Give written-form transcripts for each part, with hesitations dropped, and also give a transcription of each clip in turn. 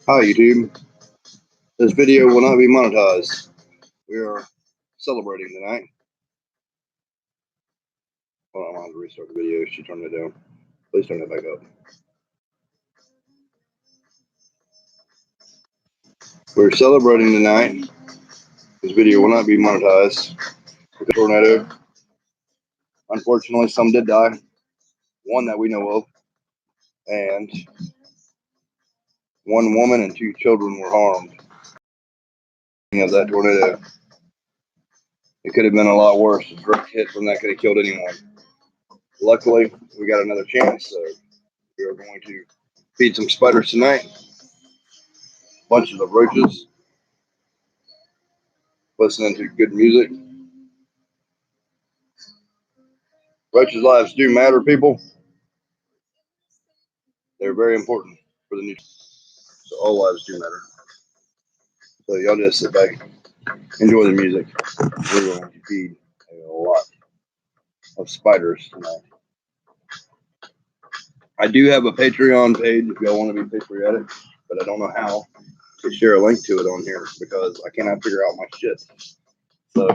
Hi YouTube. This video will not be monetized. We are celebrating tonight. Hold on, I want to restart the video. She turned it down. Please turn it back up. We're celebrating tonight. This video will not be monetized. With the tornado. Unfortunately, some did die. One that we know of. And one woman and two children were harmed of that tornado. It could have been a lot worse. A direct hit from that could have killed anyone. Luckily, we got another chance, so we are going to feed some spiders tonight. Bunches of roaches. Listening to good music. Roaches' lives do matter, people. They're very important for the news. So all lives do matter. So y'all just sit back, enjoy the music. We're going to feed a lot of spiders tonight. I do have a Patreon page if y'all want to be patriotic, but I don't know how to share a link to it on here because I cannot figure out my shit. So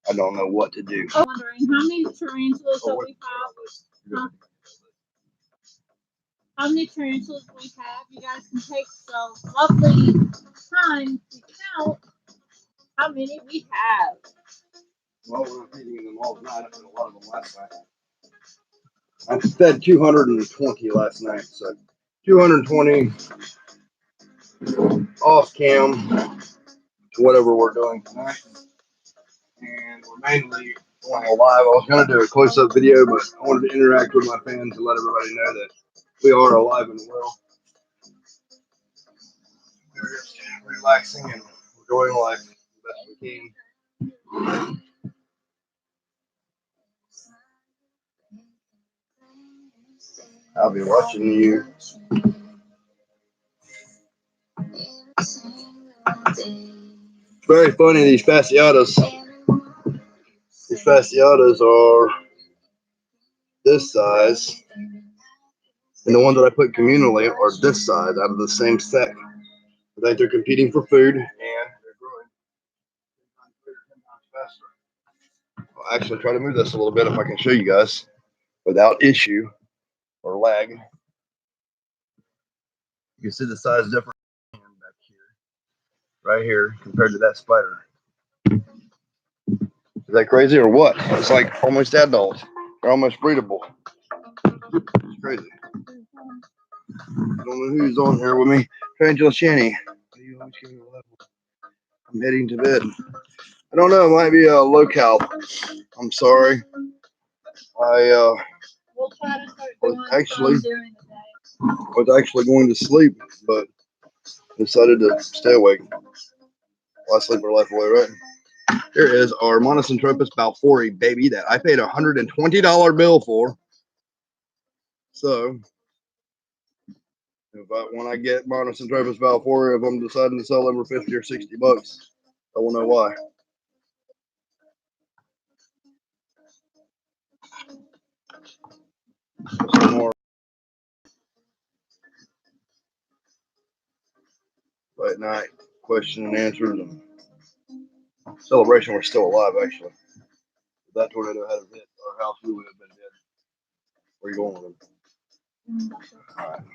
I don't know what to do. I'm wondering how many tarantulas that we have. How many tarantulas we have? You guys can take some lovely time to count how many we have. Well, we're not feeding them all tonight. I fed a lot of them last night. I fed 220 last night, so 220 off cam to whatever we're doing tonight. And we're mainly going live. I was going to do a close up video, but I wanted to interact with my fans and let everybody know that we are alive and well. We're just relaxing and enjoying life the best we can. I'll be watching you. Very funny, these fasciatas. These fasciatas are this size, and the ones that I put communally are this size out of the same set. I think they're competing for food, and they're growing 10 times faster. I'll actually try to move this a little bit if I can show you guys without issue or lag. You can see the size difference back here, right here, compared to that spider. Is that crazy or what? It's like almost adult. They're almost breedable. It's crazy. I don't know who's on here with me. Angela Shanny. I'm heading to bed. I don't know. It might be a locale. I'm sorry. I was actually going to sleep, but decided to stay awake. Last sleeper life away, right? Here is our Monocentropus balfouri baby that I paid a $120 bill for. So, when I get Monocentropus balfouri, if I'm deciding to sell them for 50 or 60 bucks, I will know why. Some more late night question and answers and celebration. We're still alive, actually. If that tornado hadn't hit our house, we would have been dead. Where are you going with them? All right.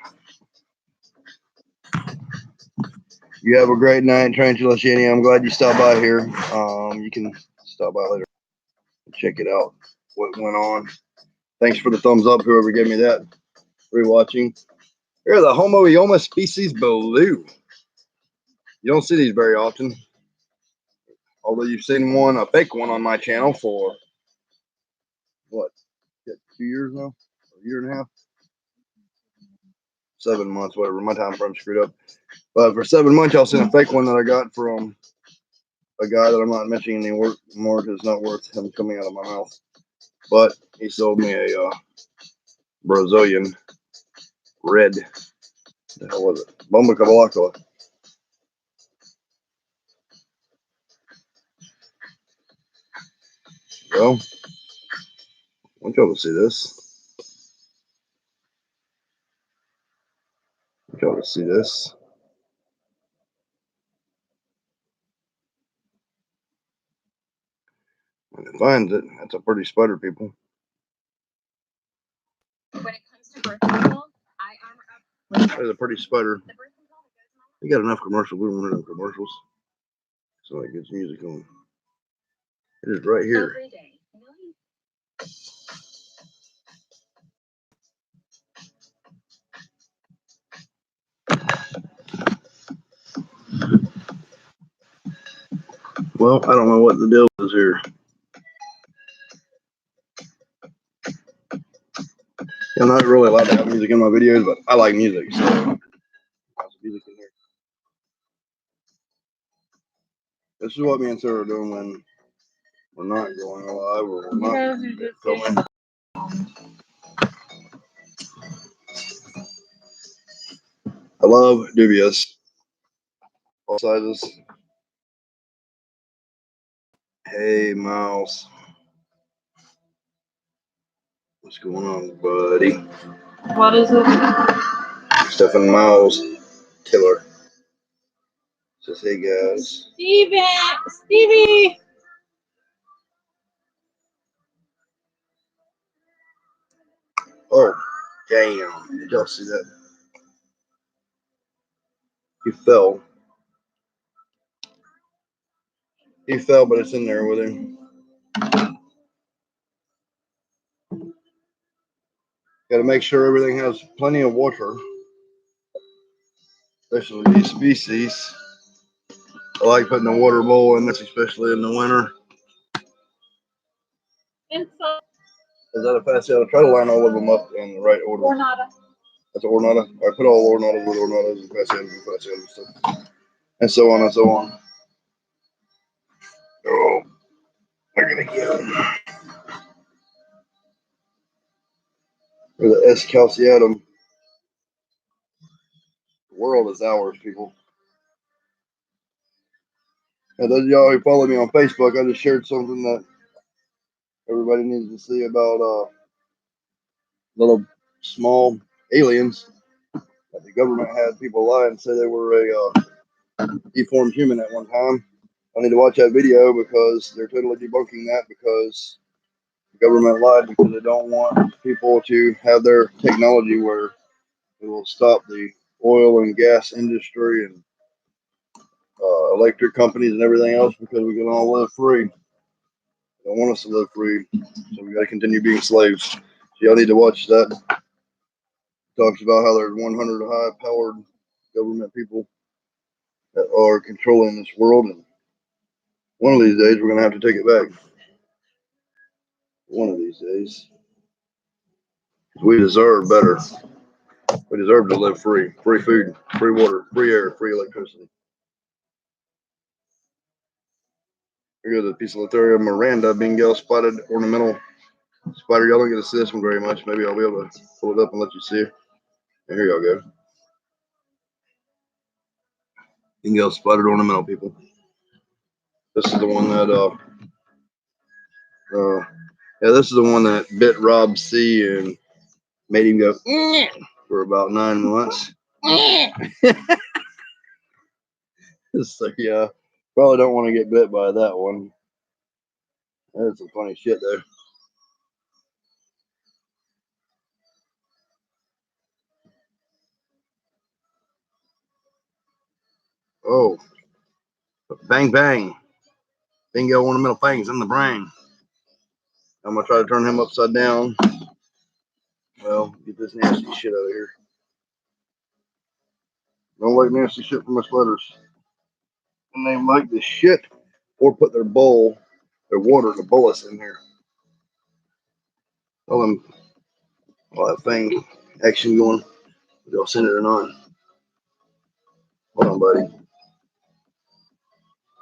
You have a great night, Tarantula Shanny. I'm glad you stopped by here. You can stop by later and check it out. What went on? Thanks for the thumbs up, whoever gave me that. Rewatching. Here, the Homoioma species blue. You don't see these very often. Although you've seen one, a fake one on my channel for what? 2 years now? A year and a half? 7 months, whatever. My time frame screwed up. But for 7 months, y'all seen a fake one that I got from a guy that I'm not mentioning anymore because it's not worth him coming out of my mouth. But he sold me a Brazilian red. What the hell was it? Bomba Cavalacqua. Well, I want y'all to see this. I want y'all to see this. finds it. That's a pretty spider, people. When it comes to birth control, I armor up. There's a pretty spider. We got enough commercials. We don't want enough commercials. So it gets music on. It is right here. Every day. Well, I don't know what the deal is here. I'm not really allowed to have music in my videos, but I like music, so there's music in here. This is what me and Sarah are doing when we're not going live or we're not filming. I love Dubious. All sizes. Hey, Miles. What's going on, buddy? What is it? Stephen Miles Tiller says, hey, guys. Stevie! Oh, damn. Did y'all see that? He fell. He fell, but it's in there with him. Got to make sure everything has plenty of water, especially these species. I like putting a water bowl in this, especially in the winter. And so, Is that a fasciata? Try to line all of them up in the right order. Ornata. That's an ornata. I put all ornatas with ornatas and fasciatas and fasciatas and stuff. And so on and so on. Oh, they're going to get them. Or the S. calciatum. The world is ours, people. And those of y'all who follow me on Facebook, I just shared something that everybody needs to see about little small aliens that the government had people lie and say they were a deformed human at one time. I need to watch that video because they're totally debunking that because the government lied because they don't want people to have their technology where it will stop the oil and gas industry and electric companies and everything else because we can all live free. They don't want us to live free, so we got to continue being slaves. So y'all need to watch that. It talks about how there's 100 high-powered government people that are controlling this world, and one of these days we're going to have to take it back. One of these days. We deserve better. We deserve to live free. Free food, free water, free air, free electricity. Here goes a piece of Lithurium Miranda Bengal spotted ornamental spider. Y'all don't get to see this one very much. Maybe I'll be able to pull it up and let you see it. And here y'all go. Bengal spotted ornamental, people. This is the one that yeah, this is the one that bit Rob C and made him go for about 9 months. So yeah, probably don't want to get bit by that one. That's some funny shit there. Oh, bang bang. Bingo ornamental fangs in the brain. I'm gonna try to turn him upside down. Well, get this nasty shit out of here. Don't like nasty shit from my sweaters. And they like the shit or put their bowl, their water, the bullets in here. Tell them all that thing action going. If y'all send it or not. Hold on, buddy.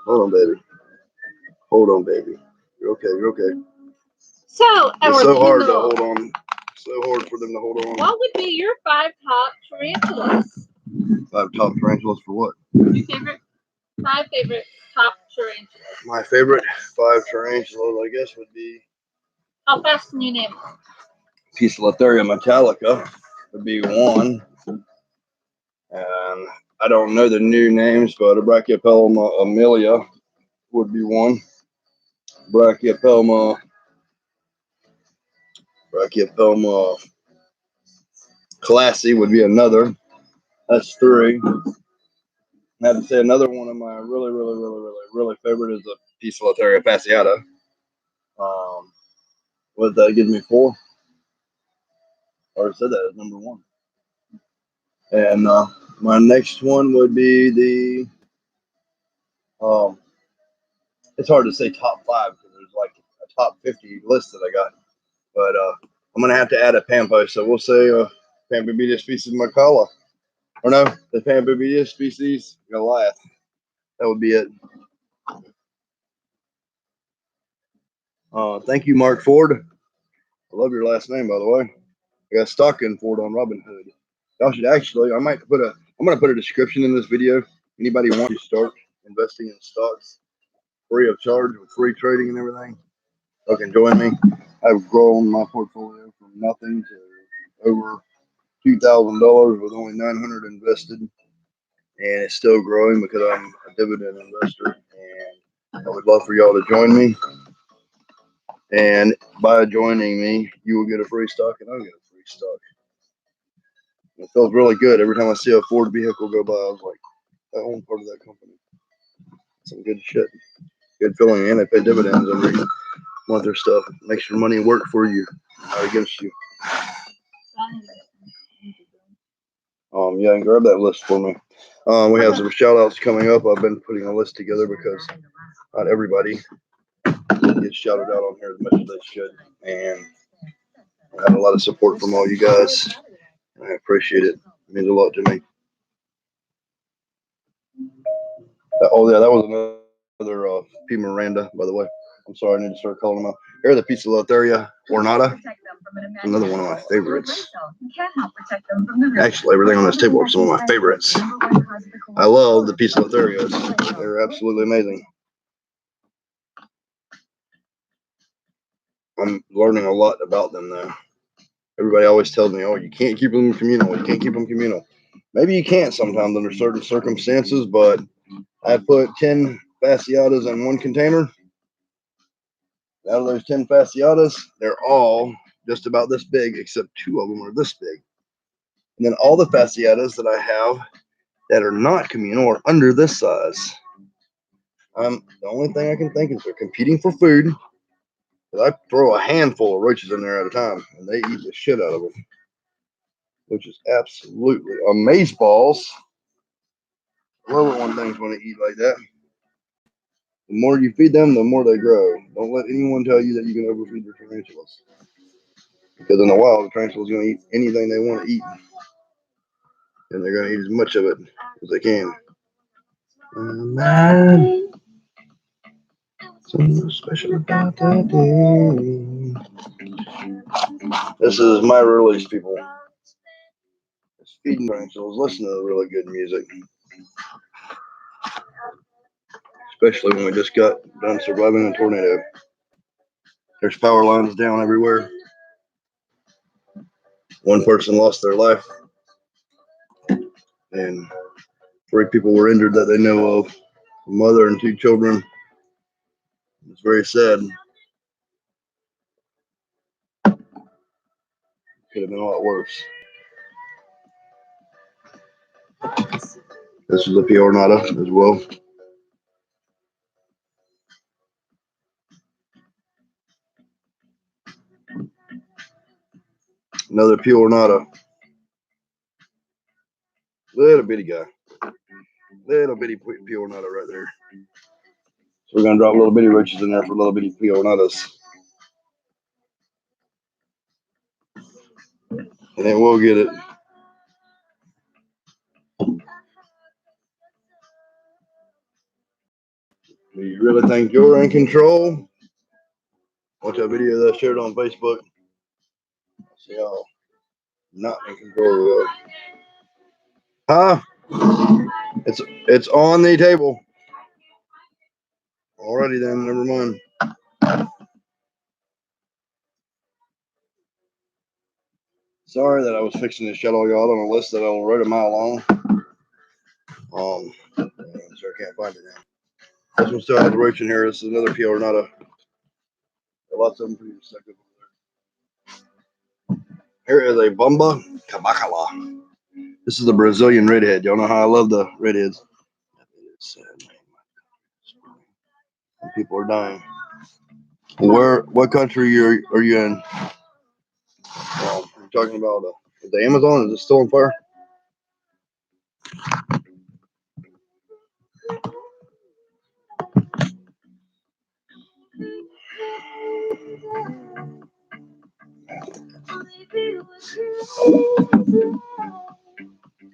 Hold on, baby. Hold on, baby. You're okay. You're okay. So, it's so hard to hold on. So hard for them to hold on. What would be your 5 top tarantulas? 5 top tarantulas for what? Your favorite 5 favorite top tarantulas. My favorite 5 tarantulas, I guess, would be. How fast can you name them? Piece of Lithurium metallica would be one. And I don't know the new names, but a Brachypelma amelia would be one. Brachypelma. Brachypelma classy would be another. That's 3. I have to say another one of my really favorite is the Poecilotheria fasciata. What that gives me 4. I already said that as number 1. And my next one would be the. It's hard to say top 5 because there's like a top 50 list that I got. But I'm gonna have to add a Pampo. So we'll say Pampambedia species Macala. Or no, the Pampambedia species Goliath. That would be it. Thank you, Mark Ford. I love your last name, by the way. I got stock in Ford on Robinhood. Y'all should actually. I'm gonna put a description in this video. Anybody want to start investing in stocks free of charge with free trading and everything? Y'all can join me. I've grown my portfolio from nothing to over $2,000 with only 900 invested, and it's still growing because I'm a dividend investor. And I would love for y'all to join me. And by joining me, you will get a free stock, and I'll get a free stock. It feels really good every time I see a Ford vehicle go by. I was like, I own part of that company. Some good shit, good feeling, and they pay dividends every month or stuff. It makes your money work for you, not against you. Yeah, and grab that list for me. We have some shout outs coming up. I've been putting a list together because not everybody gets shouted out on here as much as they should. And I have a lot of support from all you guys. I appreciate it. It means a lot to me. Oh, yeah, that was another P. Miranda, by the way. I'm sorry, I need to start calling them out. Here, the Poecilotheria ornata. Another one of my favorites. Actually, everything on this table are some of my favorites. I love the Poecilotherias. They're absolutely amazing. I'm learning a lot about them though. Everybody always tells me, oh, you can't keep them communal. You can't keep them communal. Maybe you can't sometimes under certain circumstances, but I put 10 fasciatas in one container. Out of those 10 fasciatas, they're all just about this big, except 2 of them are this big. And then all the fasciatas that I have that are not communal are under this size. The only thing I can think is they're competing for food. I throw a handful of roaches in there at a time, and they eat the shit out of them, which is absolutely amazeballs. I love it when things want to eat like that. The more you feed them, the more they grow. Don't let anyone tell you that you can overfeed your tarantulas. Because in the wild, the tarantula's going to eat anything they want to eat. And they're going to eat as much of it as they can. Man, something special about that day. This is my release, people. It's feeding tarantulas. Listen to the really good music. Especially when we just got done surviving a tornado. There's power lines down everywhere. One person lost their life, and 3 people were injured that they know of. A mother and 2 children. It's very sad. Could have been a lot worse. This is a P. ornata as well. Another P. ornata. Little bitty guy. Little bitty P. ornata right there. So we're going to drop little bitty roaches in there for little bitty P. ornatas. And then we'll get it. Do you really think you're in control? Watch that video that I shared on Facebook. See y'all not in control of it. Huh? It's on the table. Alrighty then, never mind. Sorry that I was fixing to shut all y'all on a list that I wrote a mile long. So I can't find it now. This one still has a roach in here. This is another P. ornata. Lots of them for you to suck up over there. Here is a Bumba Cabacala. This is a Brazilian redhead. Y'all know how I love the redheads. It's sad, man. People are dying. What country are you in? You're talking about the Amazon? Is it still on fire?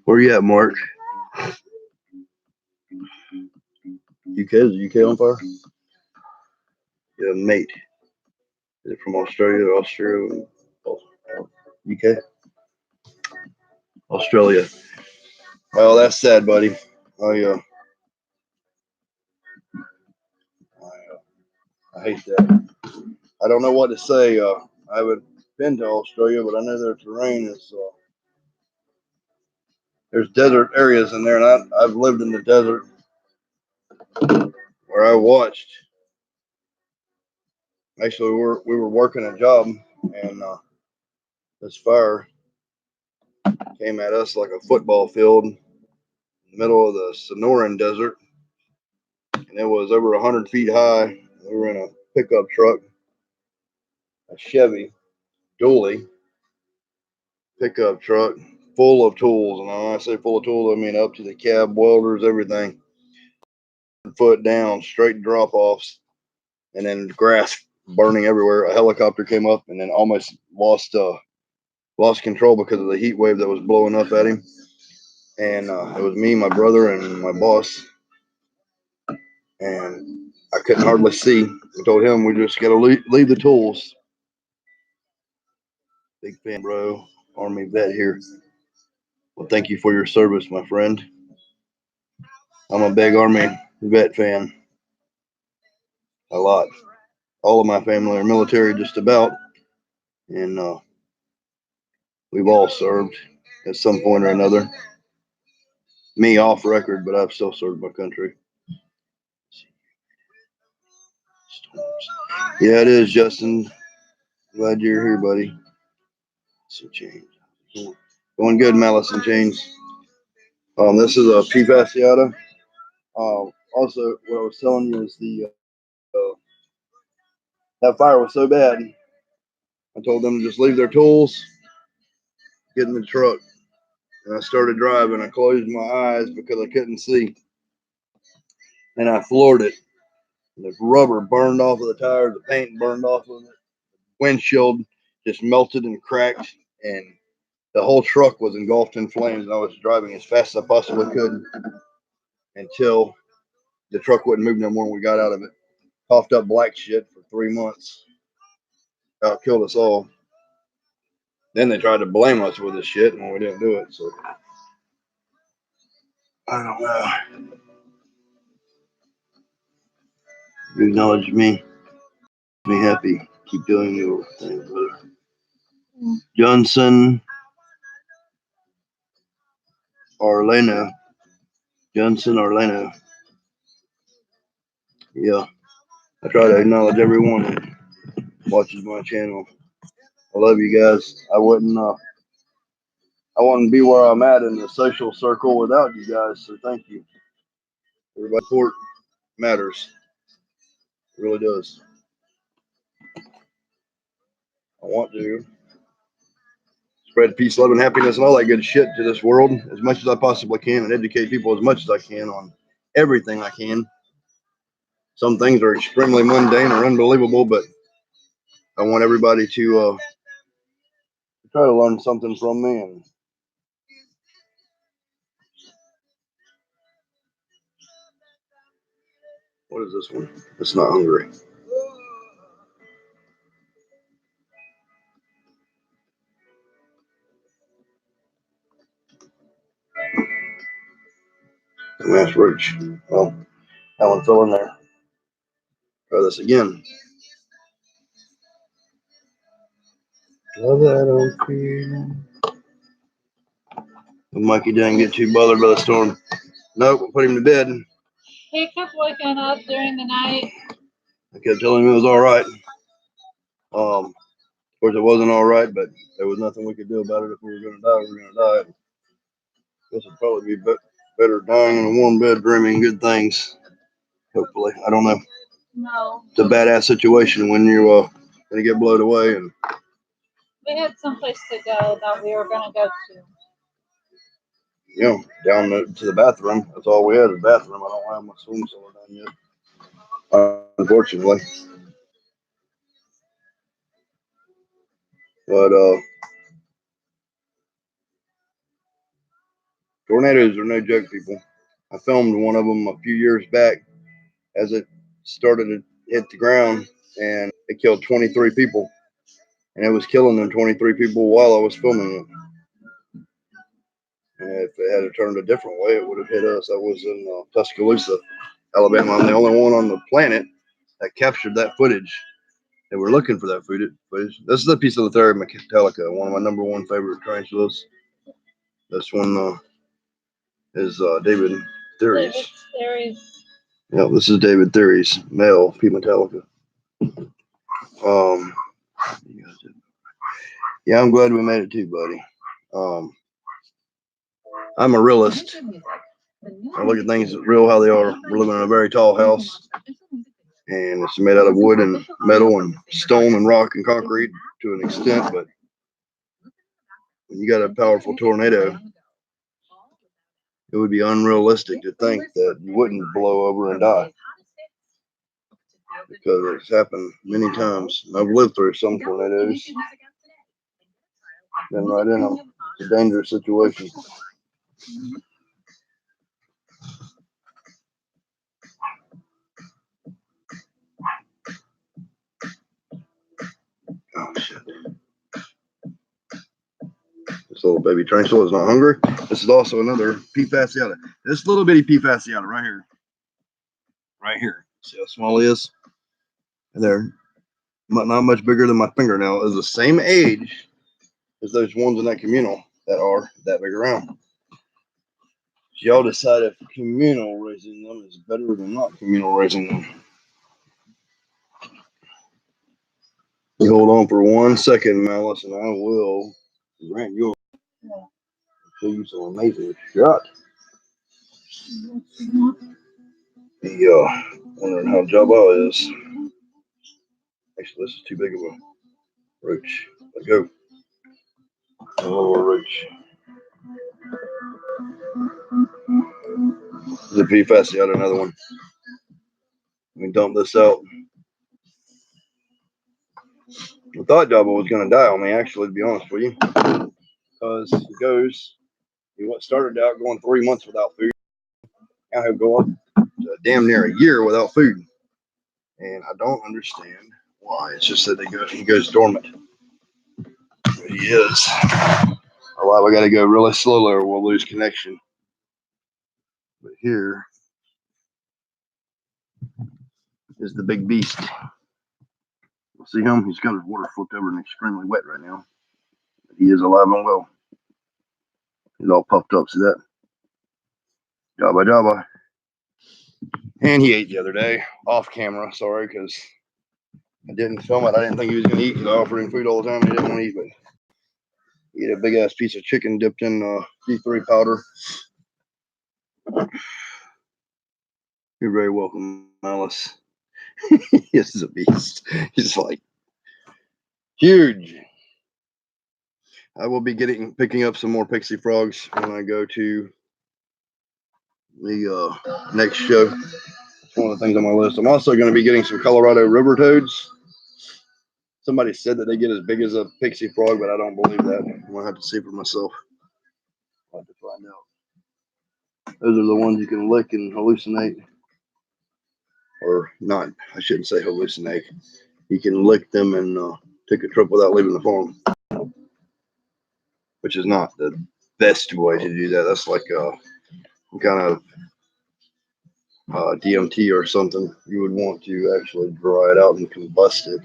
Where you at, Mark? UK? Is the UK on fire? Yeah, mate. Is it from Australia, Austria, UK? Australia. Well, that's sad, buddy. I I hate that. I don't know what to say. I haven't been to Australia, but I know their terrain is. There's desert areas in there, and I've lived in the desert where I watched. Actually, we were working a job, and this fire came at us like a football field in the middle of the Sonoran Desert, and it was over 100 feet high. We were in a pickup truck, a Chevy dually pickup truck, full of tools. And when I say full of tools, I mean up to the cab welders, everything. Foot down, straight drop offs, and then grass burning everywhere. A helicopter came up and then almost lost control because of the heat wave that was blowing up at him. And it was me, my brother, and my boss. And I couldn't hardly see. I told him we just got to leave the tools. Big fan, bro. Army vet here. Well, thank you for your service, my friend. I'm a big Army vet fan. A lot. All of my family are military, just about. And we've all served at some point or another. Me off record, but I've still served my country. Yeah, it is, Justin. Glad you're here, buddy. So change. Going good, Malice and Chains. This is a P fasciata. Also, what I was telling you is that fire was so bad. I told them to just leave their tools, get in the truck, and I started driving. I closed my eyes because I couldn't see, and I floored it. The rubber burned off of the tires, the paint burned off of it, windshield just melted and cracked, and the whole truck was engulfed in flames. And I was driving as fast as I possibly could until the truck wouldn't move no more and we got out of it. Coughed up black shit for 3 months. About killed us all. Then they tried to blame us with this shit and we didn't do it. So I don't know. You acknowledge me. Me happy. Keep doing your thing, brother. Johnson Orlano. Johnson Orlano. Yeah. I try to acknowledge everyone that watches my channel. I love you guys. I wouldn't be where I'm at in the social circle without you guys. So thank you. Everybody support matters. It really does. I want to spread peace, love, and happiness and all that good shit to this world as much as I possibly can and educate people as much as I can on everything I can. Some things are extremely mundane or unbelievable, but I want everybody to try to learn something from me. And what is this one? It's not hungry. Mass roach. Well, that one fell in there. Try this again. Love that old feeling. Mikey didn't get too bothered by the storm. Nope, we'll put him to bed. He kept waking up during the night. I kept telling him it was all right. Of course, it wasn't all right, but there was nothing we could do about it. If we were going to die, we were going to die. This would probably be better dying in a warm bed, dreaming good things. Hopefully, I don't know. No. It's a badass situation when you get blown away, and We had someplace to go that we were going to go to. down to the bathroom. That's all we had, is a bathroom. I don't have my swim cellar done yet, unfortunately. But tornadoes are no joke, people. I filmed one of them a few years back as it started to hit the ground, and it killed 23 people. And it was killing them 23 people while I was filming it. And if it had turned a different way, it would have hit us. I was in Tuscaloosa, Alabama. I'm the only one on the planet that captured that footage. They were looking for that footage. This is a piece of the Theria metallica, one of my number one favorite tarantulas. This one is David Theory's. Yeah, this is David Theory's male P metallica. Yeah, I'm glad we made it too, buddy. I'm a realist. I look at things real how they are. We're living in a very tall house, and it's made out of wood and metal and stone and rock and concrete to an extent. But when you got a powerful tornado, it would be unrealistic to think that you wouldn't blow over and die, because it's happened many times. I've lived through some tornadoes. Been right in them. It's a dangerous situation. Oh shit. This little baby tarantula is not hungry. This is also another P. fasciata. This little bitty P. fasciata right here. Right here. See how small he is? And they're not much bigger than my fingernail. Is the same age as those ones in that communal that are that big around. So y'all decide if communal raising them is better than not communal raising them. You hold on for 1 second, Malice, and I will grant you show you some amazing shot. Wondering how Jabba is. Actually, this is too big of a roach. Let go. A little roach. This is a P. fasciata, another one. Let me dump this out. I thought Jabba was going to die on me, actually, to be honest with you. Because he started out going 3 months without food. Now he'll go up to damn near a year without food. And I don't understand why. It's just that he goes dormant. But he is. Or why we got to go really slowly or we'll lose connection. But here is the big beast. See him? He's got his water flipped over and extremely wet right now. But he is alive and well. He's all puffed up. See that? Jabba Jabba. And he ate the other day off camera. Sorry, because I didn't film it. I didn't think he was going to eat because I offered him food all the time. He didn't want to eat, but he ate a big ass piece of chicken dipped in D3 powder. You're very welcome, Malice. This is a beast. He's like huge. I will be picking up some more pixie frogs when I go to the next show. It's one of the things on my list. I'm also going to be getting some Colorado river toads. Somebody said that they get as big as a pixie frog, but I don't believe that. I'm going to have to see for myself. I'll have to find out. Those are the ones you can lick and hallucinate. Or not, I shouldn't say hallucinate. You can lick them and take a trip without leaving the farm. Which is not the best way to do that. That's like kind of DMT or something. You would want to actually dry it out and combust it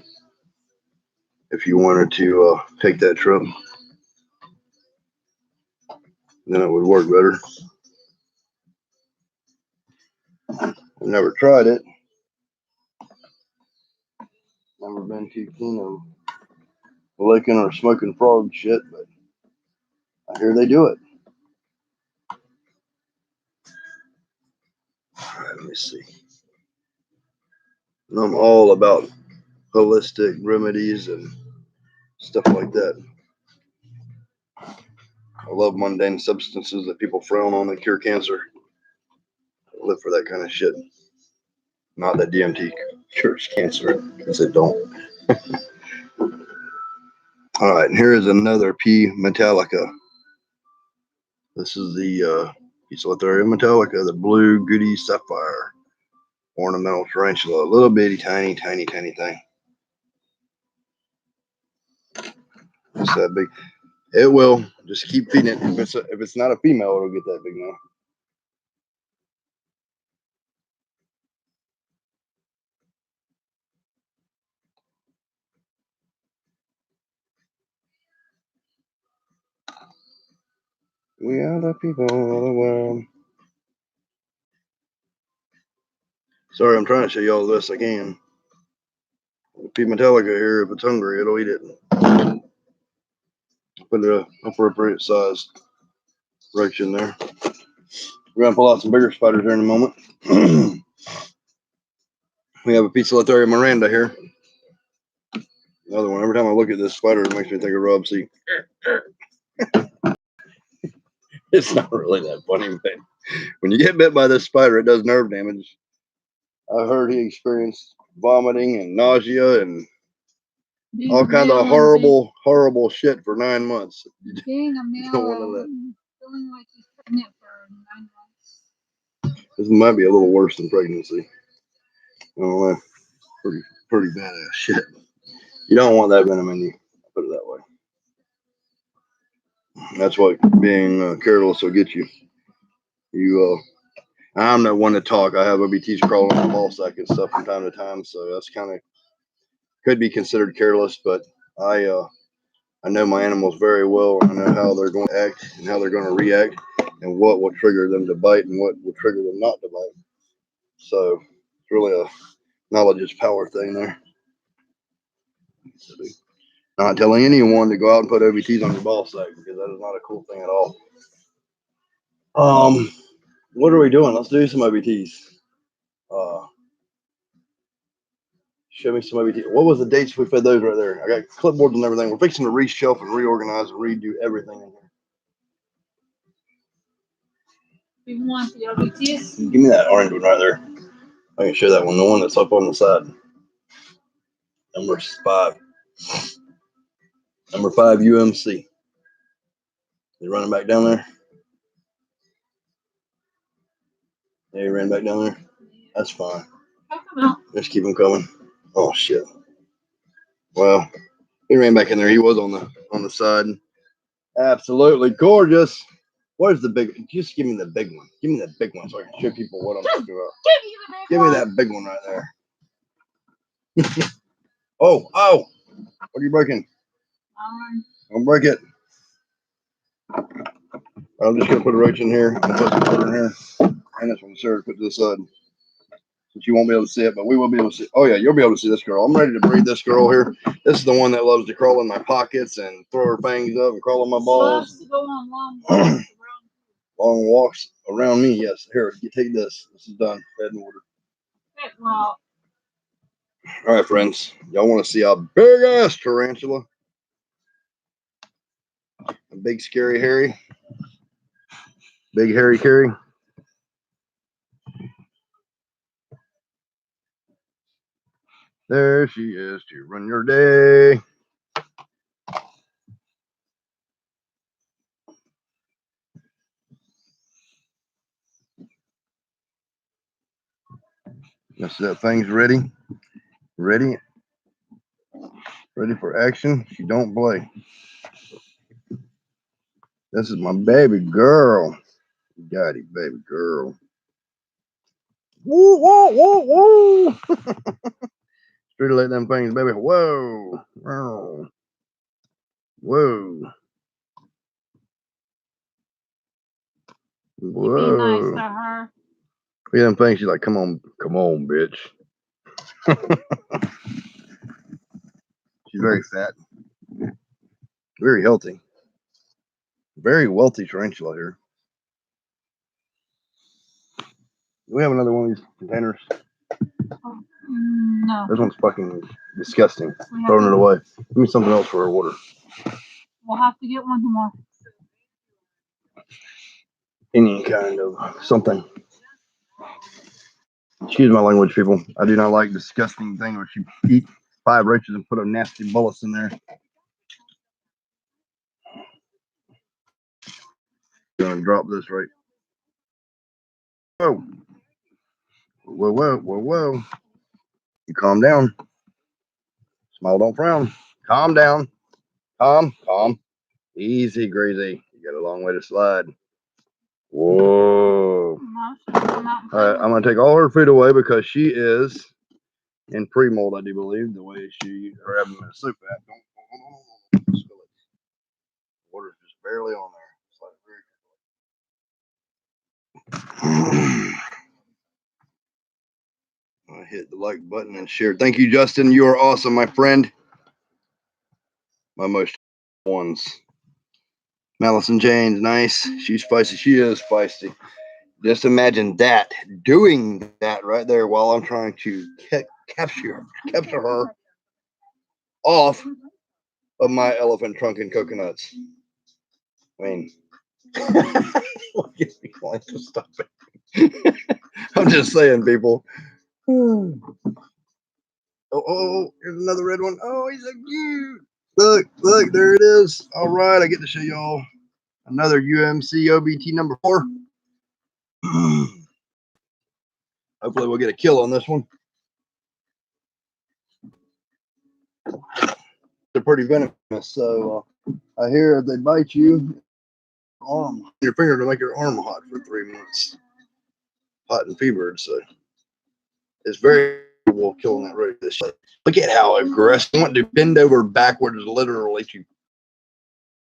if you wanted to take that trip. Then it would work better. I've never tried it. Never been too keen on licking or smoking frog shit, but I hear they do it. All right, let me see. And I'm all about holistic remedies and stuff like that. I love mundane substances that people frown on that cure cancer. I live for that kind of shit. Not that DMT cures cancer, because it don't. All right, and here is another P. Metallica. This is the Pisolithera Metallica, the blue goody sapphire ornamental tarantula. A little bitty, tiny thing. It's that big. It will. Just keep feeding it. If it's not a female, it'll get that big now. We are the people of the world. Sorry, I'm trying to show you all this. I can. P. Metallica here, if it's hungry, it'll eat it. Put it appropriate size roach in there. We're gonna pull out some bigger spiders here in a moment. We have a Pisolithera Miranda here. Another one. Every time I look at this spider, it makes me think of Rob C. It's not really that funny, but when you get bit by this spider, it does nerve damage. I heard he experienced vomiting and nausea and all kinds of horrible shit for 9 months. Being a male, feeling like he's pregnant for 9 months. This might be a little worse than pregnancy. I don't know. Pretty badass shit. You don't want that venom in you. Put it that way. That's what being careless will get you. I'm not one to talk. I have OBTs crawling on my ball sack and stuff from time to time, so that's kind of could be considered careless. But I know my animals very well. I know how they're going to act and how they're going to react, and what will trigger them to bite and what will trigger them not to bite. So it's really a knowledge is power thing there. Not telling anyone to go out and put OBTs on your ball sack, because that is not a cool thing at all. What are we doing? Let's do some OBTs. Show me some OBT. What was the dates we fed those right there? I got clipboards and everything. We're fixing to reshelf and reorganize and redo everything in here. You want the OBTs? Give me that orange one right there. I can show that one, the one that's up on the side. Number 5. Number 5 UMC. You running back down there? Yeah, you ran back down there? That's fine. Just keep them coming. Oh shit. Well, he ran back in there. He was on the side. Absolutely gorgeous. Where's the big? Just give me the big one. Give me the big one so I can show people what I'm talking about. Give me that big one right there. Oh! What are you breaking? Don't break it. I'm just gonna put a roach in here and put some butter in here, and this one, sir, put to the side. Since you won't be able to see it, but we will be able to see. Oh yeah, you'll be able to see this girl. I'm ready to breed this girl here. This is the one that loves to crawl in my pockets and throw her fangs up and crawl on my balls. Loves to go on long walks Long walks around me. Yes. Here, you take this. This is done. Fed and water. Okay, well. All right, friends. Y'all want to see a big ass tarantula? A big scary Harry. Big hairy Carrie. There she is to run your day. Yes, that thing's ready. Ready for action. She don't play. This is my baby girl. Got it, baby girl. Woo, woo, woo, woo. Straight to let them things, baby. Whoa. Whoa. Whoa. Whoa. Be nice to her. Look at them things. She's like, come on, bitch. She's very fat. Very healthy. Very wealthy tarantula here. Do we have another one of these containers? No. This one's fucking disgusting. Throwing it away. Give me something else for our water. We'll have to get one more. Any kind of something. Excuse my language, people. I do not like disgusting things where you eat 5 roaches and put a nasty bullets in there. Gonna drop this right. Whoa. Whoa, whoa, whoa, whoa. You calm down. Smile, don't frown. Calm down. Calm. Easy, Greasy. You got a long way to slide. Whoa. Alright, I'm gonna take all her food away because she is in pre-mold, I do believe, the way she are having a soup at. Don't spill it. Water's just barely on there. I hit the like button and share. Thank you, Justin. You are awesome, my friend. My most ones. Madison Jane's nice. She's feisty. She is feisty. Just imagine that, doing that right there while I'm trying to capture her off of my elephant trunk and coconuts. I mean, look at me wanting to stop it. I'm just saying, people. Oh, here's another red one. Oh, he's so cute. Look, there it is. All right, I get to show y'all another UMC OBT number 4. Hopefully we'll get a kill on this one. They're pretty venomous, so I hear if they bite you, your finger to make your arm hot for 3 months. Hot and fevered, so it's very well killing that roach. Look at how aggressive. I want to bend over backwards literally to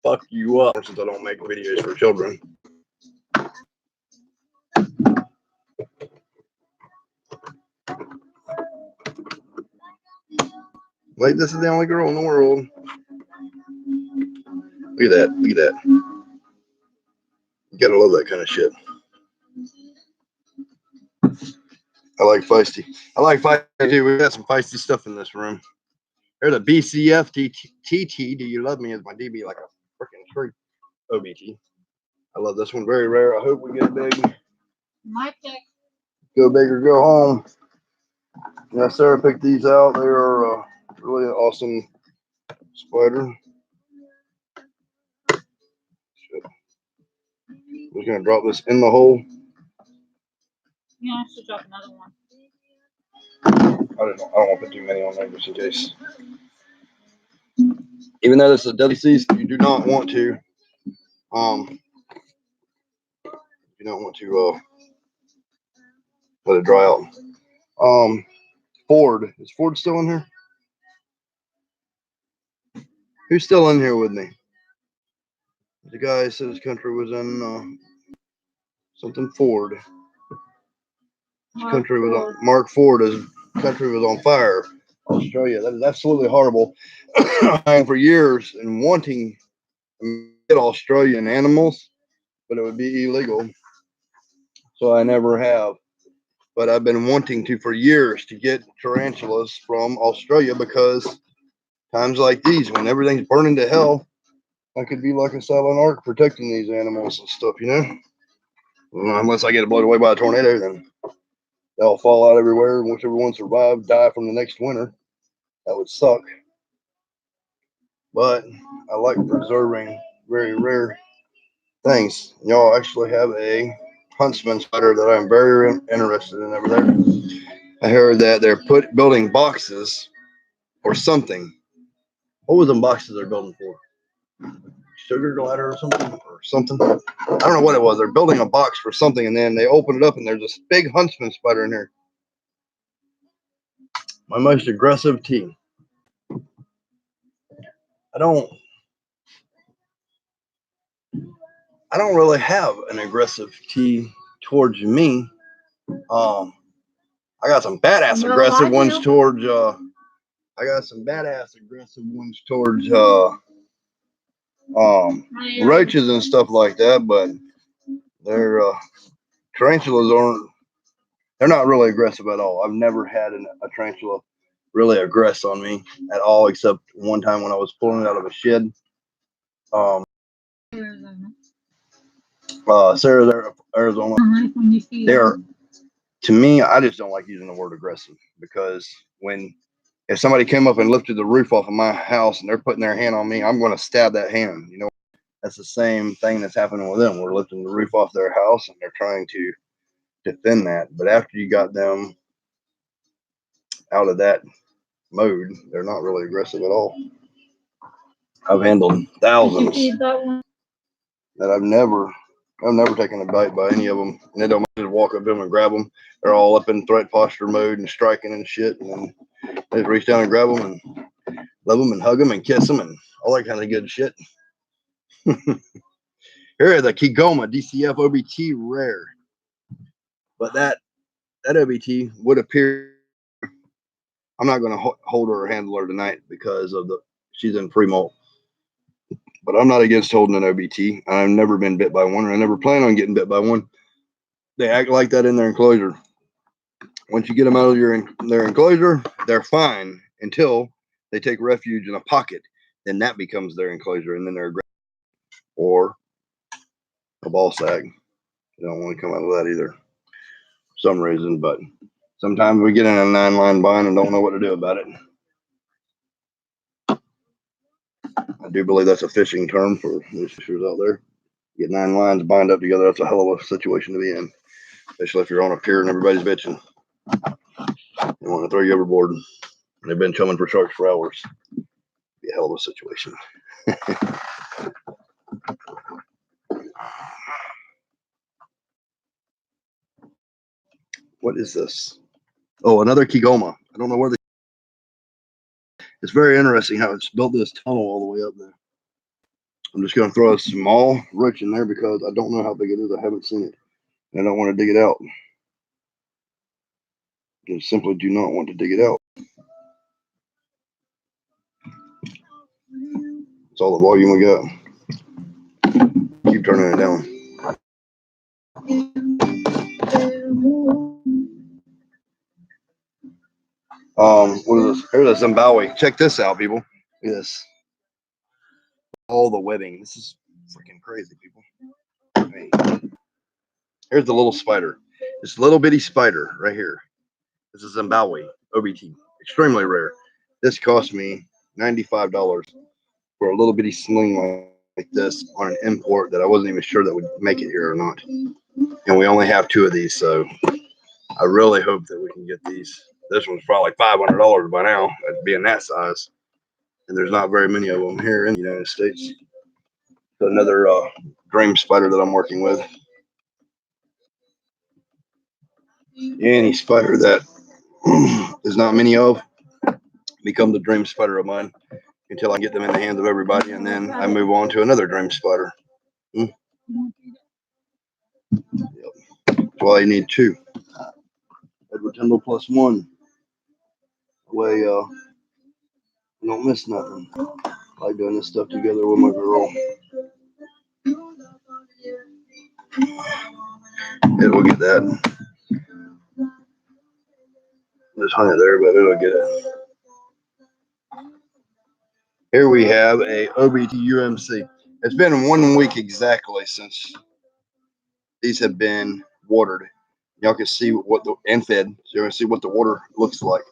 fuck you up, since I don't make videos for children. Like, this is the only girl in the world. Look at that. You gotta love that kind of shit. I like feisty. Too. We got some feisty stuff in this room. There's a BCF TT. Do you love me? As my DB like a freaking tree. OBT. I love this one. Very rare. I hope we get a big. My pick. Go big or go home. Yeah, Sarah picked these out. They are really an awesome spider. We're gonna drop this in the hole. Yeah, I should drop another one. I don't want to put too many on there just in case. Even though this is a deadly season, you do not want to let it dry out. Ford. Is Ford still in here? Who's still in here with me? The guy said his country was in something Ford. His country was on Mark Ford. His country was on fire. Australia. That is absolutely horrible. For years and wanting to get Australian animals, but it would be illegal. So I never have. But I've been wanting to for years to get tarantulas from Australia because times like these, when everything's burning to hell, I could be like a silent ark protecting these animals and stuff, you know? Well, unless I get blown away by a tornado, then they'll fall out everywhere, and whichever one survives, die from the next winter. That would suck. But I like preserving very rare things. Y'all actually have a huntsman spider that I'm very interested in over there. I heard that they're building boxes or something. What was them boxes they're building for? Sugar glider or something? I don't know what it was. They're building a box for something, and then they open it up, and there's this big huntsman spider in there. My most aggressive tea. I don't really have an aggressive tea towards me. I got some badass aggressive ones towards I got some badass aggressive ones towards roaches and stuff like that, but they're tarantulas aren't. They're not really aggressive at all. I've never had a tarantula really aggress on me at all, except one time when I was pulling it out of a shed. Sarah, Arizona. They're, to me, I just don't like using the word aggressive because if somebody came up and lifted the roof off of my house and they're putting their hand on me, I'm going to stab that hand. You know, that's the same thing that's happening with them. We're lifting the roof off their house and they're trying to defend that. But after you got them out of that mode, they're not really aggressive at all. I've handled thousands that I've never taken a bite by any of them, and they don't just walk up to them and grab them. They're all up in threat posture mode and striking and shit, and then they just reach down and grab them and love them and hug them and kiss them and all that kind of good shit. Here are the Kigoma DCF OBT rare, but that OBT would appear. I'm not going to hold her or handle her tonight because she's in free molt. But I'm not against holding an OBT. I've never been bit by one, and I never plan on getting bit by one. They act like that in their enclosure. Once you get them out of their enclosure, they're fine until they take refuge in a pocket. Then that becomes their enclosure, and then they're aggressive. Or a ball sack. You don't want to come out of that either. For some reason, but sometimes we get in a 9-line bind and don't know what to do about it. I do believe that's a fishing term for those fishers out there. Get 9 lines bind up together. That's a hell of a situation to be in, especially if you're on a pier and everybody's bitching. They want to throw you overboard. And they've been chumming for sharks for hours. Be a hell of a situation. What is this? Oh, another Kigoma. I don't know where it's very interesting how it's built this tunnel all the way up there. I'm just going to throw a small roach in there because I don't know how big it is. I haven't seen it. And I don't want to dig it out. I simply do not want to dig it out. It's all the volume we got. Keep turning it down. What is this? Here's a Zimbabwe. Check this out, people. Look at this. All the webbing. This is freaking crazy, people. Hey. Here's the little spider. This little bitty spider right here. This is Zimbabwe OBT. Extremely rare. This cost me $95 for a little bitty sling like this on an import that I wasn't even sure that would make it here or not. And we only have 2 of these, so I really hope that we can get these. This one's probably $500 by now, being that size. And there's not very many of them here in the United States. So another dream spider that I'm working with. Any spider that there's not many of become the dream spider of mine until I get them in the hands of everybody, and then I move on to another dream spider. Yep. That's why you need 2. Edward Tyndall plus 1. Way you don't miss nothing. I like doing this stuff together with my girl. It will get that. Just hung it there, but it'll get it. Here we have a OBT UMC. It's been 1 week exactly since these have been watered. Y'all can see what and fed. So you can see what the water looks like.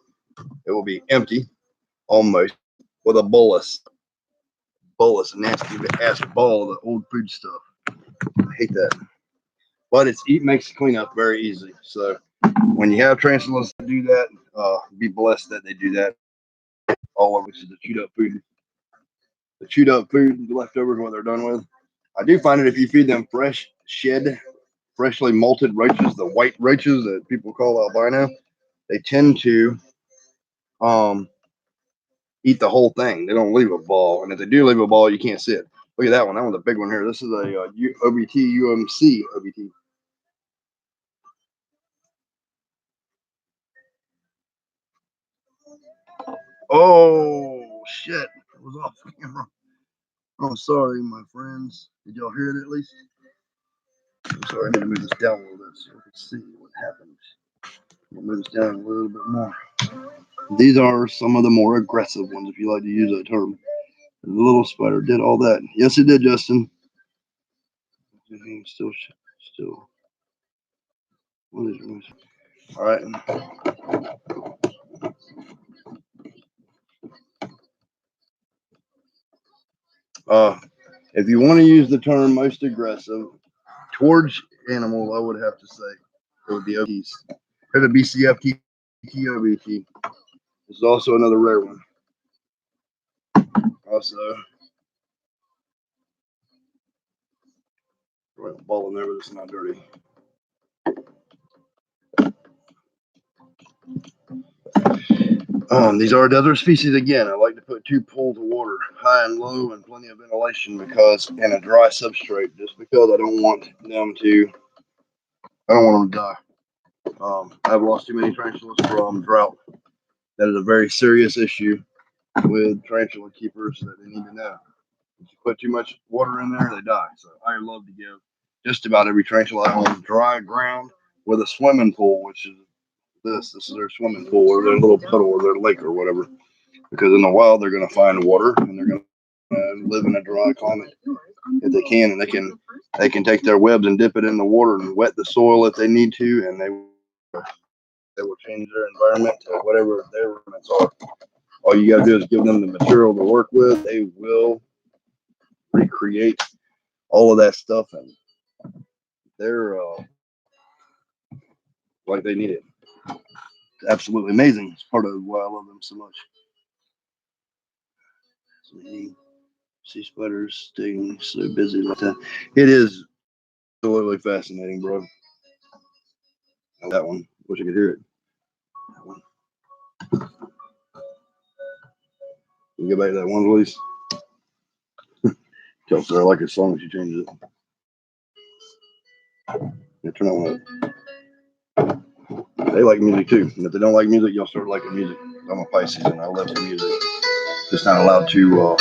It will be empty, almost, with a bolus, a nasty ass ball of the old food stuff. I hate that, but makes cleanup very easy. So when you have tarantulas to do that, be blessed that they do that. All of which is the chewed up food. The chewed up food, the leftovers, what they're done with. I do find it if you feed them freshly molted roaches, the white roaches that people call albino, they tend to eat the whole thing. They don't leave a ball, and if they do leave a ball, you can't see it. Look at that one. That one's a big one here. This is a OBT UMC OBT. Oh shit! It was off camera. Oh, sorry, my friends. Did y'all hear it at least? I'm sorry, I need to move this down a little bit so we can see what happens. I'll move this down a little bit more. These are some of the more aggressive ones, if you like to use that term. The little spider did all that. Yes, it did, Justin. Still. What is it? All right. If you want to use the term most aggressive towards animals, I would have to say it would be OBs. Or the BCF TTOBT. This is also another rare one. Also, right, ball in there, but it's not dirty. These are desert species again. I like to put 2 pools of water, high and low, and plenty of ventilation because in a dry substrate, just because I don't want them to die. I've lost too many tarantulas from drought. That is a very serious issue with tarantula keepers that they need to know. If you put too much water in there, they die. So I love to give just about every tarantula on dry ground with a swimming pool, which is this. This is their swimming pool or their little puddle or their lake or whatever. Because in the wild, they're going to find water and they're going to live in a dry climate if they can, and they can take their webs and dip it in the water and wet the soil if they need to, and they will change their environment to whatever their environments are. All you got to do is give them the material to work with. They will recreate all of that stuff, and they're like they need it. It's absolutely amazing. It's part of why I love them so much. Sea spiders staying so busy like that. It is absolutely fascinating, bro. That one. Wish I could hear it. That one. You go back to that one, please. Tell her I like it as long as she changes it. Yeah, turn that one up. They like music too. And if they don't like music, you'll start liking music. I'm a Pisces and I love the music. Just not allowed to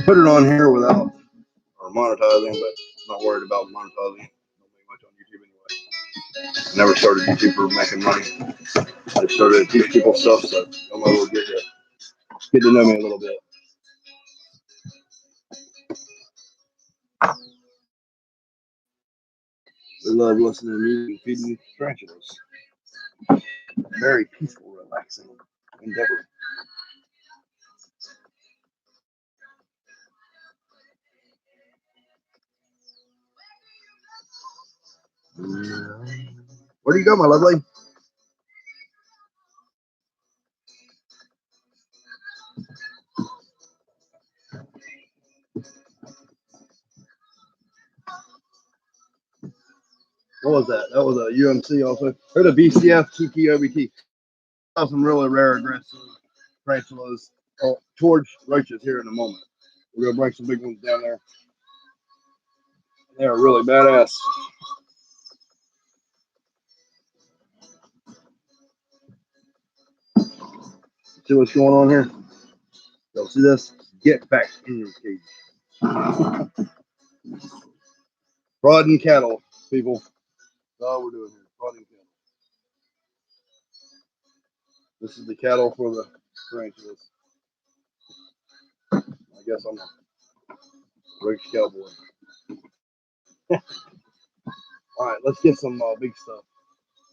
put it on here without or monetizing, but I'm not worried about monetizing. Don't make much on YouTube anyway. I never started YouTube for making money. I just started to teach people stuff, so I might as well get to know me a little bit. We love listening to music and feeding tarantulas. Very peaceful, relaxing endeavor. Where do you go, my lovely? What was that? That was a UMC also. Or the BCF TTOBT. Saw some really rare aggressive tarantulas towards roaches here in a moment. We're gonna bring some big ones down there. They're really badass. See what's going on here? Y'all see this? Get back in your cage. Prodding cattle, people. That's all we're doing here. Prodding cattle. This is the cattle for the tarantulas. I guess I'm a roach cowboy. All right, let's get some big stuff.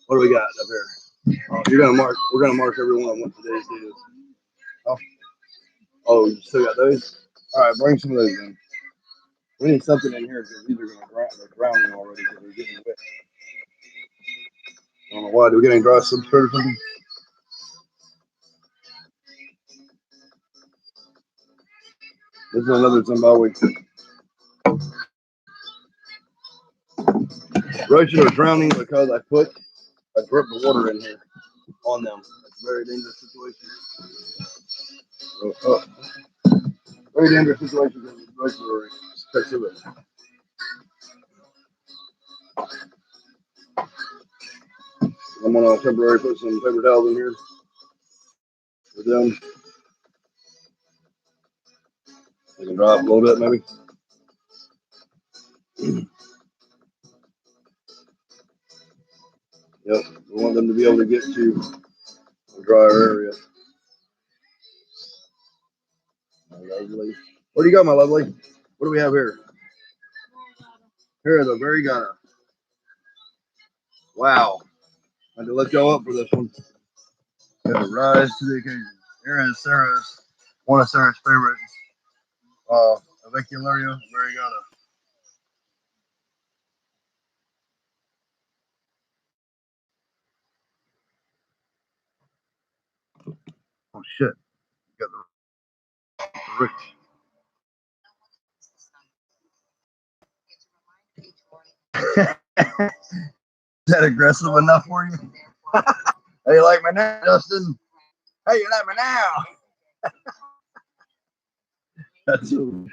What do we got up here? We're gonna mark every one of what today's date is. Oh, you still got those? All right, bring some of those in. We need something in here because these are gonna drown. They're drowning already because they're getting wet. I don't know why. Do we get any dry substrate or something? This is another Zimbabwe. Roaches are drowning because I dripped the water in here on them. It's a very dangerous situation. Very dangerous situation because the roaches are stuck to it. I'm gonna temporarily put some paper towels in here for them. They can Drop a little bit, maybe. Yep, we want them to be able to get to a drier area. My lovely. What do you got, my lovely? What do we have here? Here is a variegata. Wow. I had to let y'all up for this one. Got to rise to the occasion. Here is Sarah's, one of Sarah's favorites. Avicularia variegata. Oh shit! Got the rich. Is that aggressive enough for you? Hey, you like me now, Justin? Hey, you like me now? That's an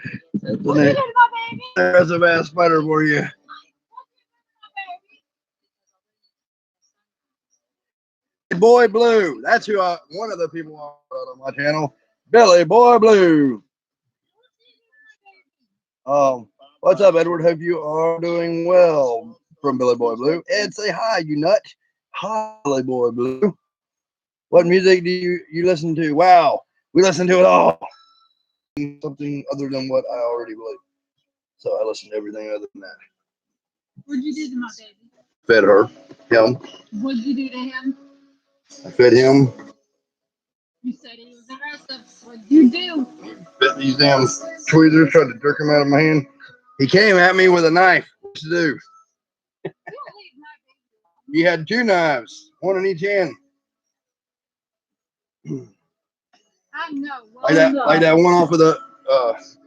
aggressive ass spider for you. Boy Blue. That's who one of the people on my channel. Billy Boy Blue. What's up, Edward? Hope you are doing well. From Billy Boy Blue. Ed, say hi, you nut. Hi, Billy Boy Blue. What music do you listen to? Wow, we listen to it all. Something other than what I already believe. So I listen to everything other than that. What'd you do to my baby? Fed him. What'd you do to him? I fed him. You said he was aggressive. What'd you do? Bit these damn tweezers, tried to jerk him out of my hand. He came at me with a knife. What to do? He had two knives, one in each hand. I know. Like that one off of the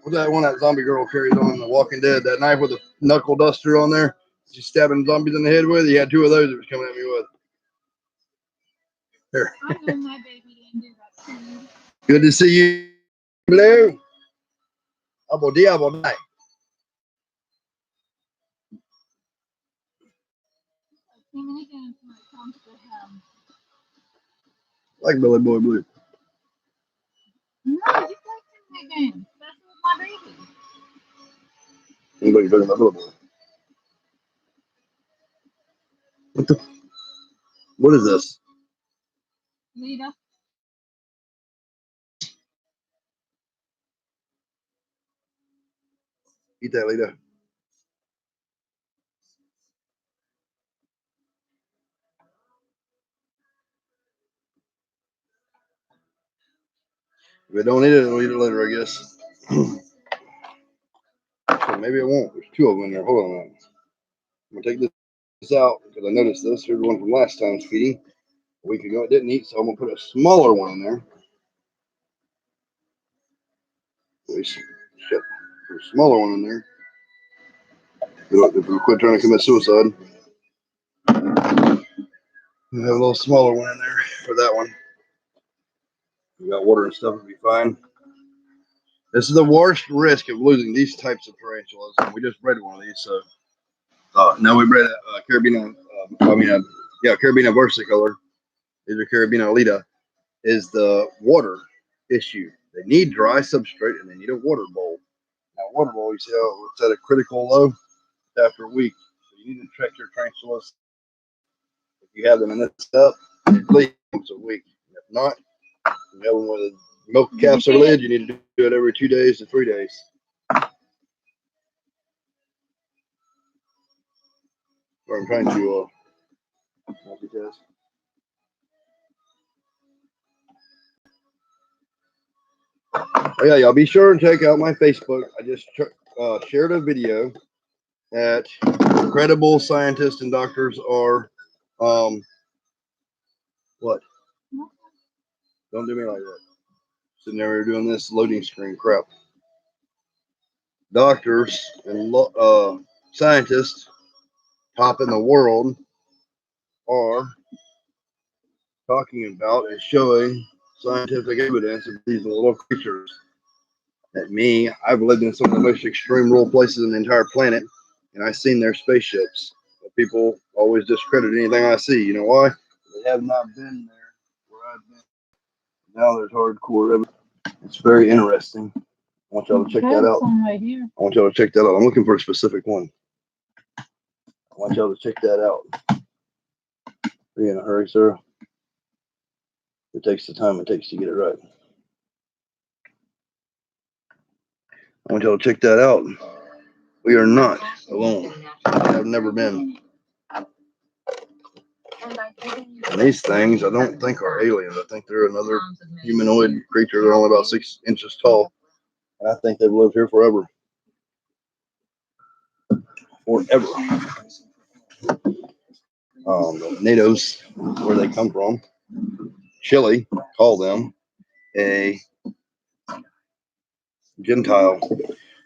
what's that one that zombie girl carries on The Walking Dead? That knife with a knuckle duster on there. She's stabbing zombies in the head with. He had two of those that was coming at me with. Here. I know my baby didn't do that to you. Good to see you, Blue. Abo diabo night. Like Billy Boy Blue. No, you play too many games. That's with my baby. Anybody talking about Billy Boy? What is this? Lita. Eat that, Lita. If I don't eat it, I'll eat it later, I guess. So maybe I won't. There's two of them in there. Hold on a minute. I'm going to take this out because I noticed this. Here's one from last time's feeding. A week ago it didn't eat, so I'm going to put a smaller one in there. Shit. Put a smaller one in there. If we quit trying to commit suicide. We have a little smaller one in there for that one. We got water and stuff, it'll be fine. This is the worst risk of losing these types of tarantulas. We just bred one of these, so now we bred a Carabina. Carabina versicolor. These are Carabina alita. Is the water issue? They need dry substrate and they need a water bowl. Now, water bowl, you see how it's at a critical low after a week. So you need to check your tarantulas. If you have them in this up, at least once a week. If not, you have them with a milk capsule lid. You need to do it every 2 days to 3 days. Or I'm trying to multitask. Oh yeah, y'all be sure and check out my Facebook. I just shared a video that credible scientists and doctors are what? Don't do me like that. Sitting there doing this loading screen crap. Doctors and scientists top in the world are talking about and showing scientific evidence of these little creatures. That me, I've lived in some of the most extreme rural places in the entire planet, and I've seen their spaceships. But people always discredit anything I see. You know why? They have not been there where I've been. Now there's hardcore evidence. It's very interesting. want y'all to check that out. Right here. I want y'all to check that out. I'm looking for a specific one. I want y'all to check that out. Are you in a hurry, Sarah? It takes the time it takes to get it right. I want y'all to check that out. We are not alone. I've never been. And these things, I don't think are aliens. I think they're another humanoid creature. They're only about 6 inches tall. And I think they've lived here forever. Forever. The natives, where they come from, Chile, call them a Gentile.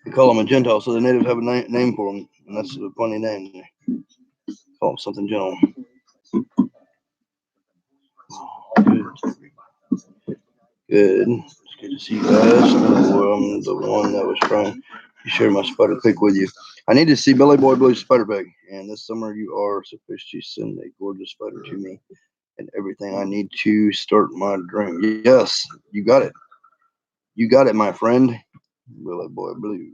They call them a Gentile, so the natives have a name for them, and that's a funny name. Call them something gentle. Good. It's good to see you guys. I'm the one that was trying to share my spider pig with you. I need to see Billy Boy Blue's spider pig, and this summer you are supposed to send a gorgeous spider to me and everything I need to start my dream. Yes, you got it. You got it, my friend. Billy Boy Blue.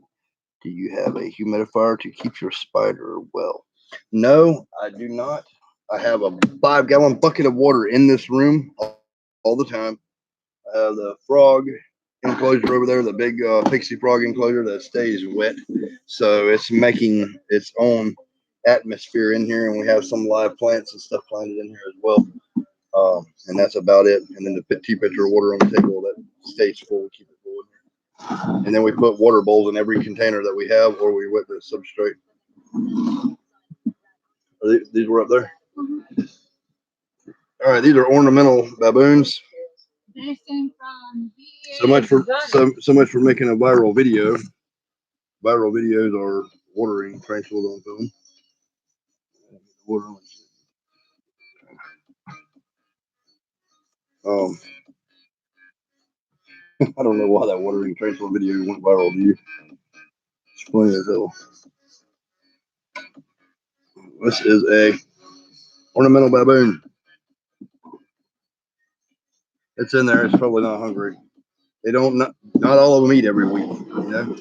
Do you have a humidifier to keep your spider well? No, I do not. I have a 5-gallon bucket of water in this room all the time. I have the frog enclosure over there, the big pixie frog enclosure that stays wet. So it's making its own atmosphere in here, and we have some live plants and stuff planted in here as well. And that's about it. And then the temperature water on the table that stays full, we keep it full in here. And then we put water bowls in every container that we have, or we wet the substrate. These were up there. All right, these are ornamental baboons. So much for making a viral video. Viral videos are watering tarantulas on film. I don't know why that watering tarantula video went viral to you. It's funny as hell. This is a ornamental baboon. It's in there. It's probably not hungry. They don't. Not all of them eat every week. You know,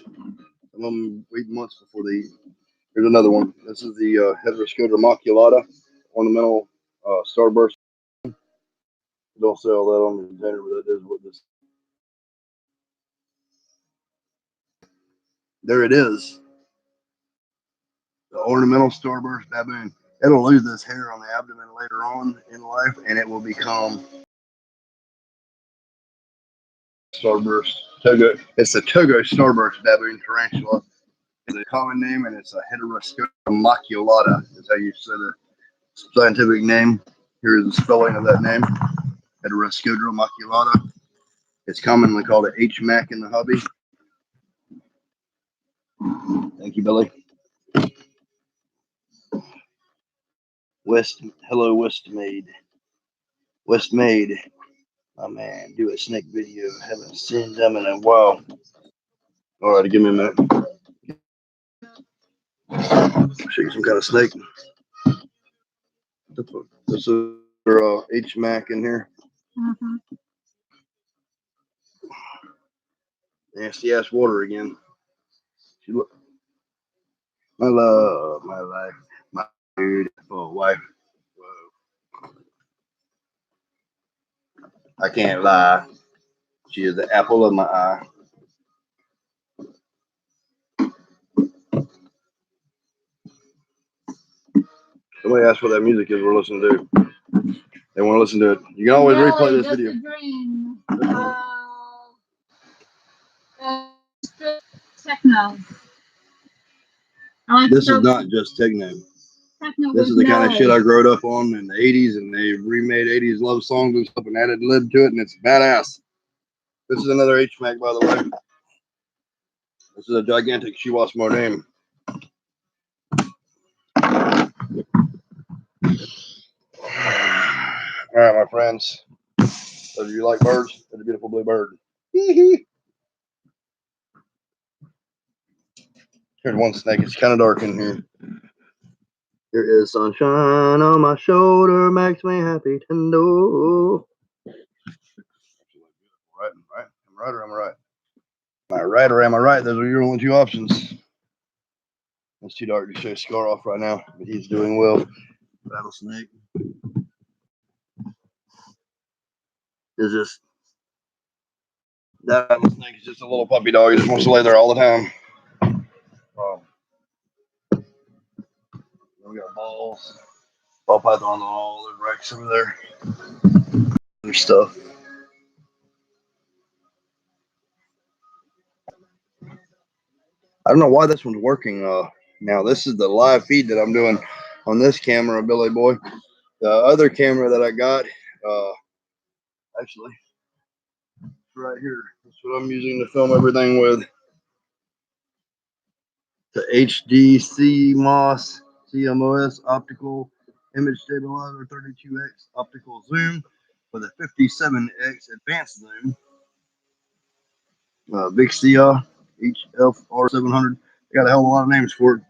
some of them eat months before they eat. Here's another one. This is the Heteroscoda maculata, ornamental starburst. Don't sell that on the container, but that is what this. There it is. The ornamental starburst baboon. It'll lose this hair on the abdomen later on in life, and it will become starburst Togo. It's the Togo starburst baboon tarantula. It's a common name, and it's a Heteroscoda maculata. Is how you say the scientific name. Here is the spelling of that name: Heteroscoda maculata. It's commonly called an HMAC in the hobby. Thank you, Billy. Hello, Westmaid. Westmaid, my man, do a snake video. Haven't seen them in a while. All right, give me a minute. Show you some kind of snake. This is HMAC in here. Nasty ass water again. My love, my life, my beautiful wife. Whoa. I can't lie. She is the apple of my eye. Somebody asked what that music is we're listening to. They want to listen to it. You can always replay this video. Techno. This is not just techno. This is the kind of shit I grew up on in the 80s, and they remade 80s love songs and stuff and added lib to it, and it's badass. This is another HMAC, by the way. This is a gigantic Chihuahua Modem. All right, my friends. So do you like birds? That's a beautiful blue bird. Here's one snake. It's kind of dark in here. There is sunshine on my shoulder, makes me happy to know. Right, I'm right or I'm right. Am I right or am I right? Those are your only two options. It's too dark to show Scar off right now, but he's doing well. Rattlesnake is just that rattlesnake is just a little puppy dog. He just wants to lay there all the time. We got balls, ball python, all the wrecks over there. Other stuff. I don't know why this one's working. Now this is the live feed that I'm doing on this camera, Billy Boy. The other camera that I got, actually, right here. That's what I'm using to film everything with. The HD CMOS CMOS optical image stabilizer 32x optical zoom with a 57x advanced zoom. Vixia HFR 700. I got a hell of a lot of names for it.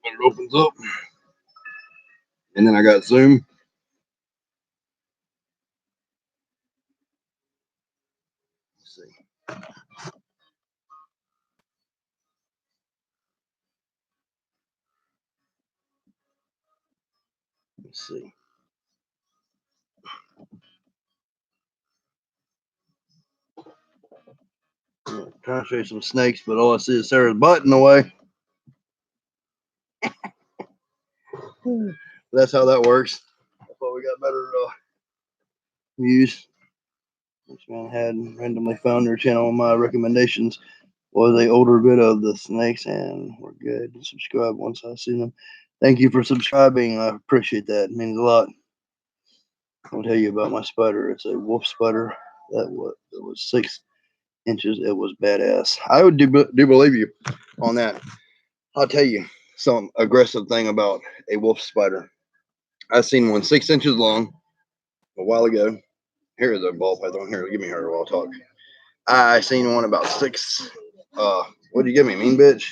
But it opens up. And then I got zoom. Let's see. Let's see. I'm trying to show you some snakes, but all I see is Sarah's butt in the way. That's how that works. I thought we got better views. This man had randomly found their channel on my recommendations. Was a older vid of the snakes, and we're good. Subscribe once I see them. Thank you for subscribing. I appreciate that. It means a lot. I'll tell you about my spider. It's a wolf spider. That was 6 inches. It was badass. I would do believe you on that. I'll tell you some aggressive thing about a wolf spider. I seen one 6 inches long a while ago. Here is a ball python. Here, give me her while I talk. I seen one about 6. What do you give me, mean bitch?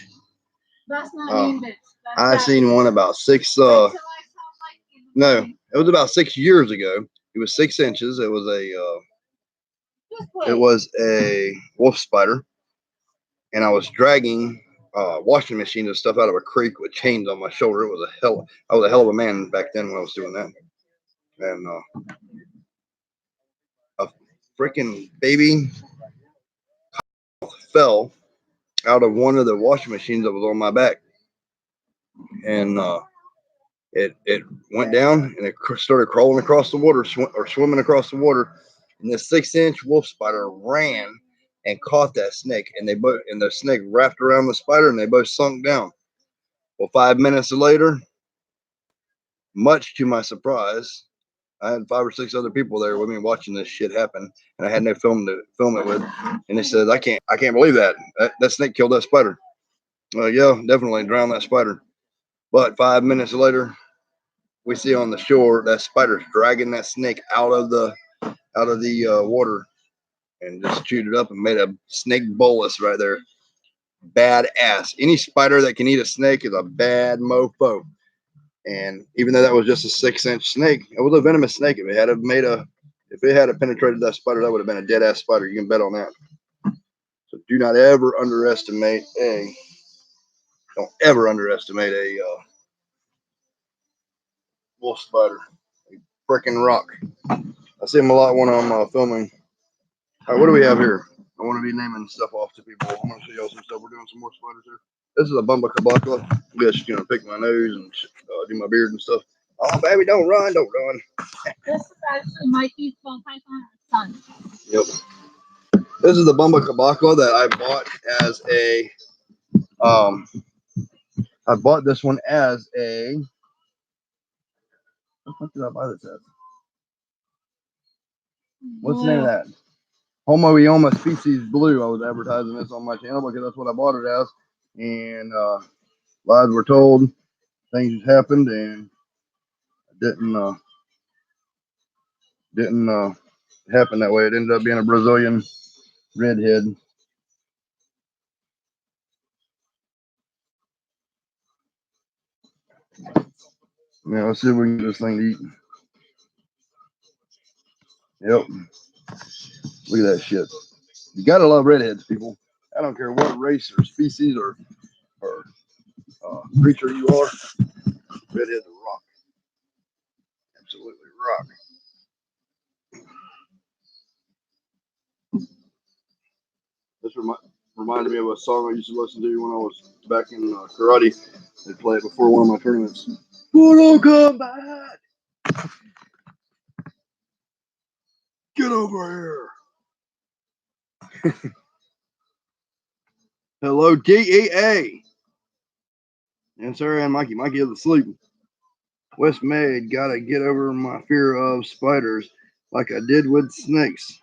That's not mean bitch. I seen one about 6. No, it was about 6 years ago. It was 6 inches. It was a wolf spider, and I was dragging washing machines and stuff out of a creek with chains on my shoulder. It was I was a hell of a man back then when I was doing that. And a freaking baby fell out of one of the washing machines that was on my back, and it went down and it started crawling across the water or swimming across the water. And this 6-inch wolf spider ran and caught that snake, and the snake wrapped around the spider, and they both sunk down. Well, 5 minutes later, much to my surprise, I had 5 or 6 other people there with me watching this shit happen, and I had no film to film it with. And they said, I can't believe that snake killed that spider. Yeah, definitely drowned that spider. But 5 minutes later, we see on the shore that spider's dragging that snake out of the water and just chewed it up and made a snake bolus right there. Badass. Any spider that can eat a snake is a bad mofo. And even though that was just a 6-inch snake, it was a venomous snake. If it had penetrated that spider, that would have been a dead ass spider. You can bet on that. So don't ever underestimate a wolf spider. A freaking rock. I see them a lot when I'm filming. All right, what do we have here? I want to be naming stuff off to people. I'm going to show y'all some stuff. We're doing some more spiders here. This is a bumba cabocla. I'm just going to pick my nose and do my beard and stuff. Oh, baby, don't run. This is actually Mikey's ball python son. Yep. This is the bumba cabocla that I bought as a, I bought this one as a, what did I buy this at? What's the name of that? Homoioma species blue. I was advertising this on my channel because that's what I bought it as. And lies were told, things happened, and didn't happen that way. It ended up being a Brazilian redhead. Yeah, let's see if we can get this thing to eat. Yep. Look at that shit. You gotta love redheads, people. I don't care what race or species or creature you are. Redheads rock. Absolutely rock. This reminded me of a song I used to listen to when I was back in karate. They'd play it before one of my tournaments. Mortal Kombat! Get over here! Hello, DEA! And Sarah and Mikey. Mikey is asleep. West Maid, gotta get over my fear of spiders like I did with snakes.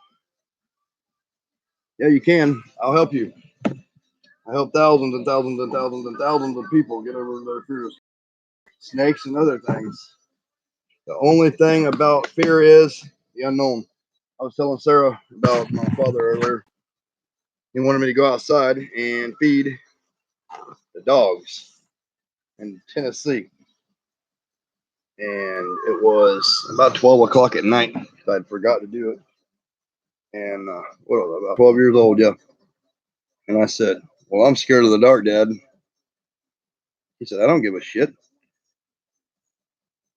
Yeah, you can. I'll help you. I help thousands and thousands and thousands and thousands of people get over their fear of snakes and other things. The only thing about fear is the unknown. I was telling Sarah about my father earlier. He wanted me to go outside and feed the dogs in Tennessee. And it was about 12 o'clock at night. I'd forgot to do it. And what was I, about 12 years old, yeah. And I said, well, I'm scared of the dark, Dad. He said, I don't give a shit.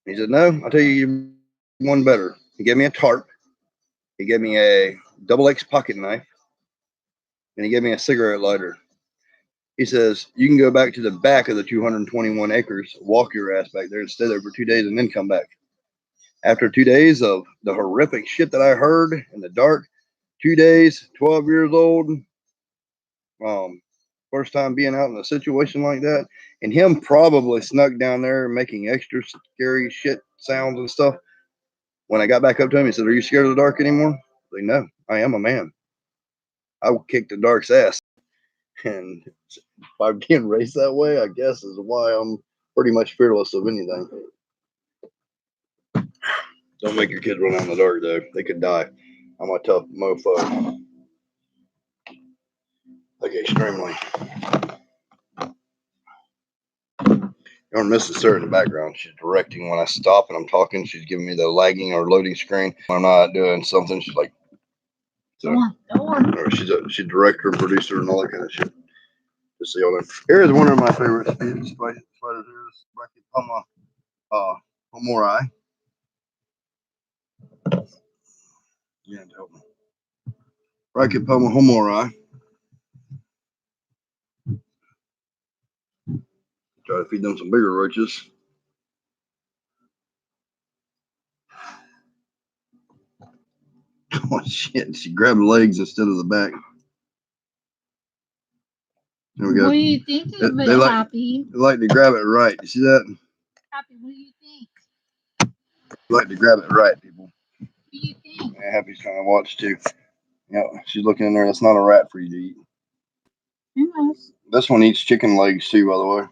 He said, no, I'll tell you one better. He gave me a tarp. He gave me a double X pocket knife. And he gave me a cigarette lighter. He says, you can go back to the back of the 221 acres, walk your ass back there and stay there for 2 days and then come back. After 2 days of the horrific shit that I heard in the dark, 2 days, 12 years old, first time being out in a situation like that, and him probably snuck down there making extra scary shit sounds and stuff. When I got back up to him, he said, are you scared of the dark anymore? I was like, no, I am a man. I will kick the dark's ass. And by being raised that way, I guess is why I'm pretty much fearless of anything. Don't make your kids run out in the dark, though. They could die. I'm a tough mofo. Like, extremely. You're missing Sarah in the background. She's directing when I stop and I'm talking. She's giving me the lagging or loading screen. When I'm not doing something, she's like, so, she's a director, producer, and all that kind of shit. Just so y'all know. Here is one of my favorite spiders. Here is Brachypoma homorii. Yeah, help me. Brachypoma homorii. Try to feed them some bigger roaches. Oh shit! She grabbed the legs instead of the back. There we go. What do you think of it, Happy? They like to grab it right. You see that? Happy, what do you think? They like to grab it right, people. What do you think? Yeah, Happy's trying to watch too. Yeah, she's looking in there. That's not a rat for you to eat. Yes. This one eats chicken legs too, by the way.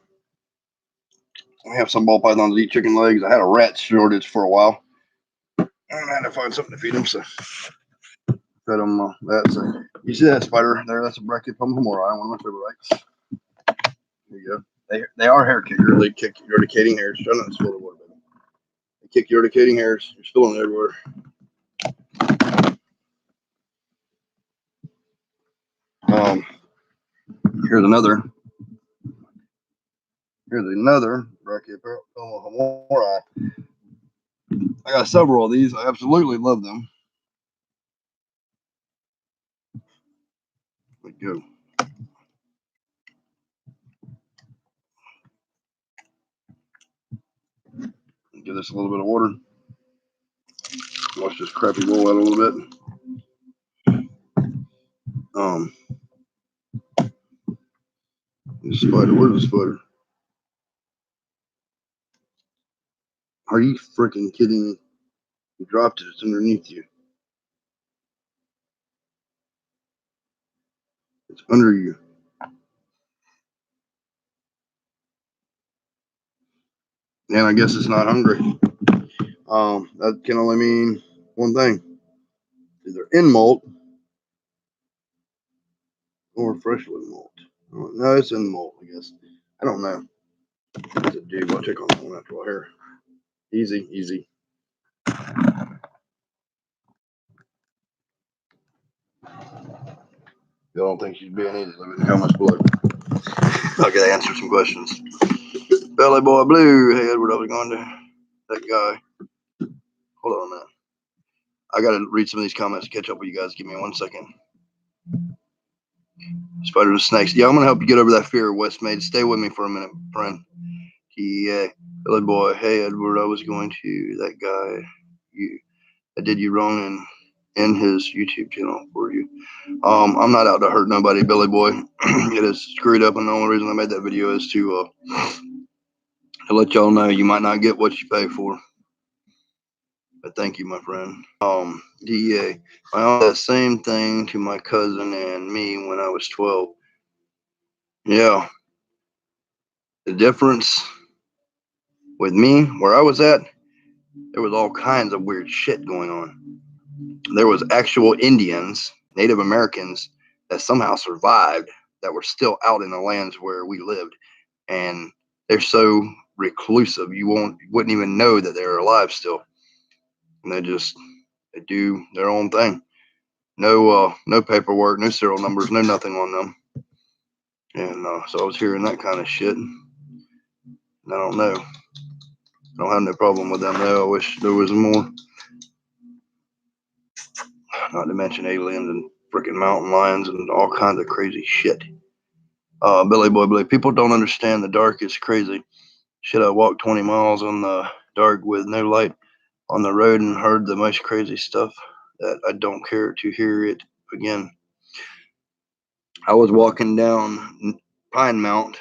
We have some ball pythons that eat chicken legs. I had a rat shortage for a while. And I had to find something to feed them, so fed them that. So you see that spider there? That's a Brachypoma homorii, one of my favorite rights. There you go. They are hair kickers. They kick urticating hairs. Try not to spill the water, baby. They kick urticating hairs. You're spilling it everywhere. Here's another. Here's another Brachypoma homorii. I got several of these. I absolutely love them. There we go. Give this a little bit of water. Wash this crappy wool out a little bit. The spider. Where's the spider? Are you freaking kidding me? You dropped it. It's underneath you. It's under you. And I guess it's not hungry. That can only mean one thing. Either in molt or freshly molt. No, it's in molt, I guess. I don't know. It's a dude. I'll check on that one after a while here. Easy, easy. y'all don't think she's being easy, leave it in the comments below. Okay, they answer some questions. Belly Boy Blue, hey Edward, I was going to that guy. Hold on a minute. I gotta read some of these comments to catch up with you guys. Give me 1 second. Spiders and snakes. Yeah, I'm gonna help you get over that fear, Westmaid. Stay with me for a minute, friend. Yeah, Billy Boy. Hey Edward, I was going to that guy. I did you wrong in his YouTube channel for you. I'm not out to hurt nobody, Billy Boy. It is screwed up, and the only reason I made that video is to let y'all know you might not get what you pay for. But thank you, my friend. DEA. I owned that same thing to my cousin and me when I was 12. Yeah. The difference with me, where I was at, there was all kinds of weird shit going on. There was actual Indians, Native Americans, that somehow survived, that were still out in the lands where we lived. And they're so reclusive, you wouldn't even know that they're alive still. And they do their own thing. No paperwork, no serial numbers, no nothing on them. And so I was hearing that kind of shit. And I don't know. I don't have no problem with them though. I wish there was more. Not to mention aliens and freaking mountain lions and all kinds of crazy shit. Billy Boy Billy, people don't understand the dark is crazy. Should I walk 20 miles on the dark with no light on the road and heard the most crazy stuff that I don't care to hear it again. I was walking down Pine Mount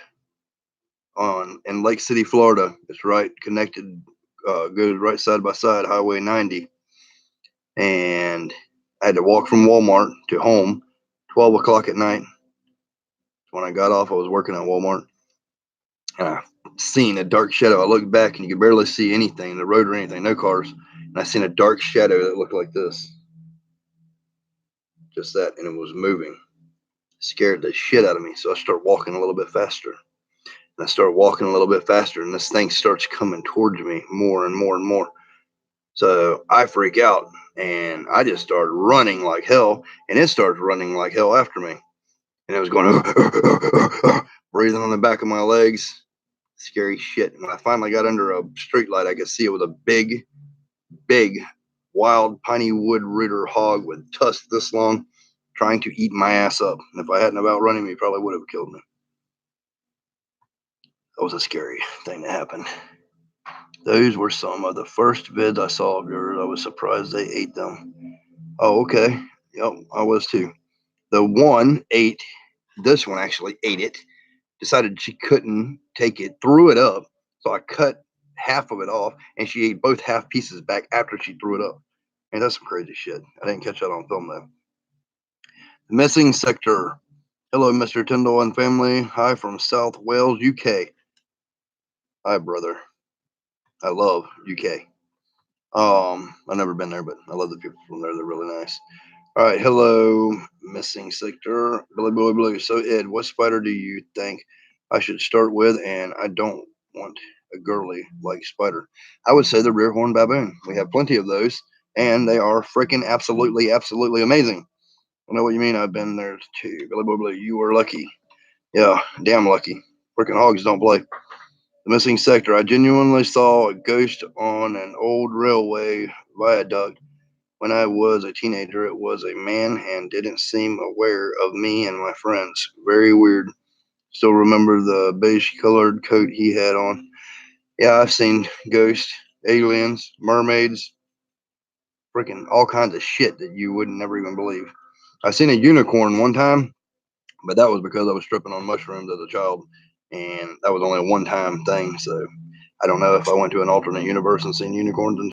in Lake City, Florida. It's right connected, goes right side by side, Highway 90. And I had to walk from Walmart to home, 12 o'clock at night. When I got off, I was working at Walmart. And I seen a dark shadow. I looked back and you could barely see anything, the road or anything, no cars. And I seen a dark shadow that looked like this. Just that, and it was moving. Scared the shit out of me. So I start walking a little bit faster. And I start walking a little bit faster, and this thing starts coming towards me more and more and more. So I freak out, and I just start running like hell, and it starts running like hell after me. And it was going, breathing on the back of my legs. Scary shit. When I finally got under a street light, I could see it was a big, wild piney wood rooter hog with tusks this long, trying to eat my ass up. And if I hadn't have outrunning me, he probably would have killed me. That was a scary thing to happen. Those were some of the first vids I saw of yours. I was surprised they ate them. Oh, okay. Yep, I was too. The one ate, this one actually ate it, decided she couldn't take it, threw it up. So I cut half of it off, and she ate both half pieces back after she threw it up. And that's some crazy shit. I didn't catch that on film, though. The missing sector. Hello, Mr. Tyndall and family. Hi from South Wales, UK. Hi, brother. I love UK. I've never been there, but I love the people from there. They're really nice. All right, hello, missing sector. Billy Boy Blue. So, Ed, what spider do you think I should start with? And I don't want a girly like spider. I would say the rear horn baboon. We have plenty of those, and they are freaking absolutely amazing. I know what you mean. I've been there too. Billy Boy Blue, you were lucky. Yeah, damn lucky. Freaking hogs don't play. The missing sector. I genuinely saw a ghost on an old railway viaduct when I was a teenager. It was a man and didn't seem aware of me and my friends. Very weird. Still remember the beige colored coat he had on. Yeah, I've seen ghosts, aliens, mermaids, freaking all kinds of shit that you would never even believe. I seen a unicorn one time, but that was because I was tripping on mushrooms as a child, and that was only a one-time thing. So I don't know if I went to an alternate universe and seen unicorns. And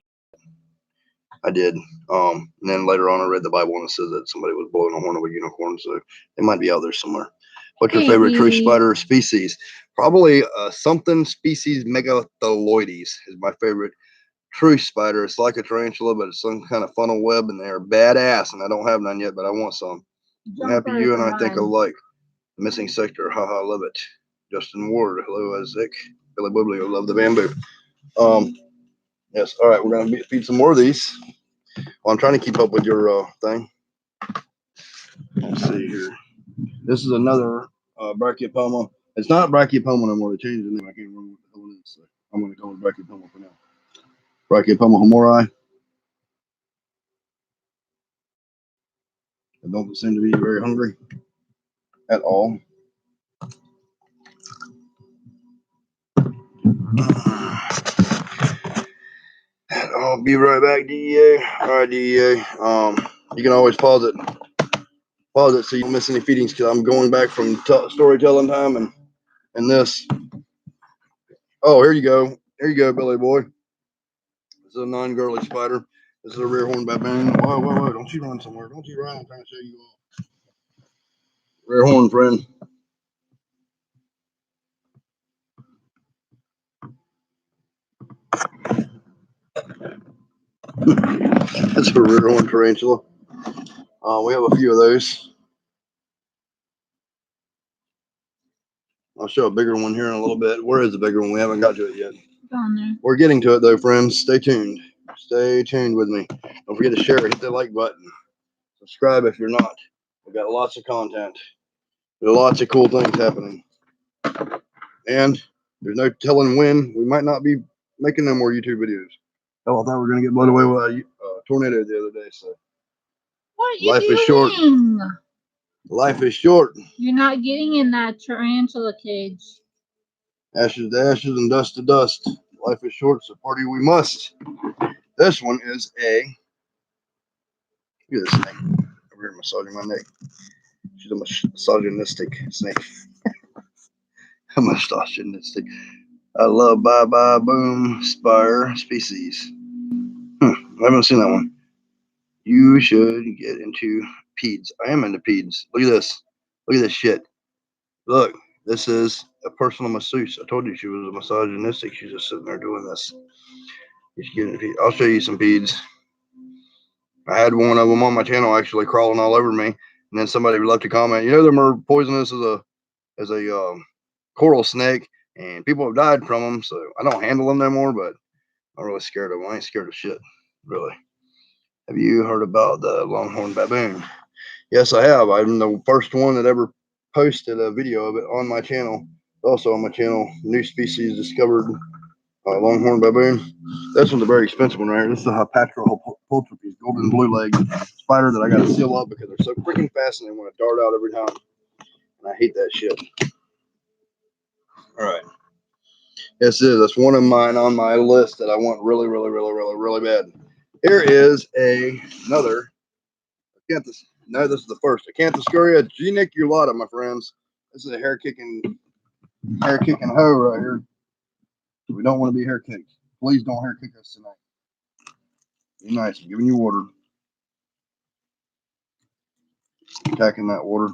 I did. And then later on, I read the Bible and it says that somebody was blowing a horn of a unicorn, so they might be out there somewhere. What's your favorite true spider species? Probably something species Megathaloides is my favorite true spider. It's like a tarantula, but it's some kind of funnel web, and they're badass. And I don't have none yet, but I want some. I'm happy you and I think alike. Missing sector, haha, love it. Justin Ward, hello, Isaac. Billy Bublio, love the bamboo. Yes, all right, we're gonna feed some more of these. Well, I'm trying to keep up with your thing. Let's see here. This is another Brachypelma. It's not Brachypelma no more. They changed the name. I can't remember what the hell it is. So I'm going to call it Brachypelma for now. Brachypelma humori. It don't seem to be very hungry at all. I'll be right back, DEA. All right, DEA. You can always pause it. Pause it so you don't miss any feedings because I'm going back from storytelling time and this. Oh, here you go. Here you go, Billy boy. This is a non-girly spider. This is a rear horn baboon. Whoa, whoa, whoa. Don't you run somewhere. Don't you run. I'm trying to show you all. Rear horn, friend. That's a rear horn tarantula. We have a few of those. I'll show a bigger one here in a little bit. Where is the bigger one? We haven't got to it yet. Down there. We're getting to it though, friends. Stay tuned. Stay tuned with me. Don't forget to share it. Hit that like button. Subscribe if you're not. We've got lots of content. There are lots of cool things happening. And there's no telling when we might not be making no more YouTube videos. Hell, I thought we were going to get blown away with a tornado the other day. So What are you life doing? is short. Life is short. You're not getting in that tarantula cage. Ashes to ashes and dust to dust. Life is short, so party we must. This one is a. Look at this snake over here massaging my neck. She's a misogynistic snake. A misogynistic. I love bye bye boom spire species. I haven't seen that one. You should get into peds. I am into peds. Look at this. Look at this shit. Look, this is a personal masseuse. I told you she was a misogynistic. She's just sitting there doing this. You should get into peds. I'll show you some peds. I had one of them on my channel actually crawling all over me, and then somebody left a comment. You know, they're more poisonous as a coral snake, and people have died from them. So I don't handle them no more, but I'm really scared of them. I ain't scared of shit, really. Have you heard about the longhorn baboon? Yes, I have. I'm the first one that ever posted a video of it on my channel. Also on my channel, new species discovered, longhorn baboon. This one's a very expensive one right here. This is a Hypatria pulchripes, golden blue leg spider that I got to seal up because they're so freaking fast and they want to dart out every time. And I hate that shit. All right. Yes, it is. That's one of mine on my list that I want really, really, really, really, really bad. Here is another. No, this is the first. Acanthoscuria geniculata, my friends. This is a hair kicking hoe right here. We don't want to be hair kicked. Please don't hair kick us tonight. Be nice. I'm giving you water. Attacking that water.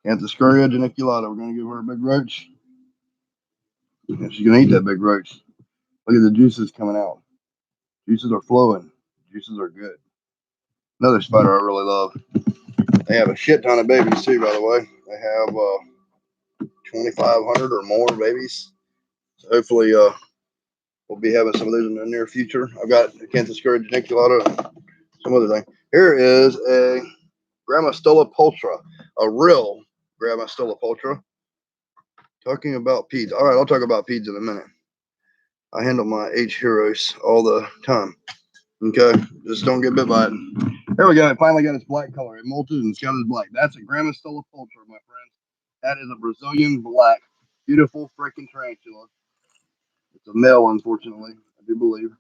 Acanthoscuria geniculata. We're going to give her a big roach. And she's going to eat that big roach. Look at the juices coming out. Juices are flowing. Juices are good. Another spider I really love. They have a shit ton of babies too, by the way. They have 2,500 or more babies. So hopefully we'll be having some of those in the near future. I've got Acanthoscuria geniculata and some other thing. Here is a Grammostola pulchra, a real Grammostola pulchra. Talking about peds. All right, I'll talk about peds in a minute. I handle my H heroes all the time. Okay, just don't get bit by it. There we go. It finally got its black color. It molted and it's got its black. That's a Grammostola pulchra, my friends. That is a Brazilian black. Beautiful freaking tarantula. It's a male, unfortunately. I do believe.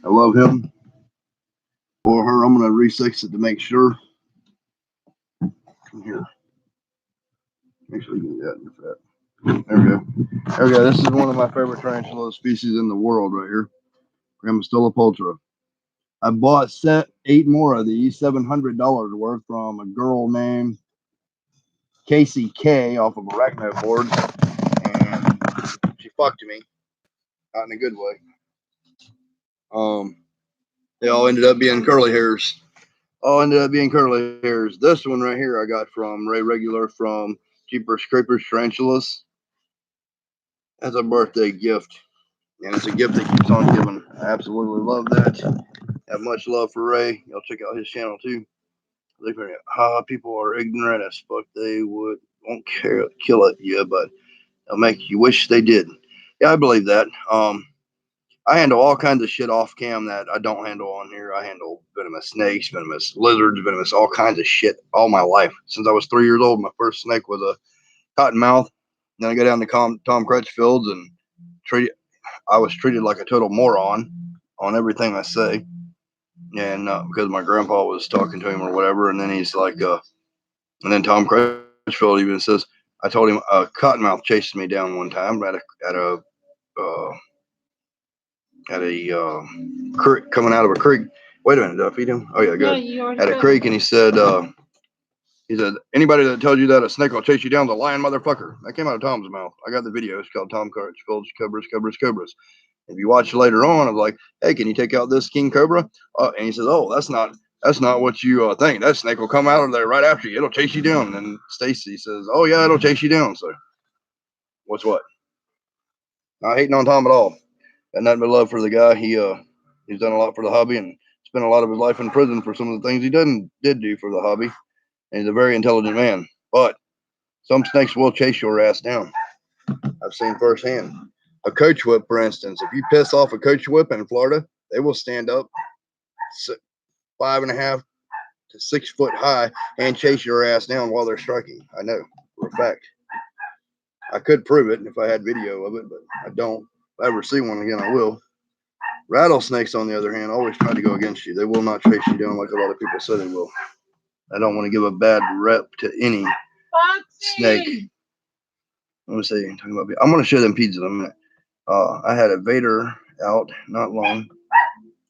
I love him. For her, I'm going to resex it to make sure. Come here. Make sure you can get that in your fat. There we go. There we go. This is one of my favorite tarantula species in the world right here. Grammostola pulchra. I bought 8 more of these, $700 worth from a girl named Casey K off of Arachno Boards. And she fucked me. Not in a good way. They all ended up being curly hairs. This one right here I got from Ray Regular from Jeepers Creepers Tarantulas. As a birthday gift. And it's a gift that keeps on giving. I absolutely love that. Have much love for Ray. Y'all check out his channel too. People are ignorant as fuck. They won't care, kill it, yeah, but they'll make you wish they did. Yeah, I believe that. I handle all kinds of shit off cam that I don't handle on here. I handle venomous snakes, venomous lizards, venomous all kinds of shit all my life. Since I was 3 years old, my first snake was a cottonmouth. Then I go down to Tom Crutchfield's and I was treated like a total moron on everything I say. And because my grandpa was talking to him or whatever, and then he's like, and then Tom Crutchfield even says, I told him a cottonmouth chased me down one time uh, at a creek, coming out of a creek. Wait a minute, did I feed him? Oh yeah, good. At a creek, and he said, anybody that tells you that a snake will chase you down is a lying motherfucker. That came out of Tom's mouth. I got the video. It's called Tom Crutchfield's Cobras. If you watch later on, I'm like, hey, can you take out this king cobra? And he says, oh, that's not what you think. That snake will come out of there right after you. It'll chase you down. And Stacy says, oh yeah, it'll chase you down. So what's what? Not hating on Tom at all. Got nothing but love for the guy. He's done a lot for the hobby and spent a lot of his life in prison for some of the things he did do for the hobby. And he's a very intelligent man. But some snakes will chase your ass down. I've seen firsthand. A coach whip, for instance, if you piss off a coach whip in Florida, they will stand up 5.5 to 6 foot high and chase your ass down while they're striking. I know for a fact. I could prove it if I had video of it, but I don't. If I ever see one again, I will. Rattlesnakes, on the other hand, always try to go against you. They will not chase you down like a lot of people say they will. I don't want to give a bad rep to any snake. Let me see. I'm going to show them peds in a minute. I had a Vader out not long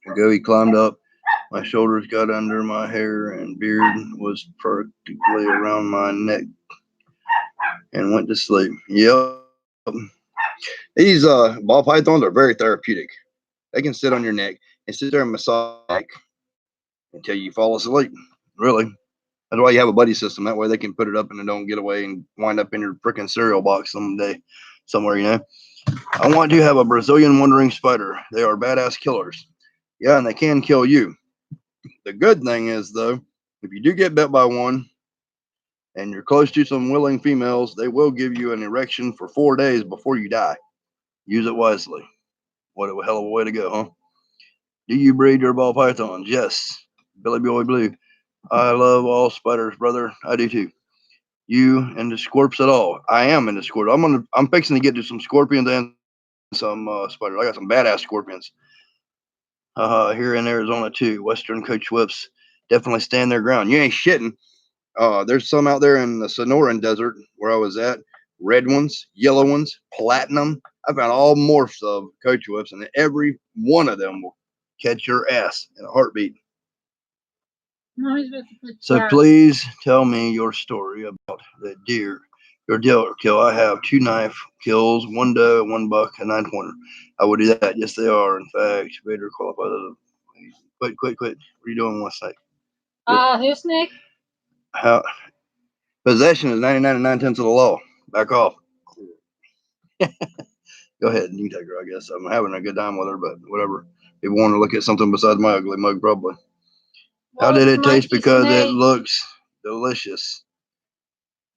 ago. He climbed up. My shoulders got under my hair and beard was practically around my neck and went to sleep. Yep. These ball pythons are very therapeutic. They can sit on your neck and sit there and massage until you fall asleep. Really. That's why you have a buddy system. That way they can put it up and it don't get away and wind up in your freaking cereal box someday somewhere, you know. I want to have a Brazilian wandering spider. They are badass killers. Yeah, and they can kill you. The good thing is, though, if you do get bit by one and you're close to some willing females, they will give you an erection for 4 days before you die. Use it wisely. What a hell of a way to go, huh? Do you breed your ball pythons? Yes. Billy Boy Blue. I love all spiders, brother. I do too. You into scorps at all? I am into scorpions. I'm fixing to get to some scorpions and some spiders. I got some badass scorpions. Here in Arizona too. Western coach whips definitely stand their ground. You ain't shitting. There's some out there in the Sonoran Desert where I was at. Red ones, yellow ones, platinum. I found all morphs of coach whips, and every one of them will catch your ass in a heartbeat. So please tell me your story about the deer. Your deer kill. I have 2 knife kills, 1 doe, 1 buck, a 9-pointer. I would do that. Yes, they are. In fact, Vader qualified. Quit. What are you doing one snake? Who's snake? How possession is 99 9/10 of the law. Back off. Go ahead, you take her. I guess I'm having a good time with her, but whatever. People want to look at something besides my ugly mug, probably. How did it taste? Because it looks delicious.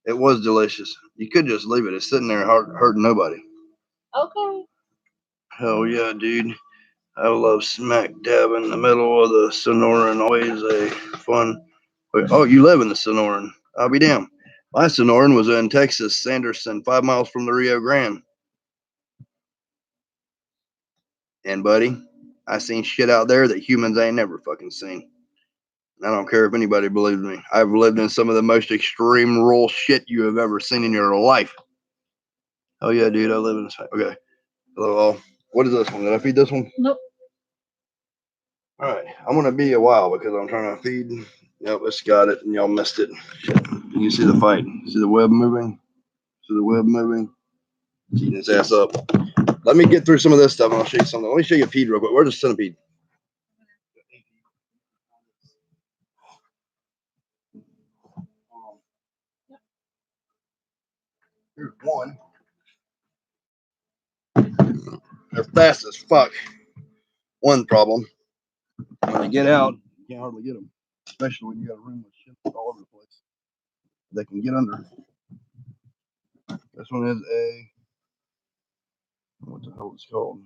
It was delicious. You could just leave it. It's sitting there hurting nobody. Okay. Hell yeah, dude. I love smack dab in the middle of the Sonoran. Always a fun. Oh, you live in the Sonoran. I'll be damned. My Sonoran was in Texas, Sanderson, 5 miles from the Rio Grande. And buddy, I seen shit out there that humans ain't never fucking seen. I don't care if anybody believes me. I've lived in some of the most extreme rural shit you have ever seen in your life. Oh yeah, dude, I live in this. Okay. Hello all. What is this one? Did I feed this one? Nope. All right. I'm gonna be a while because I'm trying to feed. Yep, it's got it, and y'all missed it. Shit. You see the fight? See the web moving? See the web moving? Eating his ass up. Let me get through some of this stuff, and I'll show you something. Let me show you a feed real quick. Where's the centipede? Here's one. They're fast as fuck. One problem. when they get out, you can't hardly get them, especially when you got a room with shit all over the place. They can get under. This one is a, what the hell it's called?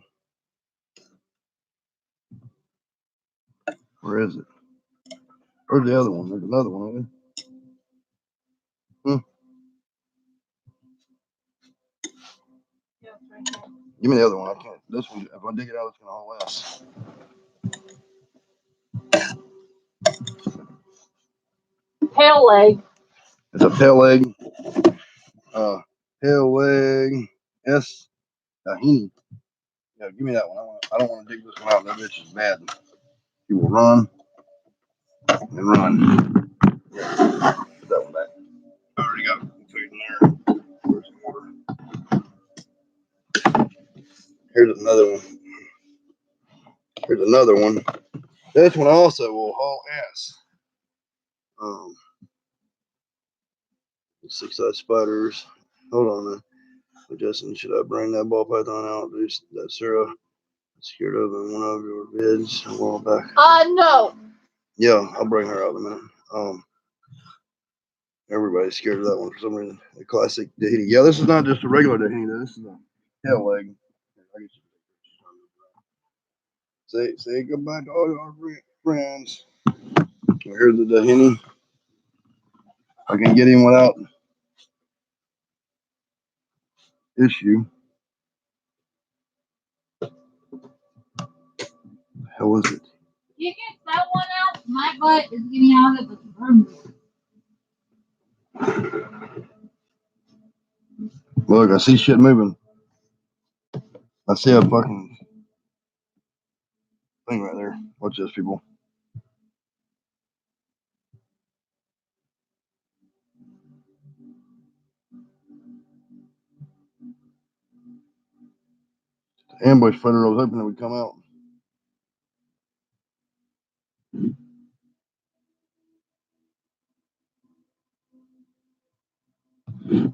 Where is it? Where's the other one? There's another one, isn't there? Yeah, it's right there. Give me the other one. I can't. This one, if I dig it out, it's gonna haul ass. Pale leg. It's a pale leg. Pale leg S tahini. Yeah, give me that one. I don't want to dig this one out. That bitch is bad. He will run and run. Yeah, put that one back. I already got food in there. Where's some water? Here's another one. Here's another one. This one also will haul ass. Six-eyed spiders. Hold on, man. Justin, should I bring that ball python out? That Sarah scared of in one of your vids a while back. No. Yeah, I'll bring her out in a minute. Everybody's scared of that one for some reason. The classic Tahiti. Yeah, this is not just a regular Tahiti. This is a tail leg. Say goodbye to all our friends. Here's the Tahini. I can get him without issue. Hell is it? You get that one out. My butt is getting out of the room. Look, I see shit moving. I see a fucking thing right there. Watch this, people. Ambush footer. I was hoping it would come out.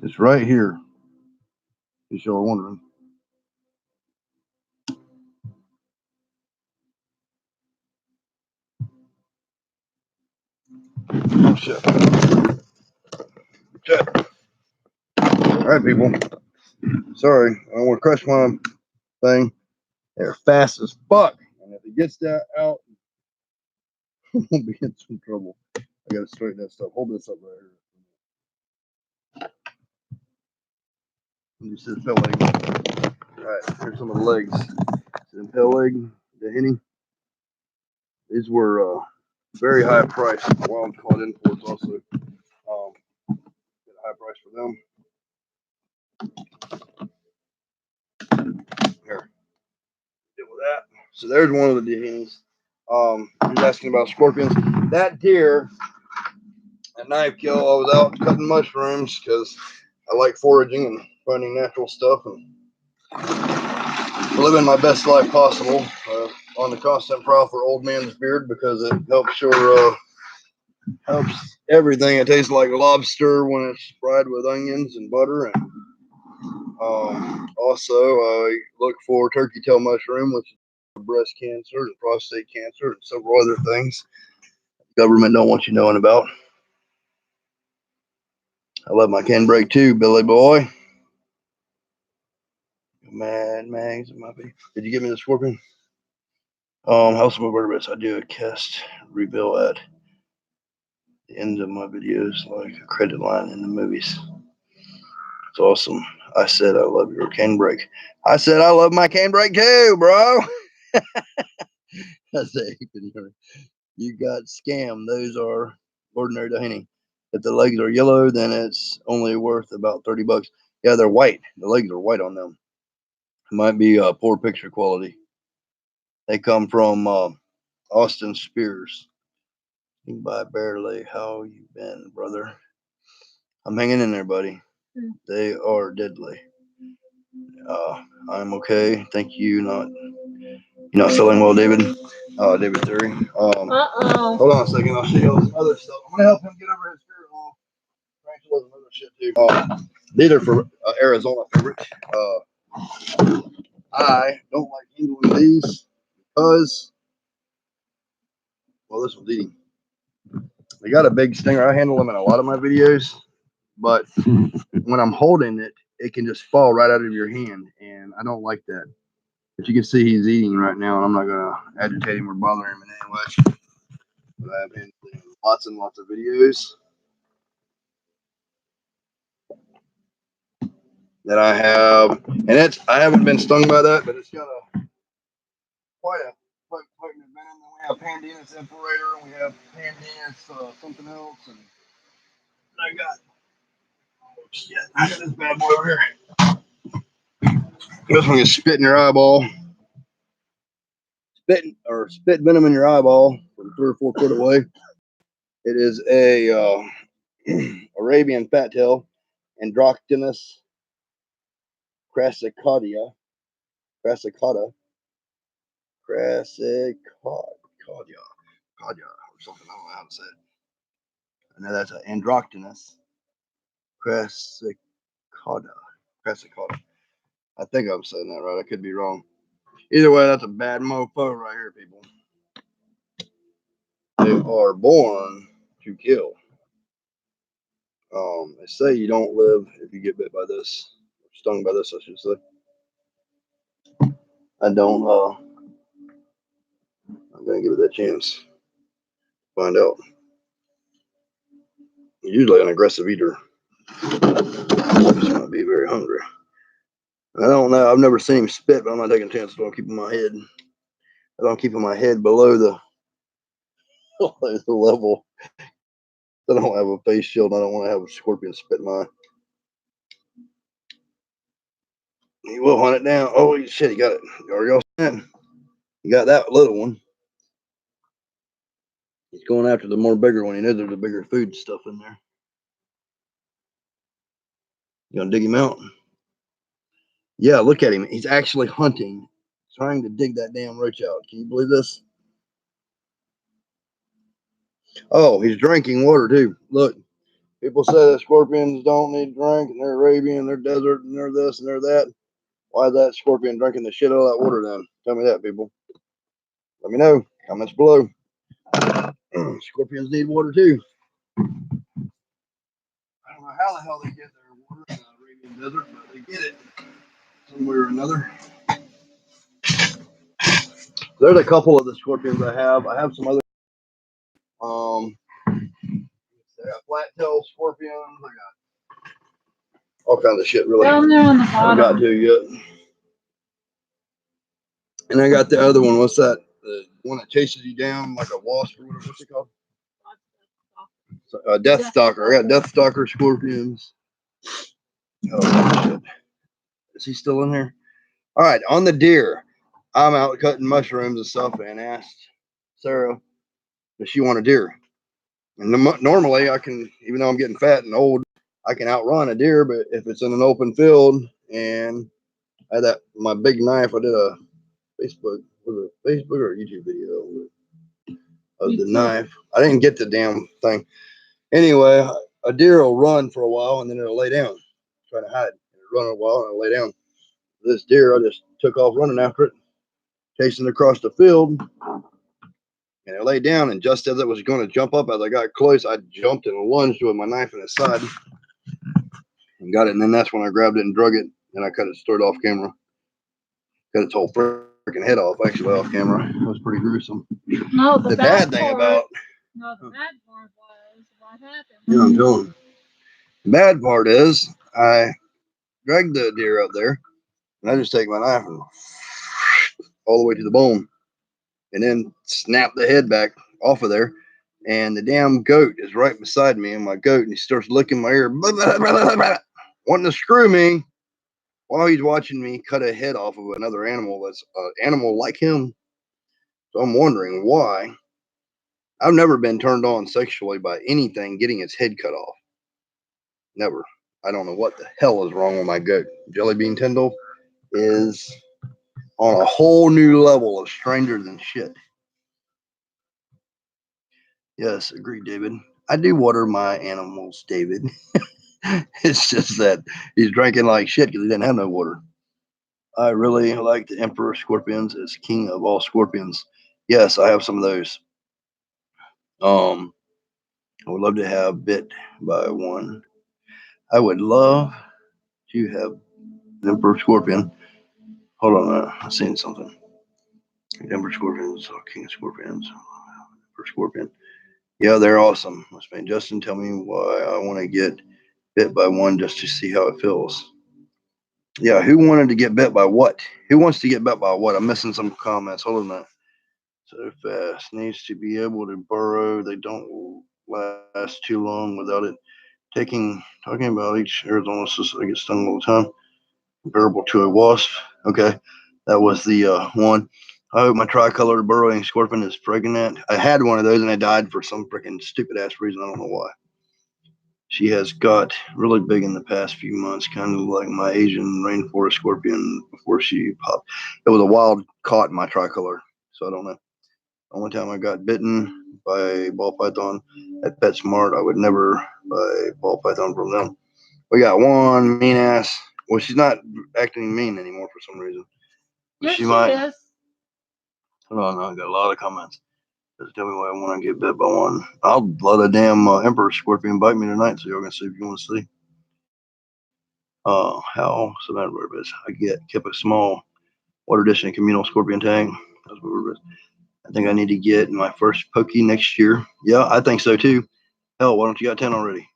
It's right here. In case y'all are wondering. Oh shit. Shit. All right, people. Sorry, I don't want to crush my thing. They're fast as fuck, and if it gets that out, I'm gonna be in some trouble. I gotta straighten that stuff. Hold this up right here. You said pale leg. All right, here's some of the legs. The pale leg, the henny. These were very high price. Wild caught imports also. Get a high price for them. Here, deal with that. So there's one of the hennies. He's asking about scorpions. That deer, at knife kill, I was out cutting mushrooms because I like foraging and finding natural stuff and living my best life possible. On the constant prowl for old man's beard because it helps everything. It tastes like lobster when it's fried with onions and butter. And also, I look for turkey tail mushroom, which is breast cancer and prostate cancer and several other things the government don't want you knowing about. I love my canebrake too, Billy boy. Mad Mags in my baby. Did you give me the scorpion? House of Vertebrates. I do a cast reveal at the end of my videos, like a credit line in the movies. It's awesome. I said I love your canebrake. I said I love my canebrake too, bro. I said you got scammed. Those are ordinary Tahini. If the legs are yellow, then it's only worth about $30. Yeah, they're white. The legs are white on them. It might be poor picture quality. They come from Austin Spears. By barely. How you been, brother? I'm hanging in there, buddy. They are deadly. I'm okay. Thank you. You're not feeling well, David. David Theory. Hold on a second. I'll show you all some other stuff. I'm gonna help him get over his fear of tarantulas and other shit too. These are for Arizona favorite. I don't like handling these because Well, this one's eating. They got a big stinger. I handle them in a lot of my videos, but when I'm holding it, it can just fall right out of your hand, and I don't like that. But you can see he's eating right now, and I'm not going to agitate him or bother him in any way. But I have handled lots and lots of videos that I have, and I haven't been stung by that, but it's got quite a potent venom. Then we have Pandinus Imperator, and we have Pandinus something else, and I got shit. I got this bad boy over here. This one is spit in your eyeball. Spit venom in your eyeball from 3 or 4 foot away. It is a Arabian fat tail, Androctonus crassicaudia, crassicauda, crassicaudia, or something. I don't know how to say it. And now that's an Androctonus crassicauda, crassicauda. I think I'm saying that right. I could be wrong. Either way, that's a bad mofo right here, people. They are born to kill. They say you don't live if you get bit by this, stung by this, I should say. I don't. I'm gonna give it that chance. Find out. Usually an aggressive eater. He's gonna be very hungry. I don't know. I've never seen him spit, but I'm not taking a chance. So I'm keeping my head. I don't keep my head below the level. I don't have a face shield. I don't want to have a scorpion spit in my eye. He will hunt it down. Oh shit! He got it. Are y'all seeing? He got that little one. He's going after the more bigger one. He knows there's a bigger food stuff in there. You gonna dig him out? Yeah, look at him. He's actually hunting, trying to dig that damn roach out. Can you believe this? Oh, he's drinking water too. Look, people say that scorpions don't need to drink, and they're Arabian, they're desert, and they're this and they're that. Why is that scorpion drinking the shit out of that water then? Tell me that, people. Let me know. Comments below. Scorpions need water too. I don't know how the hell they get their water in the Arabian desert, but they get it some way or another. There's a couple of the scorpions I have. I have some other. I got flat-tailed scorpions. I got all kinds of shit. Really, down there on the I haven't got bottom. to yet. And I got the other one. What's that? The one that chases you down like a wasp or whatever. What's it called? Death Stalker. I got Death Stalker scorpions. Oh shit! Is he still in here? All right, on the deer. I'm out cutting mushrooms and stuff, and asked Sarah if she want a deer. And normally I can, even though I'm getting fat and old, I can outrun a deer. But if it's in an open field and I had my big knife, I did a Facebook or YouTube video of the knife. I didn't get the damn thing. Anyway, a deer will run for a while and then it'll lay down, try to hide. It'll run a while and it'll lay down. This deer, I just took off running after it, chasing across the field. And it lay down, and just as it was going to jump up, as I got close, I jumped and lunged with my knife in its side and got it. And then that's when I grabbed it and drug it, and I cut it straight off camera. Cut its whole freaking head off, actually, off camera. It was pretty gruesome. No, the bad thing about. No, the bad part was what happened. Yeah, I'm telling you. The bad part is I dragged the deer up there, and I just take my knife and all the way to the bone, and then snap the head back off of there. And the damn goat is right beside me, and my goat, and he starts licking my ear, blah, blah, blah, blah, wanting to screw me while he's watching me cut a head off of another animal that's an animal like him. So I'm wondering why. I've never been turned on sexually by anything getting its head cut off. Never. I don't know what the hell is wrong with my goat. Jelly Bean Tyndall is on a whole new level of stranger than shit. Yes, agreed, David. I do water my animals, David. It's just that he's drinking like shit because he didn't have no water. I really like the Emperor Scorpions as king of all scorpions. Yes, I have some of those. I would love to have bit by one. I would love to have an emperor scorpion. Hold on a minute. I'm seeing something. Emperor scorpions, king of scorpions, emperor scorpion. Yeah, they're awesome. Justin, tell me why I want to get bit by one just to see how it feels. Yeah, who wanted to get bit by what? Who wants to get bit by what? I'm missing some comments. Hold on a minute. So fast. Needs to be able to burrow. They don't last too long without it. Talking about each Arizona I get stung all the time. Comparable to a wasp. Okay. That was the one. I hope my tricolored burrowing scorpion is pregnant. I had one of those and I died for some freaking stupid ass reason. I don't know why. She has got really big in the past few months, kind of like my Asian rainforest scorpion before she popped. It was a wild caught in my tricolor, so I don't know. The only time I got bitten by a ball python at PetSmart, I would never buy a ball python from them. We got one mean ass. Well, she's not acting mean anymore for some reason. Yes, She she might. is. Hold on, I got a lot of comments. Just tell me why I want to get bit by one. I'll let a damn emperor scorpion bite me tonight, so y'all can see if you want to see. How so that rare kept a small water dish and communal scorpion tank. That's what we're. I think I need to get my first pokey next year. Yeah, I think so too. Hell, why don't you got 10 already?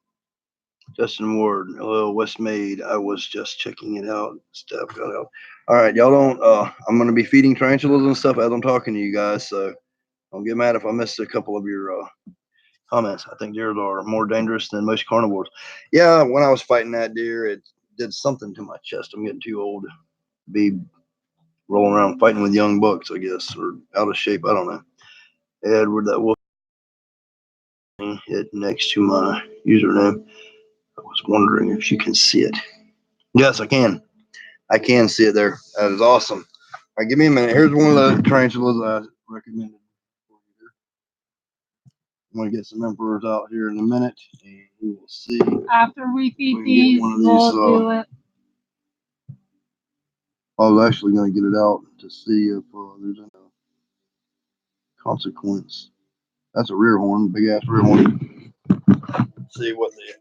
Justin Ward, hello, Westmaid. I was just checking it out. Stuff got out. All right, y'all don't. I'm gonna be feeding tarantulas and stuff as I'm talking to you guys, so don't get mad if I missed a couple of your comments. I think deers are more dangerous than most carnivores. Yeah, when I was fighting that deer, it did something to my chest. I'm getting too old to be rolling around fighting with young bucks, I guess, or out of shape. I don't know. Edward, that wolf hit next to my username. I was wondering if you can see it. Yes, I can. I can see it there. That is awesome. All right, give me a minute. Here's one of the tarantulas I recommended. I'm going to get some emperors out here in a minute, and we will see. After we feed We these, we'll do it. I was actually going to get it out to see if there's any consequence. That's a rear horn, big ass rear horn. See what the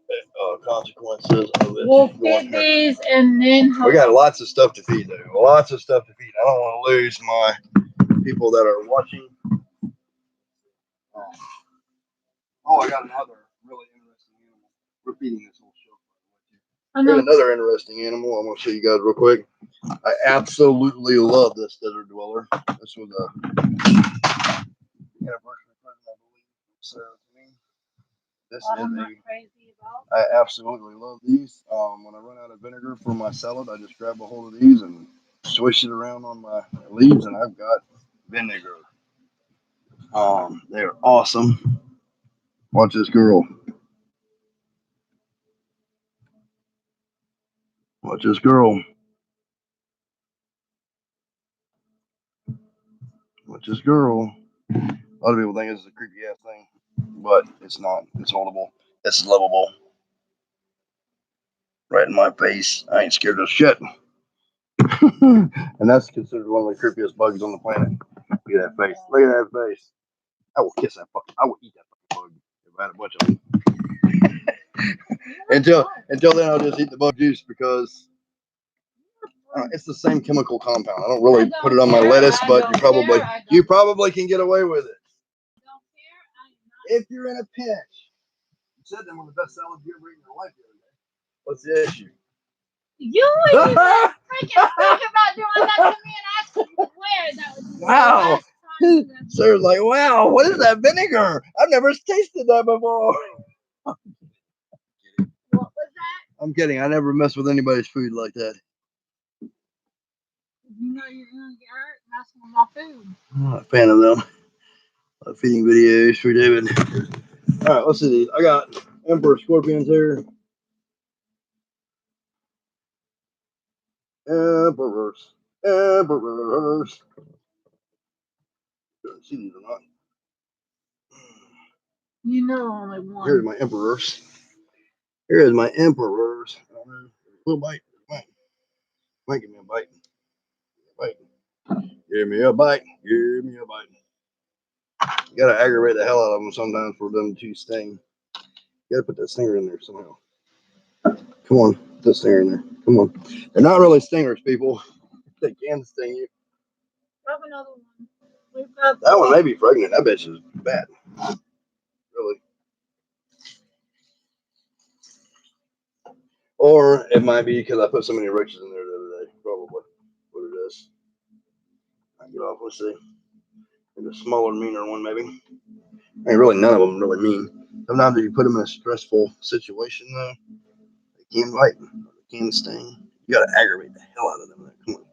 consequence is of it. We'll feed these and then we got lots of stuff to feed though. Lots of stuff to feed. I don't want to lose my people that are watching. Oh, I got another really interesting animal. We're feeding this whole show. Here's another interesting animal. I'm going to show you guys real quick. I absolutely love this desert dweller. This was a anniversary present, I believe. So to me, this is I absolutely love these. When I run out of vinegar for my salad, I just grab a hold of these and swish it around on my leaves, and I've got vinegar. They're awesome. Watch this girl. Watch this girl. Watch this girl. A lot of people think this is a creepy ass thing, but it's not. It's holdable. It's lovable. Right in my face. I ain't scared of shit. And that's considered one of the creepiest bugs on the planet. Look at that face. Look at that face. I will kiss that fucking. I will eat that fucking bug if I had a bunch of them. until then, I'll just eat the bug juice because it's the same chemical compound. I don't really put it on my lettuce, but you probably can get away with it if you're in a pinch. You said that one of the best salads you ever eaten in your life the other day. What's the issue? You freaking think about doing that to me, and I swear that was wow. Sarah's like, wow, what is that vinegar? I've never tasted that before. What was that? I'm kidding. I never mess with anybody's food like that. You know you're gonna get hurt messing with my food. I'm not a fan of them. Feeding videos for David. All right, let's see these. I got emperor scorpions here. Emperors. Emperors. See these or not? You know only one. Here's my emperors. Here is my emperors. Little bite. Might give me a bite. Bite. Give me a bite. Give me a bite. You gotta aggravate the hell out of them sometimes for them to sting. You gotta put that stinger in there somehow. Come on, put that stinger in there. Come on. They're not really stingers, people. They can sting you. Grab another one. We've got That one may be pregnant. That bitch is bad. Really. Or it might be because I put so many roaches in there the other day. Probably what it is. I get off. Let's see. Maybe a smaller, meaner one, maybe. I mean, really, none of them really mean. Sometimes if you put them in a stressful situation, though, they can bite. They can sting. You gotta aggravate the hell out of them. Come on.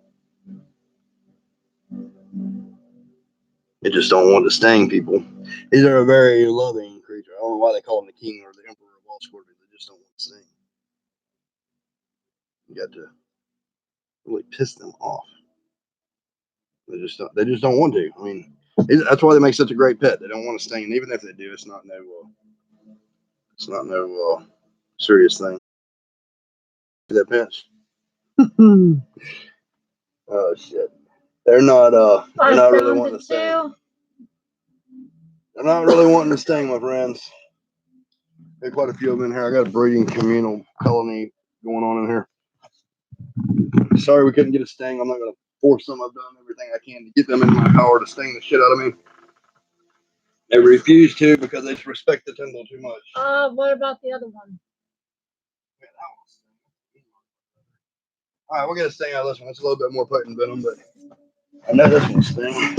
They just don't want to sting people. These are a very loving creature. I don't know why they call them the king or the emperor of all scorpions. They just don't want to sting. You got to really piss them off. They just don't want to. I mean, that's why they make such a great pet. They don't want to sting, and even if they do, it's not no serious thing. That pinch. Oh shit. They're not really wanting to sting. They're not really wanting to sting, my friends. There's quite a few of them in here. I got a breeding communal colony going on in here. Sorry we couldn't get a sting. I'm not gonna force them. I've done everything I can to get them in my power to sting the shit out of me. They refuse to because they respect the temple too much. What about the other one? All right, we'll get a sting out of this one. It's a little bit more potent venom, but I know this one's sting.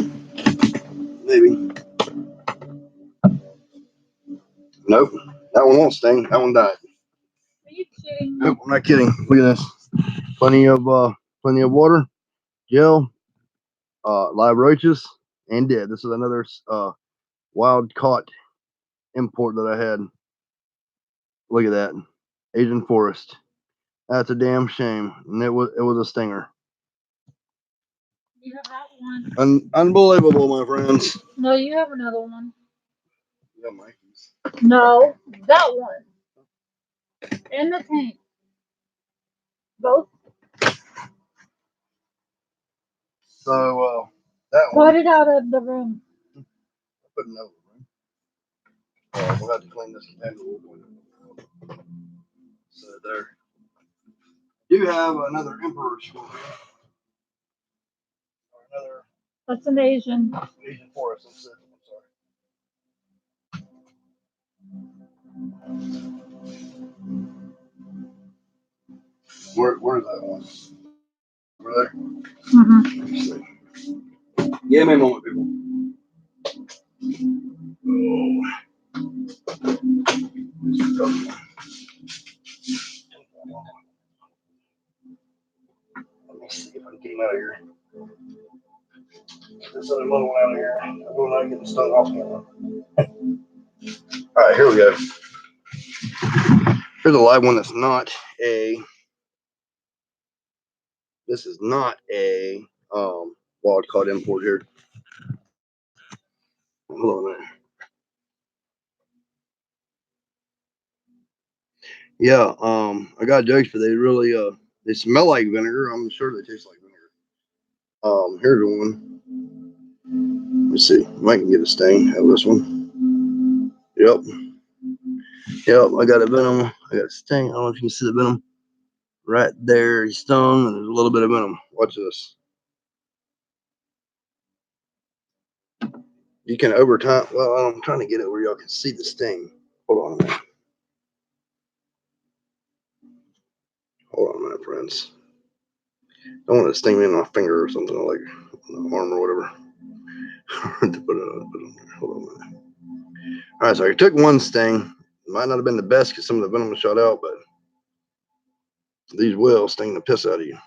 Maybe. Nope. That one won't sting. That one died. Are you kidding? Nope, I'm not kidding. Look at this. Plenty of water, gel, live roaches, and dead. This is another wild caught import that I had. Look at that. Asian forest. That's a damn shame. And it was a stinger. You have that one. Unbelievable, my friends. No, you have another one. You got Mikey's. No, that one. In the tank. Both. So that one. Put it out of the room. Put it in the room. We'll have to clean this container. So there. You have another emperor scorpion. Another. That's an Asian. Asian forest. I'm sorry. Where's that one? Over there? Mm-hmm. Give me a moment, people. Oh. Let me see if I can get him out of here. This other little one out of here. I'm going to get stung off camera. Alright, here we go. Here's a live one that's not a. This is not a wild caught import here. Hold on a minute. Yeah, I got jokes, but they really they smell like vinegar. I'm sure they taste like vinegar. Here's one. Let's see. I can get a sting out of this one. Yep. I got a venom. I got a sting. I don't know if you can see the venom. Right there, he stung, and there's a little bit of venom. Watch this. You can over time. Well, I'm trying to get it where y'all can see the sting. Hold on a minute. Hold on a minute, friends. Don't want to sting me in my finger or something, like arm or whatever. Hold on a minute. All right, so I took one sting. It might not have been the best because some of the venom was shot out, but these will sting the piss out of you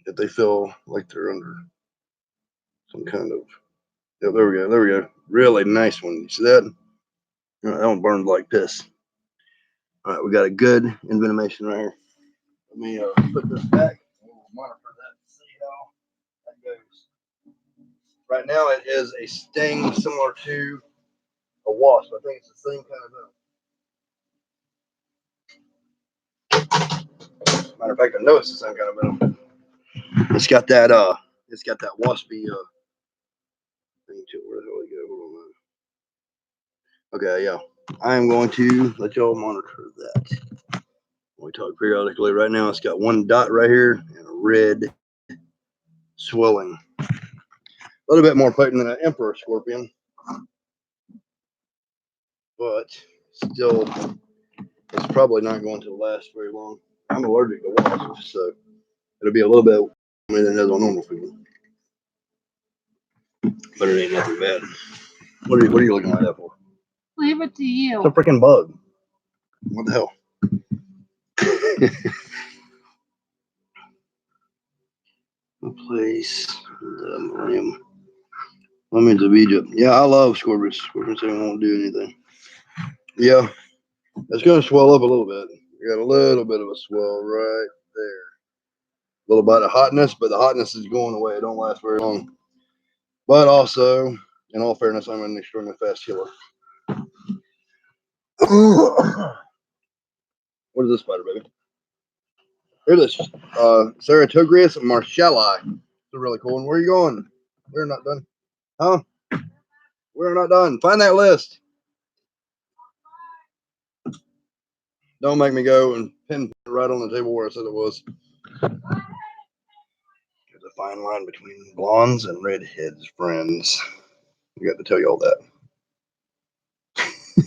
if they feel like they're under some kind of. Yeah, there we go. Really nice one. You see that? That one burned like piss. All right, we got a good envenomation right here. Let me put this back. We'll monitor that and see how that goes. Right now, it is a sting similar to a wasp. I think it's the same kind of venom. Matter of fact, I know it's the same kind of venom. It's got that waspy thing to it. Where the hell did it go? Hold Okay, yeah. I am going to let y'all monitor that. We talk periodically. Right now, it's got one dot right here and a red swelling. A little bit more potent than an emperor scorpion, but still, it's probably not going to last very long. I'm allergic to wasps, so it'll be a little bit more than it is on normal people. But it ain't nothing bad. What are you looking like that for? Leave it to you. It's a freaking bug. What the hell? Replace the millennium. Lemons of Egypt. Yeah, I love scorpions. Scorpions won't do anything. Yeah, it's going to swell up a little bit. You got a little bit of a swell right there. A little bit of hotness, but the hotness is going away. It don't last very long. But also, in all fairness, I'm an extremely fast healer. What is this spider, baby? Here it is. Ceratogrius marshalli. It's a really cool one. Where are you going? We're not done. Huh? We're not done. Find that list. Don't make me go and pin right on the table where I said it was. There's a fine line between blondes and redheads, friends. I got to tell you all that.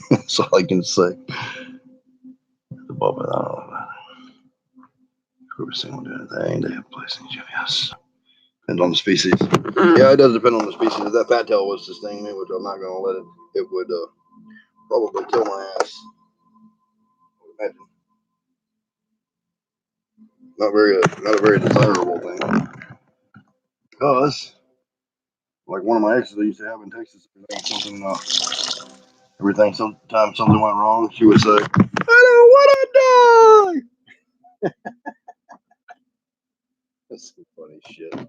That's all I can say. Above it, I don't know about it. Whoever's single do anything, they have a place in yes. Depends on the species. Yeah, it does depend on the species. If that fat tail was to sting me, which I'm not going to let it, it would probably kill my ass. Imagine. Not a very desirable thing. Because, like one of my exes I used to have in Texas, everything sometimes something went wrong, she would say, "I don't want to die." That's some funny shit. In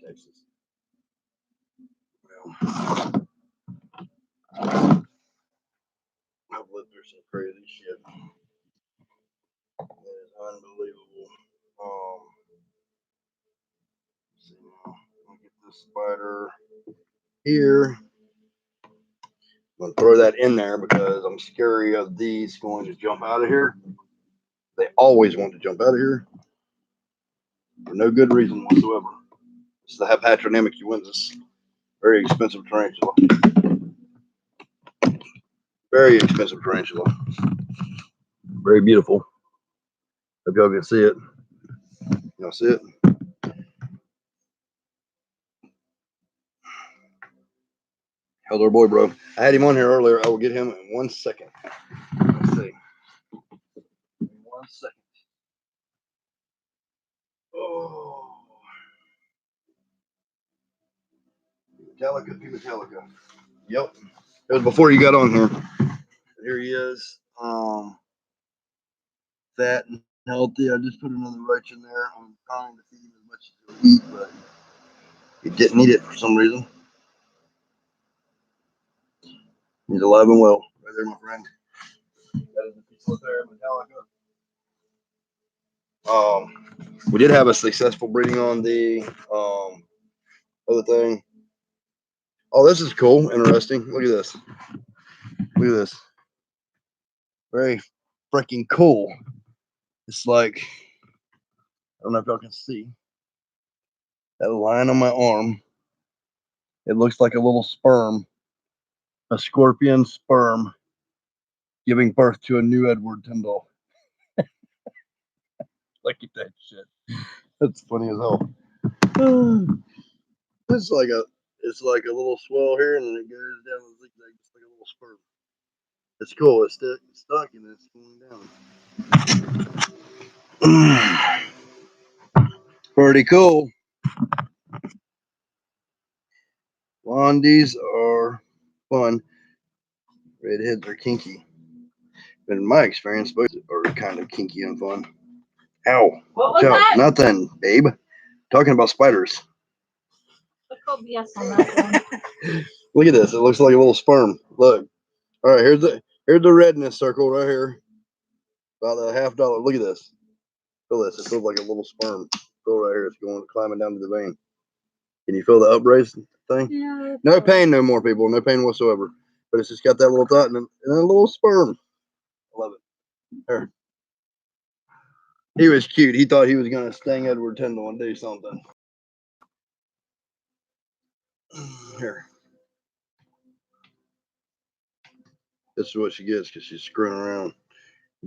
Texas. Well, I've lived through some crazy shit. It is unbelievable. Let's see now. I'll get this spider here. I'm gonna throw that in there because I'm scary of these going to jump out of here. They always want to jump out of here for no good reason whatsoever. It's the Patronymic uensis. Very expensive tarantula. Very expensive tarantula. Very beautiful. Hope y'all can see it. Y'all see it? How's our boy, bro? I had him on here earlier. I will get him in 1 second. Let's see. 1 second. Oh. Metallica. Yep. It was before you got on here. Here he is. Fat and healthy. I just put another roach in there. I'm trying to feed him as much as he'll eat, but he didn't eat it for some reason. He's alive and well. Right there, my friend. That is a piece of there, Metallica. We did have a successful breeding on the other thing. Oh, this is cool, interesting. Look at this. Look at this. Very freaking cool. It's like, I don't know if y'all can see that line on my arm. It looks like a little sperm, a scorpion sperm giving birth to a new Edward Tyndall. Look at that shit. That's funny as hell. It's like a little swell here, and then it goes down the zigzag, just like a little sperm. It's cool. It's stuck and it's going down. Pretty cool. Blondies are fun. Redheads are kinky. But in my experience, both are kind of kinky and fun. Ow. What was that? Nothing, babe. Talking about spiders. Look at this. It looks like a little sperm. Look. All right, here's the redness circle right here. About a $50. Look at this. Feel this. It feels like a little sperm. Feel right here. It's going climbing down to the vein. Can you feel the upraised thing? Yeah, no pain no more, people. No pain whatsoever. but it's just got that little dot and a little sperm. I love it. There. He was cute. He thought he was going to sting Edward Tyndall and do something. Here. This is what she gets because she's screwing around.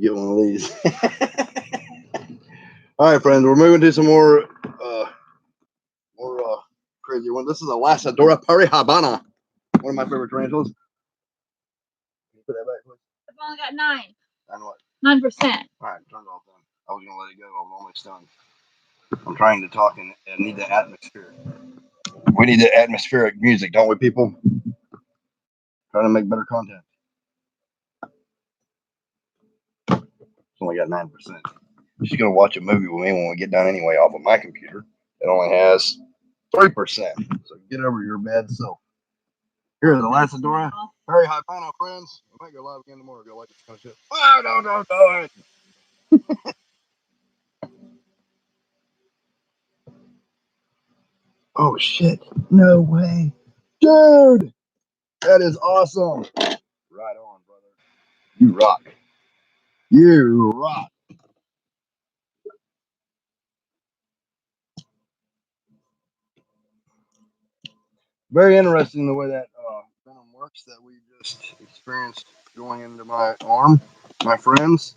Get one of these. All right, friends. We're moving to some more crazy one. This is a Lasadora Parihabana. One of my favorite tarantulas. Can you put that back, please? I've only got 9. 9 what? 9%. All right, turn it off then. I was going to let it go. I'm almost done. I'm trying to talk and need the atmosphere. We need the atmospheric music, don't we, people? Trying to make better content. It's only got 9%. She's going to watch a movie with me when we get done anyway off of my computer. It only has 3%. So get over your bad self. Here's the Lasadora. Very high final, friends. We might go live again tomorrow. Go like this kind of shit. Oh, no. Oh, shit. No way. Dude, that is awesome. Right on, brother. You rock. You rock. Very interesting the way that venom works that we just experienced going into my arm, my friends,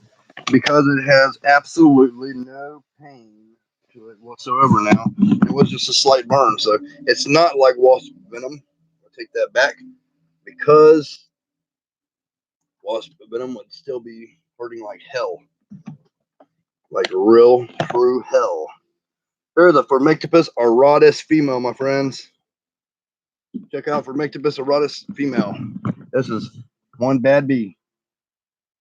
because it has absolutely no pain to it whatsoever now. It was just a slight burn, so it's not like wasp venom. I'll take that back because wasp venom would still be hurting like hell, like real true hell. Here's the Formictopus auratus female, my friends. Check out Formictopus auratus female. This is one bad bee.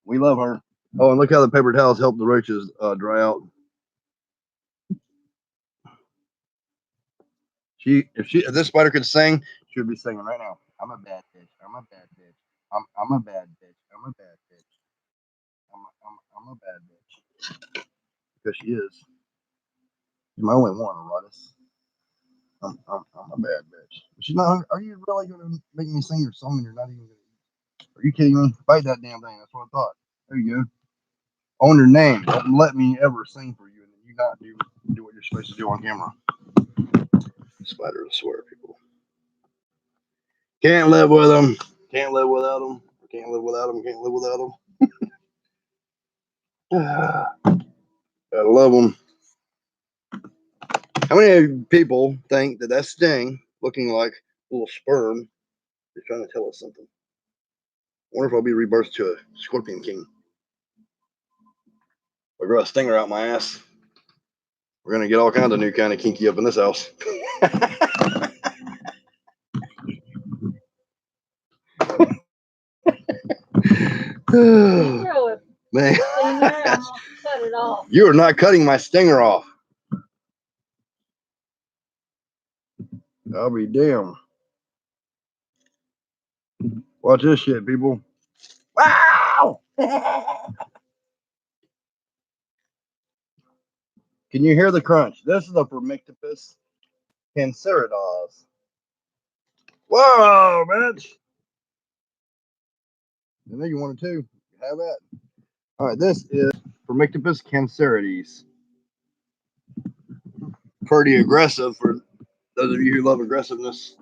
We love her. Oh, and look how the paper towels help the roaches dry out. If this spider could sing, she would be singing right now. I'm a bad bitch. I'm a bad bitch. I'm a bad bitch. I'm a bad bitch. I'm a bad bitch. Because she is. She's my only one, auratus. I'm a bad bitch. She's not. Are you really going to make me sing your song and you're not even going to eat? Are you kidding me? Bite that damn thing. That's what I thought. There you go. Own your name. Don't let me ever sing for you and then you not do what you're supposed to do on camera. Spider, I swear, people. Can't live with them. Can't live without them. Can't live without them. Can't live without them. I love them. How many people think that sting, looking like a little sperm, is trying to tell us something? I wonder if I'll be rebirthed to a scorpion king. I grow a stinger out my ass. We're gonna get all kinds of new kind of kinky up in this house. Man, Cut it off. You are not cutting my stinger off. I'll be damned. Watch this shit, people. Wow! Can you hear the crunch? This is a Formictopus canceridas. Whoa, bitch! I know you wanted to. You have that. All right, this is Formictopus cancerides. Pretty aggressive for those of you who love aggressiveness.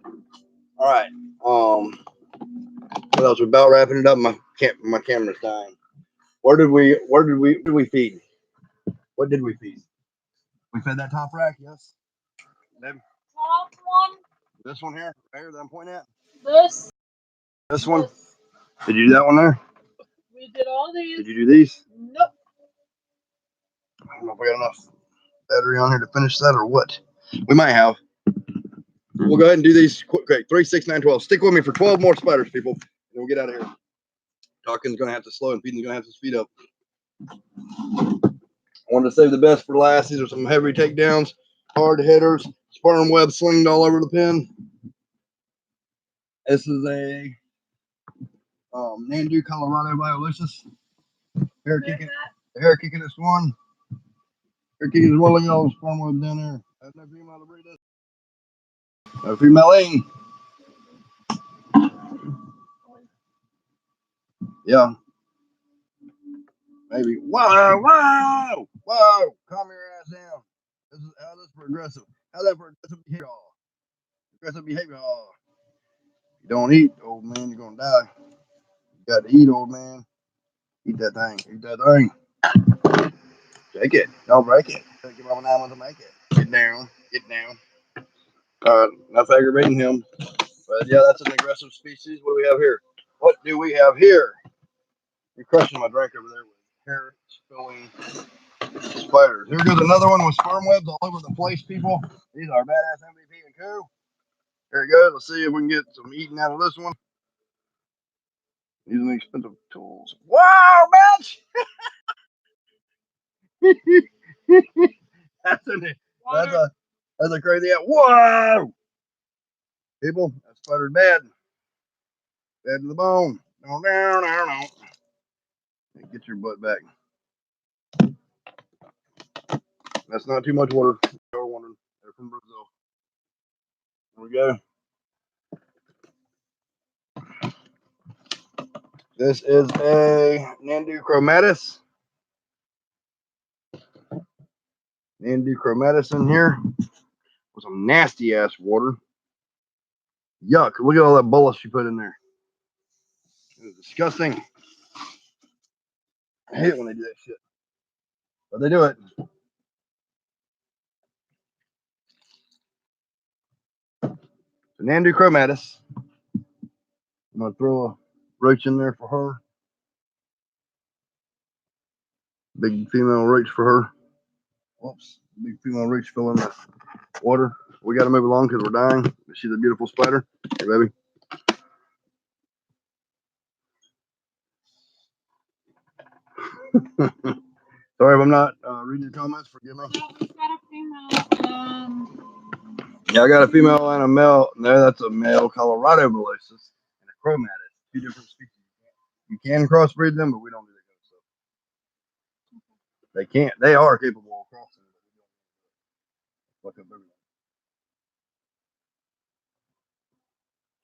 All right. What else? We're about wrapping it up. My camera's dying. Where did we feed? What did we feed? We fed that top rack, yes. Top one. This one here, right here that I'm pointing at. This one. Did you do that one there? We did all these. Did you do these? Nope. I don't know if we got enough battery on here to finish that or what. We might have. We'll go ahead and do these quick. 3, 6, 9, 12. Stick with me for 12 more spiders, people. And we'll get out of here. Talking's going to have to slow and feeding's going to have to speed up. I wanted to save the best for last. These are some heavy takedowns, hard hitters, sperm web slinged all over the pen. This is a Nandu, Colorado Violaceous. Hair kicking this one. Hair kicking this one. Look at all the sperm web down there. There's no female to breed this. No female-ing. Yeah, maybe. Whoa, whoa, whoa! Calm your ass down. This is how this progressive. How that progressive behavior? Aggressive behavior. You don't eat, old man, you're gonna die. You got to eat, old man. Eat that thing. Eat that thing. Take it. Don't break it. Take your mama 9 months to make it. Get down. Get down. Enough aggravating him. But yeah, that's an aggressive species. What do we have here? What do we have here? You're crushing my drink over there with hair spilling spiders. Here goes another one with sperm webs all over the place, people. These are badass MVP and coup. Here it goes. Let's see if we can get some eating out of this one. Using expensive tools. Wow, bitch! that's a that's a that's a crazy. Whoa, people, that spider's bad. Bad to the bone. No, no, no, no. Get your butt back. That's not too much water. You're wondering. They're from Brazil. Here we go. This is a Nandu chromatus. Nandu chromatus in here with some nasty ass water. Yuck! Look at all that bolus you put in there. It was disgusting. I hate it when they do that shit, but they do it. So Nandu chromatus. I'm gonna throw a roach in there for her. Big female roach for her. Whoops! Big female roach fell in the water. We got to move along because we're dying. She's a beautiful spider. Hey, baby. Sorry if I'm not reading your comments. Forgive me. No, we've got a female. Yeah, I got a female and a male. No, that's a male Colorado Melosis and a chromatus. Two different species. You can crossbreed them, but we don't do that kind of stuff. They can't. They are capable of crossing, but we don't fuck up everything.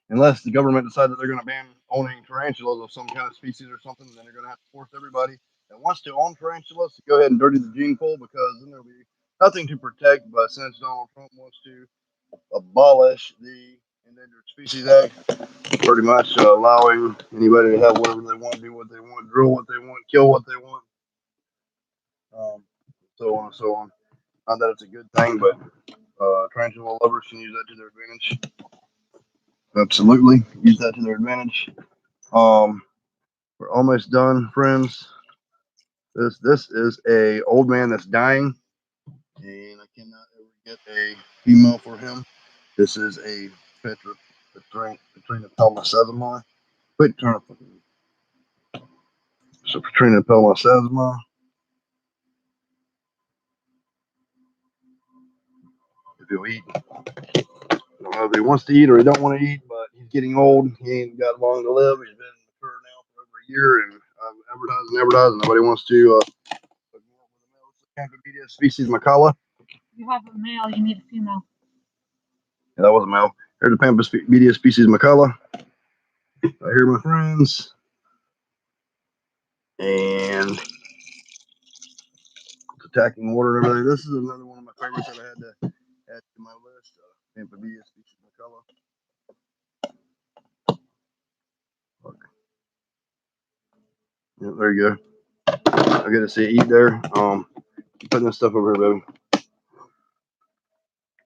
Unless the government decides that they're going to ban owning tarantulas of some kind of species or something, then they're going to have to force everybody that wants to own tarantulas to go ahead and dirty the gene pool, because then there'll be nothing to protect. But since Donald Trump wants to abolish the Endangered Species Act, pretty much allowing anybody to have whatever they want, do what they want, drill what they want, kill what they want, so on and so on. Not that it's a good thing, but tarantula lovers can use that to their advantage. Absolutely, use that to their advantage. We're almost done, friends. This is a old man that's dying, and I cannot ever get a female for him. This is a Petrina pelmosesima. Quit turning. So Petrina pelmosesima. If he'll eat, I don't know if he wants to eat or he don't want to eat, but he's getting old. He ain't got long to live. He's been mature now for over a year, and advertising. Nobody wants to. Campobedius species Macala. You have a male. You need a female. Yeah, that was a male. Here's the Pampaspedia species Macala. Right here, my friends. And it's attacking water and everything. This is another one of my favorites that I had to add to my list. Pampaspedia species Macala. Yeah, there you go. I get to see it eat there. Putting this stuff over here, baby.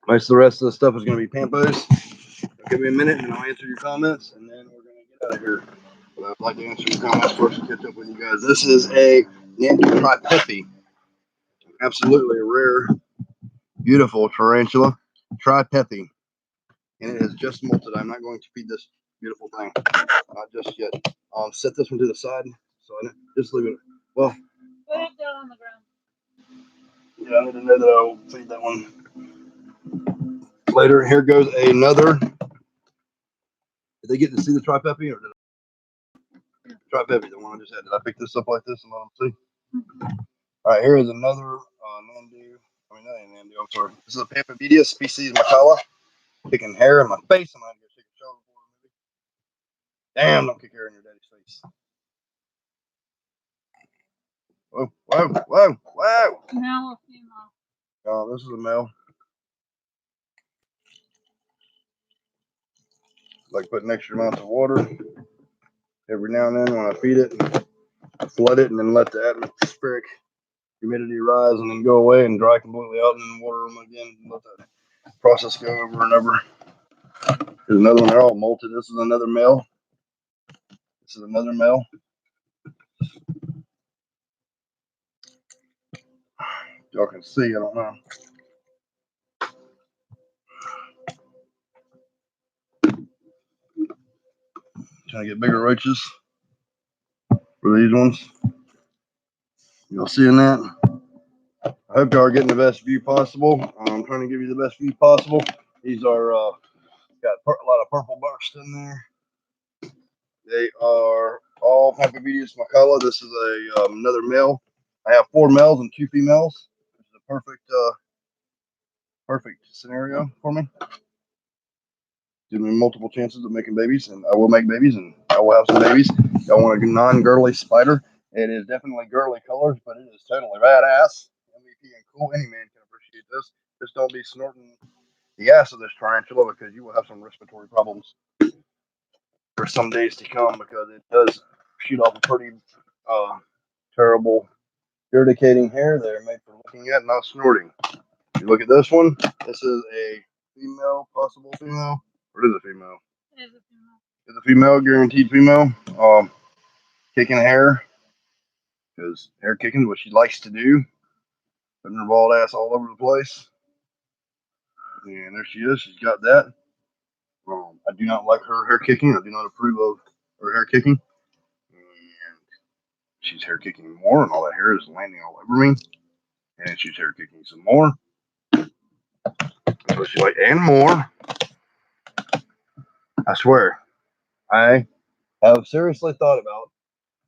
Most of the rest of the stuff is going to be Pampos. Give me a minute and I'll answer your comments, and then we're going to get out of here. But I'd like to answer your comments first and catch up with you guys. This is a Nandu tripepi. Absolutely a rare, beautiful tarantula. Tripepi. And it has just molted. I'm not going to feed this beautiful thing. Not just yet. Set this one to the side. So I just leave it. Well, put it down on the ground. Yeah, I need to know that I'll feed that one later. Here goes another. Did they get to see the tripepi, or did tripepi, the one I just had? Did I pick this up like this and let them see? All right, here is another Nandu. I mean, not Nandu. I'm sorry. This is a Pampamedius species Macala. Picking hair in my face. I'm gonna go take a shower before the movie. Damn! Don't kick hair in your daddy's face. Whoa, whoa, whoa, whoa. Male or female? Oh, this is a male. Like putting extra amounts of water every now and then when I feed it, and flood it, and then let the atmospheric humidity rise and then go away and dry completely out, and then water them again and let that process go over and over. There's another one. They're all molted. This is another male. This is another male. Y'all can see, I don't know. Trying to get bigger roaches for these ones. Y'all seeing that? I hope y'all are getting the best view possible. I'm trying to give you the best view possible. These are got a lot of purple burst in there. They are all Pamphibidius McCullough. This is a another male. I have 4 males and 2 females. This is a perfect scenario for me. Give me multiple chances of making babies, and I will make babies, and I will have some babies. Y'all want a non-girly spider? It is definitely girly colors, but it is totally badass. MVP and cool. Any man can appreciate this. Just don't be snorting the ass of this tarantula, because you will have some respiratory problems for some days to come, because it does shoot off a pretty terrible, irritating hair there, made for looking at, not snorting. You look at this one. This is a female, possible female. Or is it a female? It is a female. It's a female, guaranteed female. Kicking hair, because hair kicking is what she likes to do. Putting her bald ass all over the place. And there she is. She's got that. I do not like her hair kicking. I do not approve of her hair kicking. And she's hair kicking more, and all that hair is landing all over me. And she's hair kicking some more. So she's like, and more. I swear, I have seriously thought about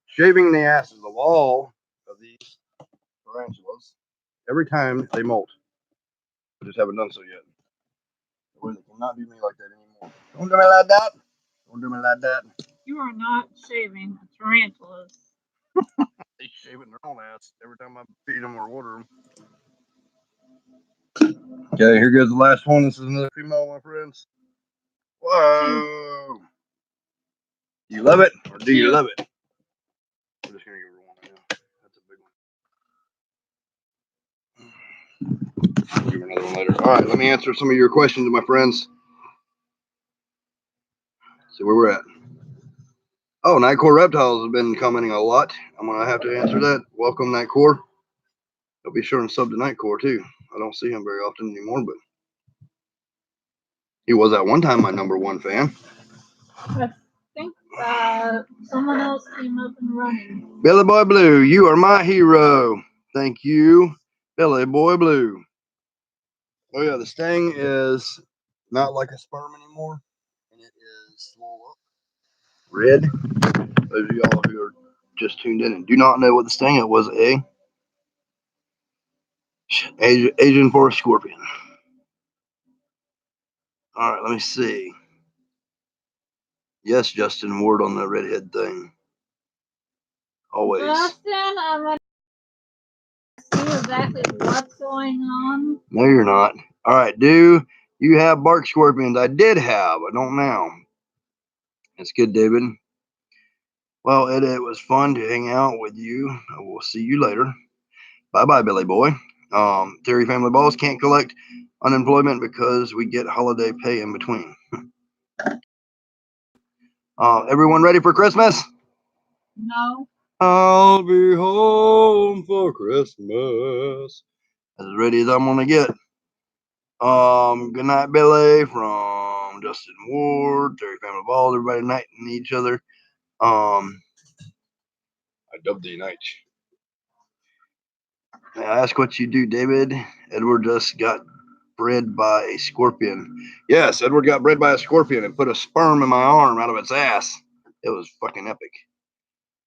shaving the asses of all of these tarantulas every time they molt. I just haven't done so yet. They cannot do me like that anymore. Don't do me like that. Don't do me like that. You are not shaving tarantulas. They shaving their own ass every time I feed them or water them. Okay, here goes the last one. This is another female, my friends. Whoa! You love it, or do you love it? I'm just gonna give her one right now. That's a big one. I'll give her another one later. All right, let me answer some of your questions, my friends. See where we're at. Oh, Nightcore Reptiles have been commenting a lot. I'm gonna have to answer that. Welcome, Nightcore. I'll be sure and sub to Nightcore too. I don't see him very often anymore, but he was at one time my #1 fan. I think someone else came up and running. Billy Boy Blue, you are my hero. Thank you, Billy Boy Blue. Oh yeah, the sting is not like a sperm anymore, and it is swole up red. Those of y'all who are just tuned in and do not know what the sting, it was a Asian forest scorpion. All right, let me see. Yes, Justin, word on the redhead thing. Always. Justin, I'm going to see exactly what's going on. No, you're not. All right, do you have bark scorpions? I did have. I don't now. That's good, David. Well, it was fun to hang out with you. I will see you later. Bye-bye, Billy Boy. Terry Family Balls can't collect unemployment because we get holiday pay in between. Everyone ready for Christmas? No. I'll be home for Christmas. As ready as I'm gonna get. Good night, Billy, from Justin Ward, Terry Family Balls, everybody nighting each other. I dubbed the night. May I ask what you do, David? Edward just got bred by a scorpion. Yes, Edward got bred by a scorpion and put a sperm in my arm out of its ass. It was fucking epic.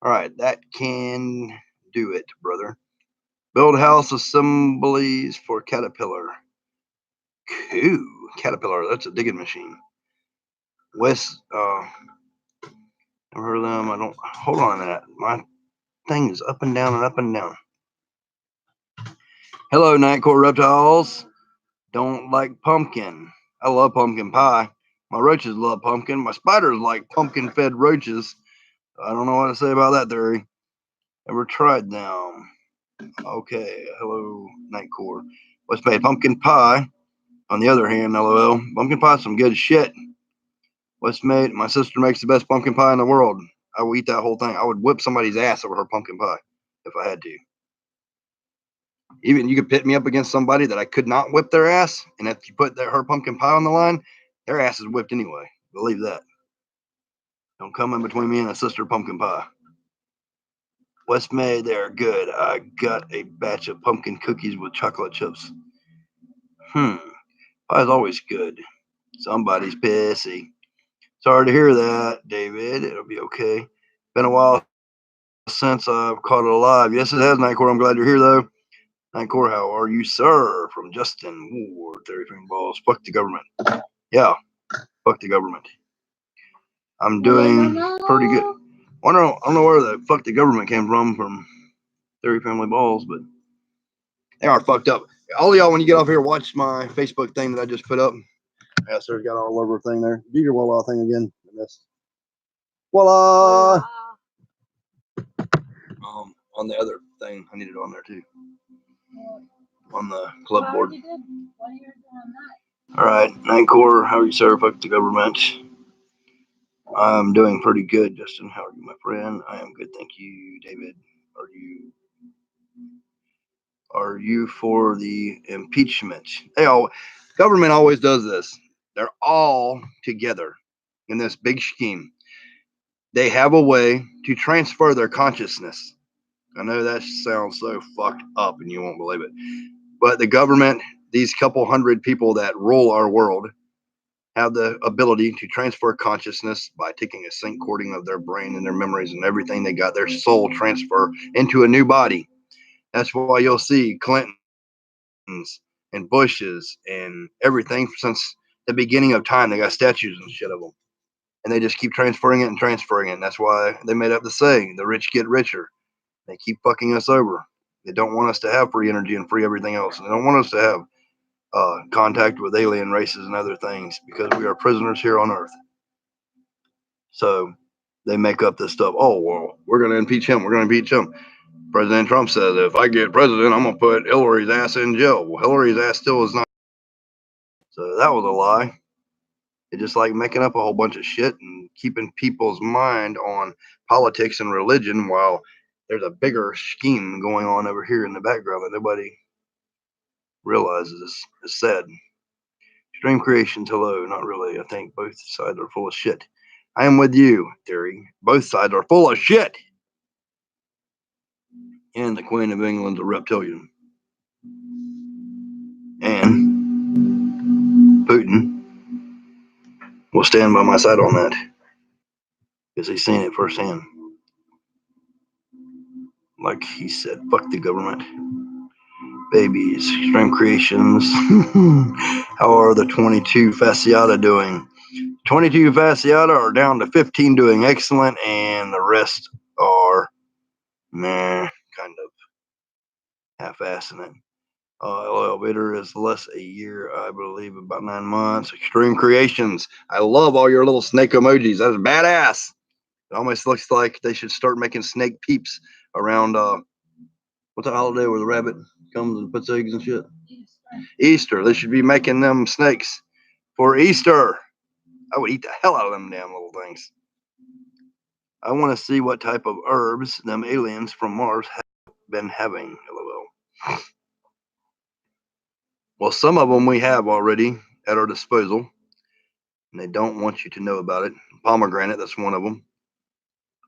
All right, that can do it, brother. Build house assemblies for Caterpillar. Cool. Caterpillar, that's a digging machine. West, never heard of them. I don't, hold on a minute. My thing is up and down and up and down. Hello, Night Court Reptiles. Don't like pumpkin. I love pumpkin pie. My roaches love pumpkin. My spiders like pumpkin-fed roaches. I don't know what to say about that theory. Ever tried them? Okay. Hello, Night Court. What's made pumpkin pie? On the other hand, LOL, pumpkin pie is some good shit. What's made? My sister makes the best pumpkin pie in the world. I would eat that whole thing. I would whip somebody's ass over her pumpkin pie if I had to. Even you could pit me up against somebody that I could not whip their ass, and if you put her pumpkin pie on the line, their ass is whipped anyway. Believe that. Don't come in between me and a sister pumpkin pie. What's made? They're good. I got a batch of pumpkin cookies with chocolate chips. Pie is always good. Somebody's pissy. Sorry to hear that, David. It'll be okay. Been a while since I've caught it alive. Yes, it has, Nightcore. I'm glad you're here, though. Nightcore, how are you, sir? From Justin Ward, 33 balls. Fuck the government. Yeah, fuck the government. I'm doing pretty good. I don't know where the fuck the government came from 30 family balls, but they are fucked up. All of y'all, when you get off here, watch my Facebook thing that I just put up. Yeah, sir, got all over thing there. Do your voila thing again. Voila! On the other thing, I need it on there too. On the clipboard. All right, Nightcore, how are you, sir? Fuck the government. I'm doing pretty good, Justin. How are you, my friend? I am good, thank you, David. Are you for the impeachment? Government always does this. They're all together in this big scheme. They have a way to transfer their consciousness. I know that sounds so fucked up and you won't believe it. But the government, these couple hundred people that rule our world, have the ability to transfer consciousness by taking a sync cording of their brain and their memories and everything they got, their soul transfer into a new body. That's why you'll see Clintons and Bushes and everything since the beginning of time. They got statues and shit of them. And they just keep transferring it and transferring it. And that's why they made up the saying, the rich get richer. They keep fucking us over. They don't want us to have free energy and free everything else. And they don't want us to have contact with alien races and other things because we are prisoners here on Earth. So they make up this stuff. Oh, well, we're going to impeach him. We're going to impeach him. President Trump says, if I get president, I'm going to put Hillary's ass in jail. Well, Hillary's ass still is not. So that was a lie. It's just like making up a whole bunch of shit and keeping people's mind on politics and religion while there's a bigger scheme going on over here in the background that nobody realizes. It's sad. Stream creations, hello. Not really. I think both sides are full of shit. I am with you, Theory. Both sides are full of shit. And the Queen of England's a reptilian. And Putin will stand by my side on that. Because he's seen it firsthand. Like he said, fuck the government. Babies, Stream Creations. How are the 22 fasciata doing? 22 fasciata are down to 15 doing excellent, and the rest are kind of half-assing it. LOL Bitter is less a year, I believe, about 9 months. Extreme Creations. I love all your little snake emojis. That's badass. It almost looks like they should start making snake peeps around what's that holiday where the rabbit comes and puts eggs and shit? Easter. They should be making them snakes for Easter. I would eat the hell out of them damn little things. I want to see what type of herbs them aliens from Mars have been having. LOL. Well, some of them we have already at our disposal, and they don't want you to know about it. Pomegranate, that's one of them.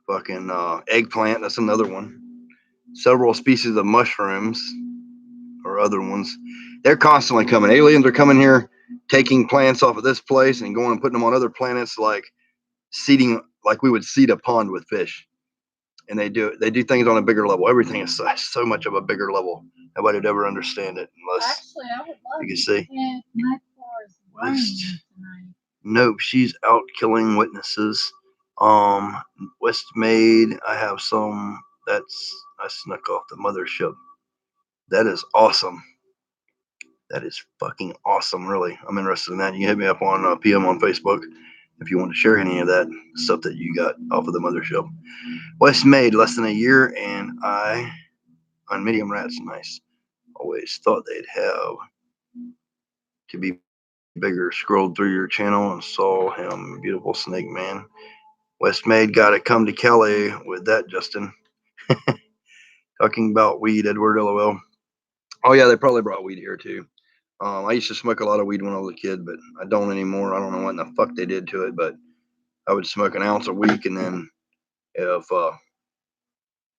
Fucking eggplant, that's another one. Several species of mushrooms or other ones. They're constantly coming. Aliens are coming here, taking plants off of this place and going and putting them on other planets, like seeding, like we would seed a pond with fish. And they do things on a bigger level. Everything is so much of a bigger level. Nobody would ever understand it unless you can see. Nope, she's out killing witnesses. Westmaid, I have some. I snuck off the mothership. That is awesome. That is fucking awesome, really. I'm interested in that. You can hit me up on PM on Facebook if you want to share any of that stuff that you got off of the mothership. West made less than a year, and I on medium rats. Nice. Always thought they'd have to be bigger. Scrolled through your channel and saw him. Beautiful snake man. West made got to come to Cali with that, Justin. Talking about weed, Edward LOL. Oh yeah, they probably brought weed here too. I used to smoke a lot of weed when I was a kid, but I don't anymore. I don't know what in the fuck they did to it, but I would smoke an ounce a week, and then if you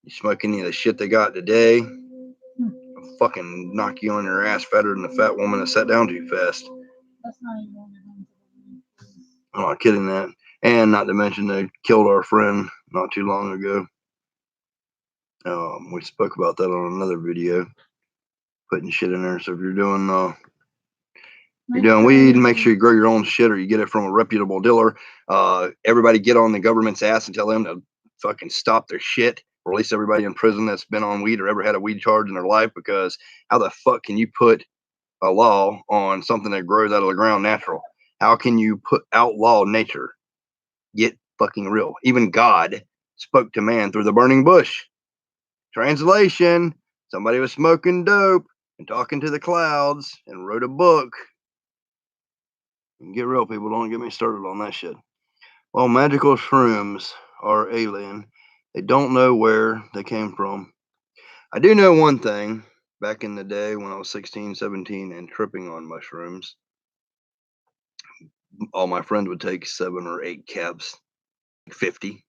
smoke any of the shit they got today, I'll fucking knock you on your ass fatter than the fat woman that sat down too fast. That's not even I'm not kidding that. And not to mention they killed our friend not too long ago. We spoke about that on another video. Putting shit in there. So if you're doing weed, make sure you grow your own shit or you get it from a reputable dealer. Everybody get on the government's ass and tell them to fucking stop their shit. Release everybody in prison that's been on weed or ever had a weed charge in their life, because how the fuck can you put a law on something that grows out of the ground natural? How can you outlaw nature? Get fucking real. Even God spoke to man through the burning bush. Translation: somebody was smoking dope and talking to the clouds and wrote a book. Get real, people. Don't get me started on that shit. Well, magical shrooms are alien. They don't know where they came from. I do know one thing. Back in the day when I was 16, 17 and tripping on mushrooms, all my friends would take 7 or 8 caps, 50.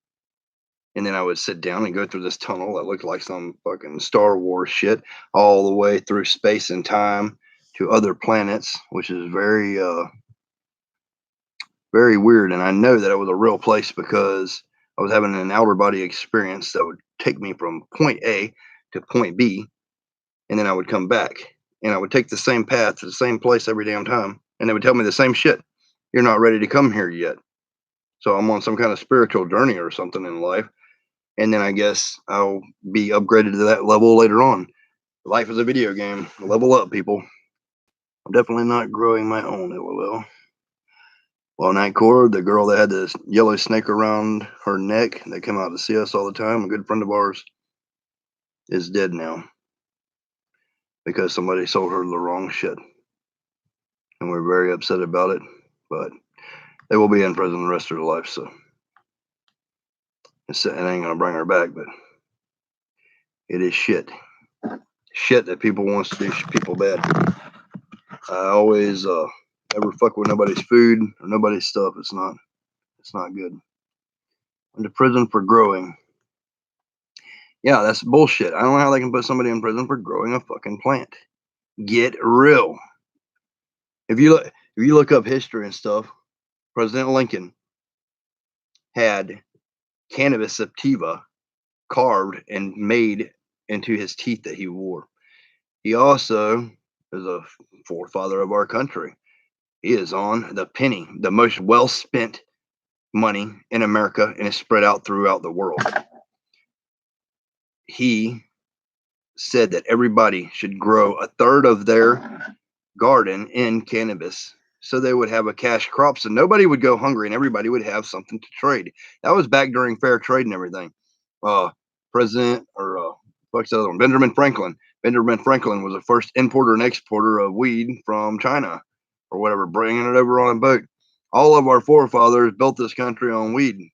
And then I would sit down and go through this tunnel that looked like some fucking Star Wars shit, all the way through space and time to other planets, which is very, very weird. And I know that it was a real place because I was having an outer body experience that would take me from point A to point B, and then I would come back. And I would take the same path to the same place every damn time. And they would tell me the same shit. You're not ready to come here yet. So I'm on some kind of spiritual journey or something in life. And then I guess I'll be upgraded to that level later on. Life is a video game. Level up, people. I'm definitely not growing my own, LOL. Well, Nightcore, the girl that had this yellow snake around her neck that came out to see us all the time, a good friend of ours, is dead now because somebody sold her the wrong shit. And we're very upset about it, but they will be in prison the rest of their life, so it ain't gonna bring her back, but it is shit. Shit that people wants to do people bad. I always never fuck with nobody's food or nobody's stuff. It's not good. Went to prison for growing. Yeah, that's bullshit. I don't know how they can put somebody in prison for growing a fucking plant. Get real. If you look up history and stuff, President Lincoln had cannabis sativa carved and made into his teeth that he wore. He also is a forefather of our country. He is on the penny, the most well spent money in America, and is spread out throughout the world. He said that everybody should grow a third of their garden in cannabis so they would have a cash crop, so nobody would go hungry and everybody would have something to trade. That was back during fair trade and everything. President or what's the other one? Benjamin Franklin. Benjamin Franklin was the first importer and exporter of weed from China or whatever, bringing it over on a boat. All of our forefathers built this country on weed,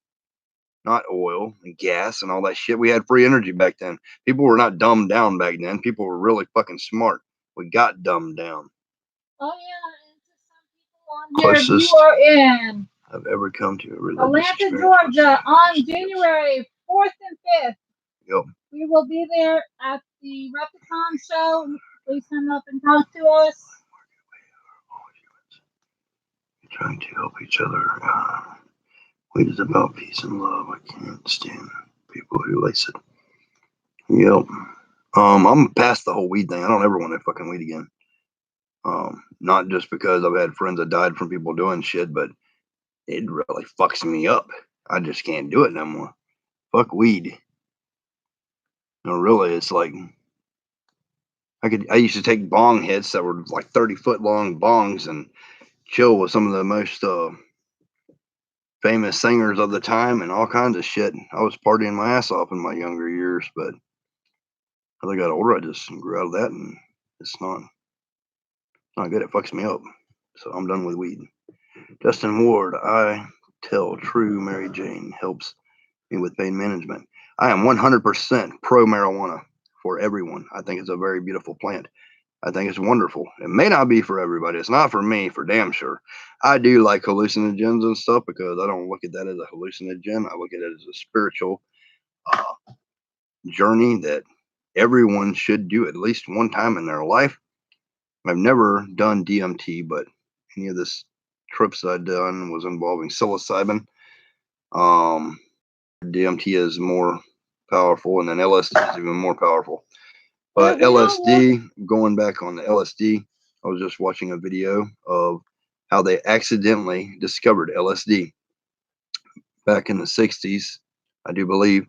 not oil and gas and all that shit. We had free energy back then. People were not dumbed down back then. People were really fucking smart. We got dumbed down. Oh yeah, and to some people on here, you are in I've ever come to a religious Atlanta, Georgia, on January 4th and 5th. Yep. We will be there at the Replicon show. Please come up and talk to us. Trying to help each other. Weed is about peace and love. I can't stand people who lace it. Yep. I'm past the whole weed thing. I don't ever want to fucking weed again. Not just because I've had friends that died from people doing shit, but it really fucks me up. I just can't do it no more. Fuck weed. No, really, it's like I used to take bong hits that were like 30-foot long bongs and chill with some of the most famous singers of the time and all kinds of shit. I was partying my ass off in my younger years, but as I got older, I just grew out of that, and it's not good. It fucks me up. So I'm done with weed. Justin Ward, I tell true Mary Jane helps me with pain management. I am 100% pro marijuana for everyone. I think it's a very beautiful plant. I think it's wonderful. It may not be for everybody. It's not for me, for damn sure. I do like hallucinogens and stuff because I don't look at that as a hallucinogen. I look at it as a spiritual uh, journey that everyone should do at least one time in their life. I've never done DMT, but any of this trips I've done was involving psilocybin. Um, DMT is more powerful, and then LSD is even more powerful. But LSD, going back on the LSD, I was just watching a video of how they accidentally discovered LSD back in the 60s, I do believe.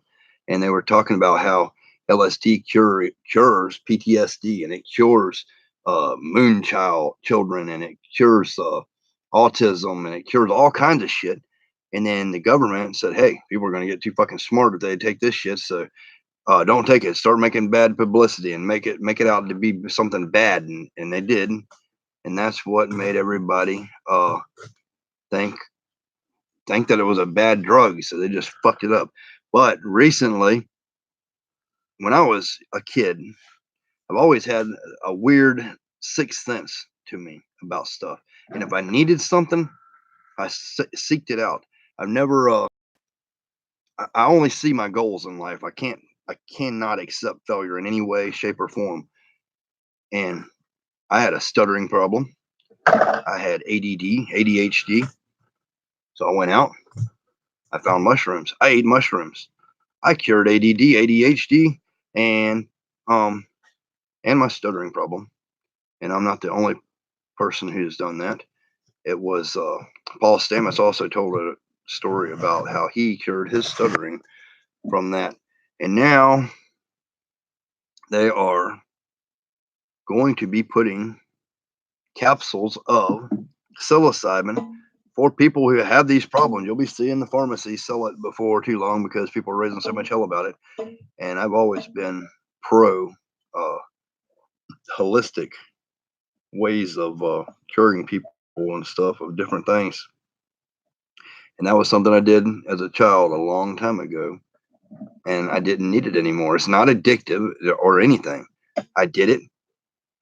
And they were talking about how LSD cures PTSD, and it cures moonchild children, and it cures autism, and it cures all kinds of shit. And then the government said, hey, people are going to get too fucking smart if they take this shit. So don't take it. Start making bad publicity and make it out to be something bad, and they did, and that's what made everybody think that it was a bad drug. So they just fucked it up. But recently, when I was a kid, I've always had a weird sixth sense to me about stuff, and if I needed something, I seeked it out. I've never. I only see my goals in life. I cannot accept failure in any way, shape, or form. And I had a stuttering problem. I had ADD, ADHD. So I went out. I found mushrooms. I ate mushrooms. I cured ADD, ADHD, and um and my stuttering problem. And I'm not the only person who's done that. It was Paul Stamets also told a story about how he cured his stuttering from that. And now they are going to be putting capsules of psilocybin for people who have these problems. You'll be seeing the pharmacies sell it before too long because people are raising so much hell about it. And I've always been pro holistic ways of curing people and stuff of different things. And that was something I did as a child a long time ago. And I didn't need it anymore. It's not addictive or anything. I did it.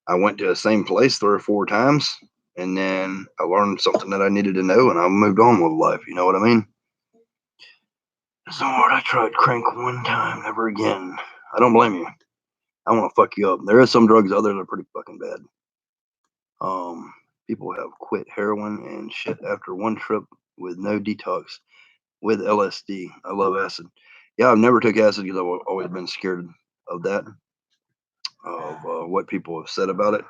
I went to the same place 3 or 4 times, and then I learned something that I needed to know, and I moved on with life. You know what I mean? Zord, I tried crank one time, never again. I don't blame you. I want to fuck you up. There is some drugs out there that are pretty fucking bad. People have quit heroin and shit after one trip with no detox with LSD. I love acid. Yeah, I've never took acid because I've always been scared of that, of what people have said about it.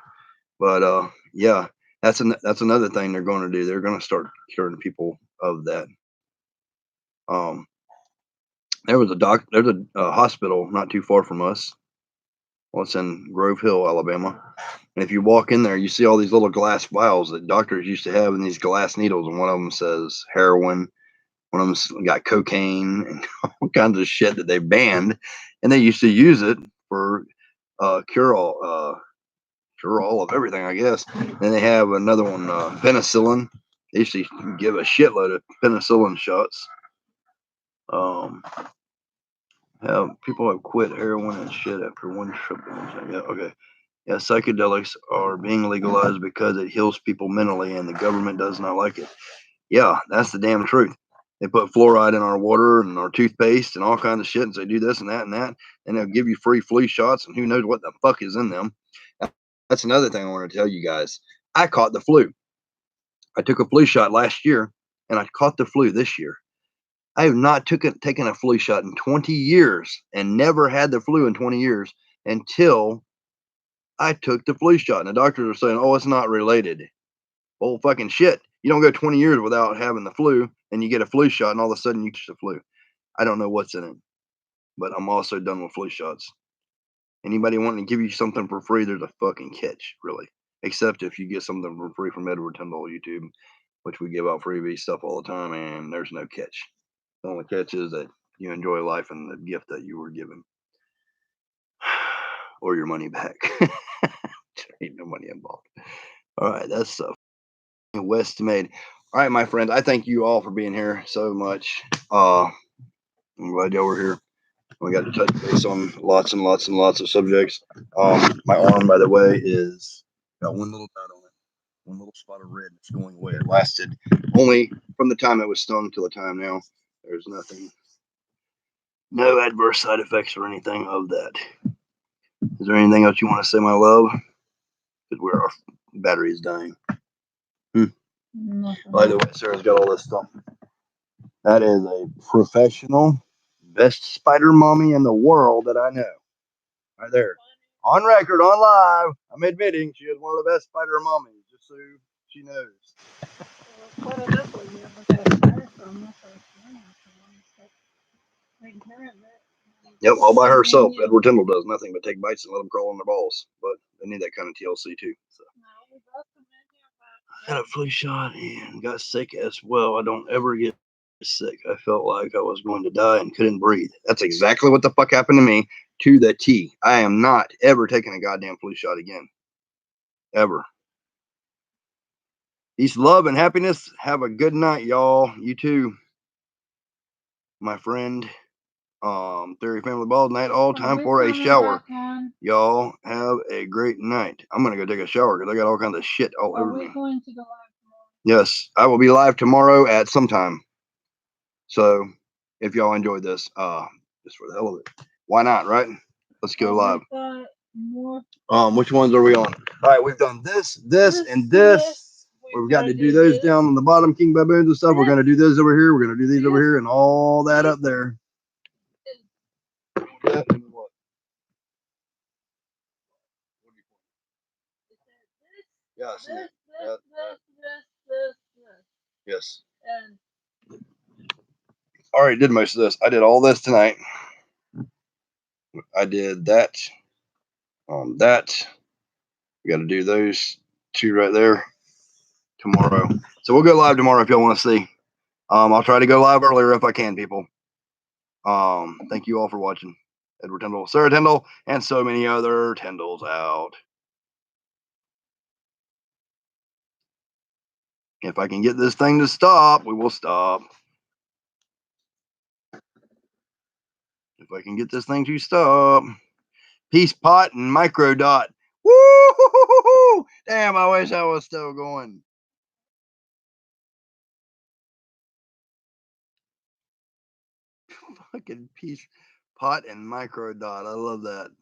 But yeah, that's another thing they're going to do. They're going to start curing people of that. Um, there's a hospital not too far from us. Well, it's in Grove Hill, Alabama. And if you walk in there, you see all these little glass vials that doctors used to have, and these glass needles. And one of them says heroin. One of them's got cocaine and all kinds of shit that they banned. And they used to use it for cure all of everything, I guess. Then they have another one, penicillin. They used to give a shitload of penicillin shots. People have quit heroin and shit after one trip. Yeah, okay. Yeah, psychedelics are being legalized because it heals people mentally, and the government does not like it. Yeah, that's the damn truth. They put fluoride in our water and our toothpaste and all kinds of shit, and say do this and that and that, and they'll give you free flu shots, and who knows what the fuck is in them. That's another thing I want to tell you guys. I caught the flu. I took a flu shot last year, and I caught the flu this year. I have not taken a flu shot in 20 years and never had the flu in 20 years until I took the flu shot. And the doctors are saying, oh, it's not related. Well, fucking shit. You don't go 20 years without having the flu, and you get a flu shot, and all of a sudden you catch the flu. I don't know what's in it, but I'm also done with flu shots. Anybody wanting to give you something for free, there's a fucking catch, really. Except if you get something for free from Edward Tyndall YouTube, which we give out freebie stuff all the time, and there's no catch. The only catch is that you enjoy life and the gift that you were given, or your money back. There ain't no money involved. All right, that's stuff. West made. All right, my friends, I thank you all for being here so much. I'm glad y'all were here. We got to touch base on lots and lots and lots of subjects. My arm, by the way, is got one little dot on it, one little spot of red that's going away. It lasted only from the time it was stung till the time now. There's nothing, no adverse side effects or anything of that. Is there anything else you want to say, my love? Because our battery is dying. By the way, Sarah's got all this stuff. That is a professional, best spider mommy in the world that I know. Right there. On record, on live, I'm admitting she is one of the best spider mommies, just so she knows. Yep, all by herself. Edward Tyndall does nothing but take bites and let them crawl on their balls. But they need that kind of TLC too. So. I had a flu shot and got sick as well. I don't ever get sick. I felt like I was going to die and couldn't breathe. That's exactly what the fuck happened to me, to the T. I am not ever taking a goddamn flu shot again. Ever. Peace, love, and happiness. Have a good night, y'all. You too, my friend. Theory Family Balls night. All time for a shower. Y'all have a great night. I'm gonna go take a shower because I got all kinds of shit all over me. Going to go live tomorrow? Yes, I will be live tomorrow at some time. So if y'all enjoyed this, just for the hell of it, why not, right? Let's go live. Which ones are we on? All right, we've done this, and this. We've got to do those down on the bottom, King Baboons and stuff. We're gonna do those over here. We're gonna do these over here, and all that up there. Yeah. Yes. Yes. I already did most of this. I did all this tonight. I did that. That. We got to do those two right there tomorrow. So we'll go live tomorrow if y'all want to see. I'll try to go live earlier if I can, people. Thank you all for watching. Edward Tyndall, Sarah Tyndall, and so many other Tyndalls out. If I can get this thing to stop, we will stop. If I can get this thing to stop. Peace Pot and Micro Dot. Woo! Damn, I wish I was still going. Fucking Peace Pot and Micro Dot. I love that.